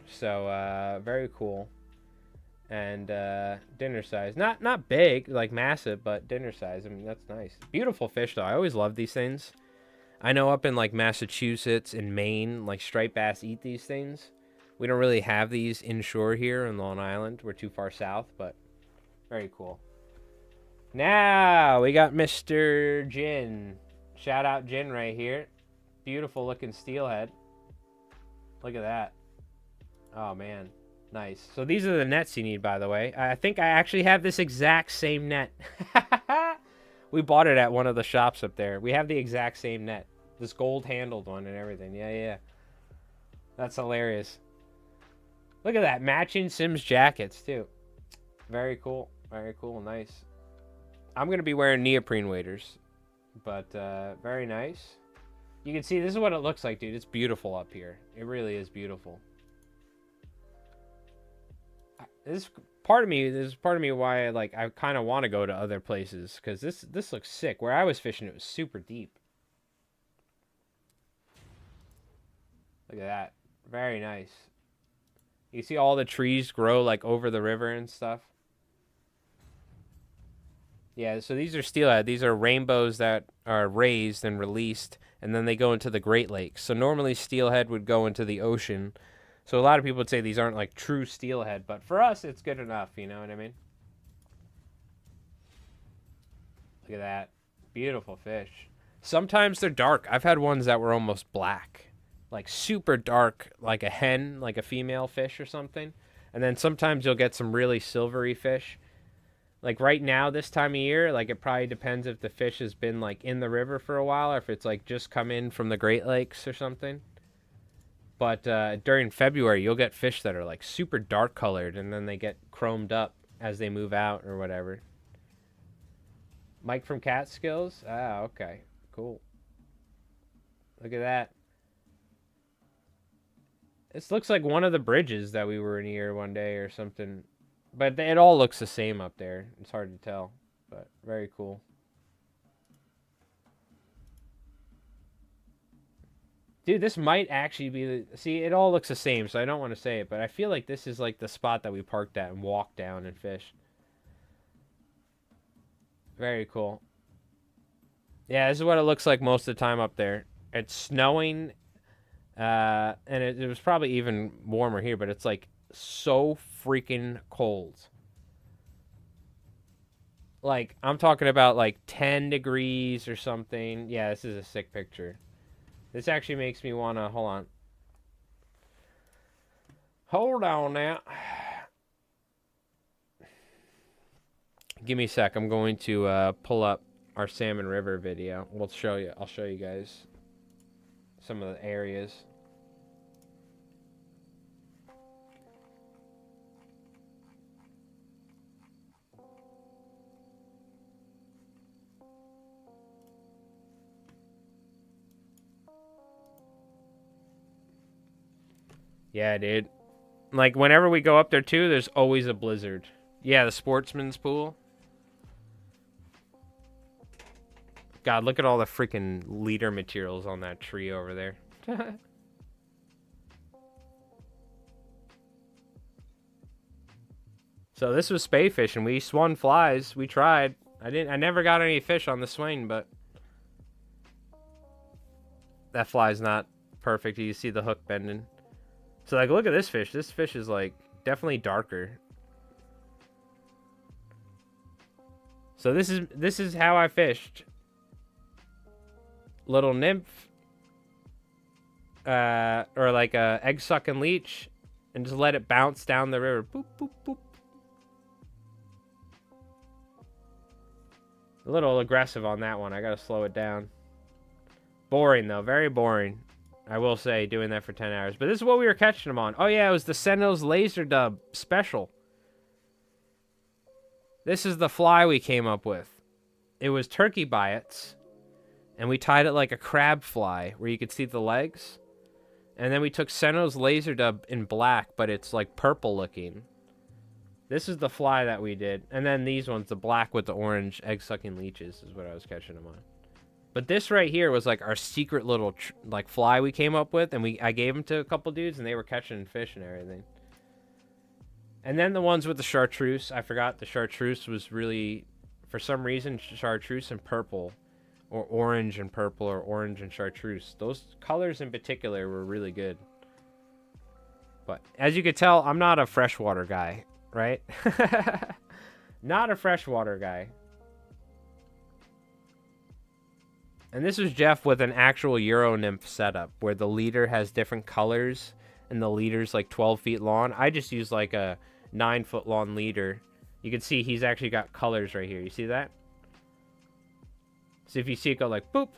So, very cool. And dinner size. Not big, like massive, but dinner size. I mean, that's nice. Beautiful fish, though. I always love these things. I know up in like Massachusetts and Maine, like striped bass eat these things. We don't really have these inshore here in Long Island. We're too far south, but very cool. Now we got Mr. Jin. Shout out Jin right here. Beautiful looking steelhead. Look at that. Oh man, nice. So these are the nets you need, by the way. I think I actually have this exact same net. We bought it at one of the shops up there. We have the exact same net. This gold-handled one and everything. Yeah. That's hilarious. Look at that. Matching Sims jackets, too. Very cool. Very cool. Nice. I'm going to be wearing neoprene waders. But, very nice. You can see, this is what it looks like, dude. It's beautiful up here. It really is beautiful. This is part of me why I kind of want to go to other places, because this looks sick. Where I was fishing, it was super deep. Look at that. Very nice. You see all the trees grow like over the river and stuff. Yeah, so these are steelhead. These are rainbows that are raised and released, and then they go into the Great Lakes. So normally steelhead would go into the ocean. So a lot of people would say these aren't like true steelhead, but for us, it's good enough. You know what I mean? Look at that. Beautiful fish. Sometimes they're dark. I've had ones that were almost black. Like super dark, like a hen, like a female fish or something. And then sometimes you'll get some really silvery fish. Like right now, this time of year, like it probably depends if the fish has been like in the river for a while or if it's like just come in from the Great Lakes or something. But during February, you'll get fish that are like super dark colored and then they get chromed up as they move out or whatever. Mike from Catskills? Ah, okay. Cool. Look at that. This looks like one of the bridges that we were near one day or something. But it all looks the same up there. It's hard to tell, but very cool. Dude, this might actually be the... See, it all looks the same, so I don't want to say it, but I feel like this is like the spot that we parked at and walked down and fished. Very cool. Yeah, this is what it looks like most of the time up there. It's snowing, and it was probably even warmer here, but it's like so freaking cold. Like, I'm talking about like 10 degrees or something. Yeah, this is a sick picture. This actually makes me want to... Hold on. Hold on now. Give me a sec. I'm going to pull up our Salmon River video. I'll show you guys some of the areas. Yeah, dude. Like, whenever we go up there, too, there's always a blizzard. Yeah, the sportsman's pool. God, look at all the freaking leader materials on that tree over there. So this was spay fishing. We swung flies. We tried. I never got any fish on the swing, but that fly's not perfect. You see the hook bending. So like, look at this fish. This fish is like definitely darker. So this is how I fished. Little nymph, or like a egg sucking leech, and just let it bounce down the river. Boop boop boop. A little aggressive on that one. I gotta slow it down. Boring though, very boring. I will say, doing that for 10 hours. But this is what we were catching them on. Oh yeah, it was the Sentinel's Laser Dub special. This is the fly we came up with. It was turkey biots, and we tied it like a crab fly, where you could see the legs. And then we took Sentinel's Laser Dub in black, but it's like purple looking. This is the fly that we did. And then these ones, the black with the orange egg-sucking leeches, is what I was catching them on. But this right here was like our secret little like fly we came up with, and I gave them to a couple dudes, and they were catching fish and everything. And then the ones with the chartreuse, I forgot the chartreuse was really, for some reason, chartreuse and purple, or orange and purple, or orange and chartreuse. Those colors in particular were really good. But as you could tell, I'm not a freshwater guy, right? Not a freshwater guy. And this is Jeff with an actual Euro nymph setup where the leader has different colors and the leader's like 12 feet long. I just use like a 9-foot long leader. You can see he's actually got colors right here. You see that? So if you see it go like boop.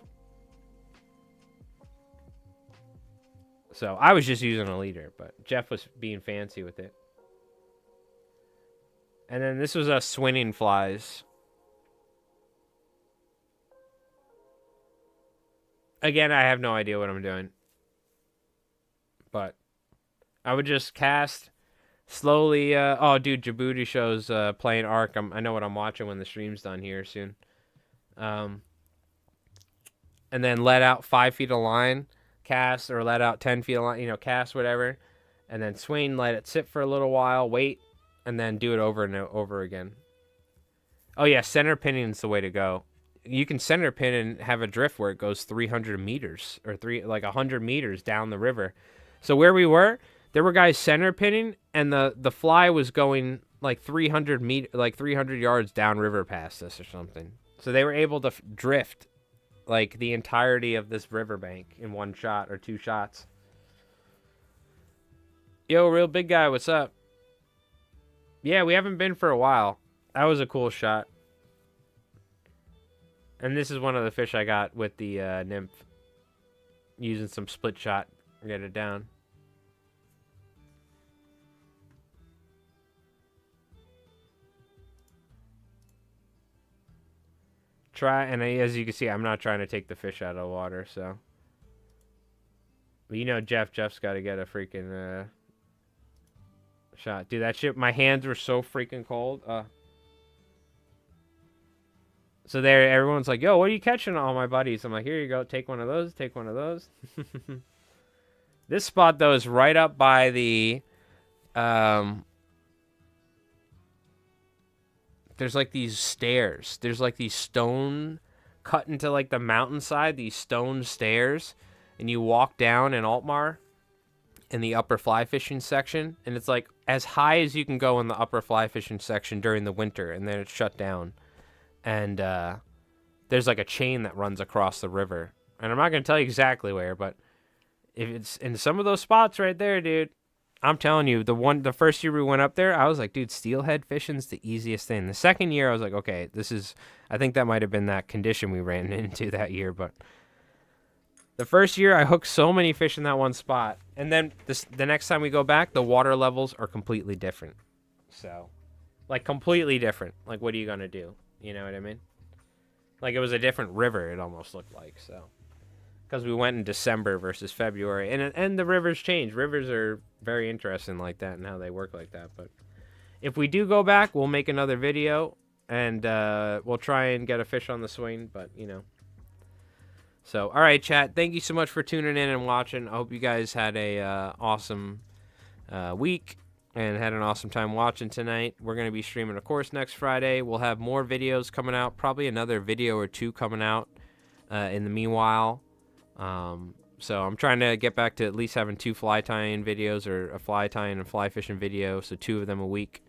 So I was just using a leader, but Jeff was being fancy with it. And then this was us swinging flies. Again, I have no idea what I'm doing. But I would just cast slowly. Oh, dude, Djibouti shows playing Ark. I know what I'm watching when the stream's done here soon. And then let out 5 feet of line, cast, or let out 10 feet of line, cast, whatever. And then swing, let it sit for a little while, wait, and then do it over and over again. Oh, yeah, center pinning is the way to go. You can center pin and have a drift where it goes 300 meters or 100 meters down the river. So where we were, there were guys center pinning, and the fly was going like 300 yards downriver past us or something. So they were able to drift like the entirety of this riverbank in one shot or two shots. Yo, real big guy, what's up? Yeah, we haven't been for a while. That was a cool shot. And this is one of the fish I got with the nymph. Using some split shot to get it down. And as you can see, I'm not trying to take the fish out of the water, so. But Jeff's got to get a freaking shot. Dude, that shit, my hands were so freaking cold. So there, everyone's like, yo, what are you catching, all my buddies? I'm like, here you go, take one of those, take one of those. This spot, though, is right up by the, there's like these stairs. There's like these stone cut into like the mountainside, these stone stairs. And you walk down in Altmar in the upper fly fishing section. And it's like as high as you can go in the upper fly fishing section during the winter. And then it's shut down. And there's like a chain that runs across the river. And I'm not going to tell you exactly where, but if it's in some of those spots right there, dude, I'm telling you, the first year we went up there, I was like, dude, steelhead fishing's the easiest thing. The second year, I was like, okay, I think that might have been that condition we ran into that year. But the first year, I hooked so many fish in that one spot. And then the next time we go back, the water levels are completely different. So, like, completely different. Like, what are you going to do? You know what I mean? Like, it was a different river, it almost looked like, so. because we went in December versus February, and the rivers change. Rivers are very interesting like that and how they work like that. But if we do go back, we'll make another video, and we'll try and get a fish on the swing. But you know. So, all right, chat. Thank you so much for tuning in and watching. I hope you guys had a awesome week and had an awesome time watching tonight. We're going to be streaming, of course, next Friday. We'll have more videos coming out, probably another video or two coming out in the meanwhile. So I'm trying to get back to at least having 2 fly tying videos, or a fly tying and fly fishing video, so 2 of them a week,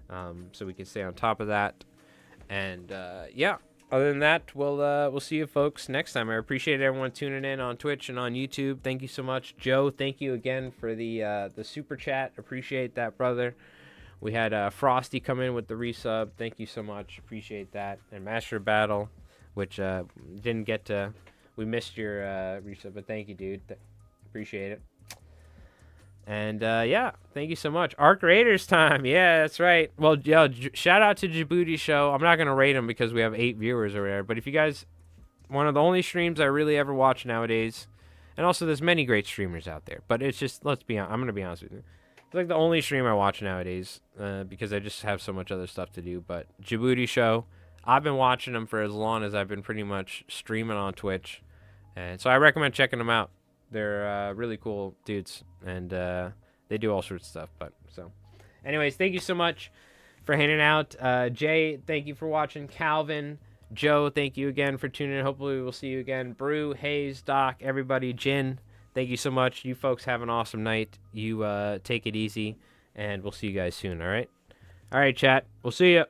so we can stay on top of that. And yeah. Other than that, we'll see you folks next time. I appreciate everyone tuning in on Twitch and on YouTube. Thank you so much. Joe, thank you again for the super chat. Appreciate that, brother. We had Frosty come in with the resub. Thank you so much. Appreciate that. And Master Battle, which didn't get to... We missed your resub, but thank you, dude. Appreciate it. And yeah, thank you so much. Arc Raiders time. Yeah, that's right. Well, yo, shout out to Djibouti Show. I'm not gonna rate him because we have 8 viewers over there. But if you guys, one of the only streams I really ever watch nowadays, and also there's many great streamers out there. But it's just, let's be honest. I'm gonna be honest with you. It's like the only stream I watch nowadays because I just have so much other stuff to do. But Djibouti Show, I've been watching them for as long as I've been pretty much streaming on Twitch, and so I recommend checking them out. They're really cool dudes, and they do all sorts of stuff. But so, anyways, thank you so much for hanging out. Jay, thank you for watching. Calvin, Joe, thank you again for tuning in. Hopefully, we'll see you again. Brew, Hayes, Doc, everybody, Jin, thank you so much. You folks have an awesome night. You take it easy, and we'll see you guys soon. All right, chat. We'll see you.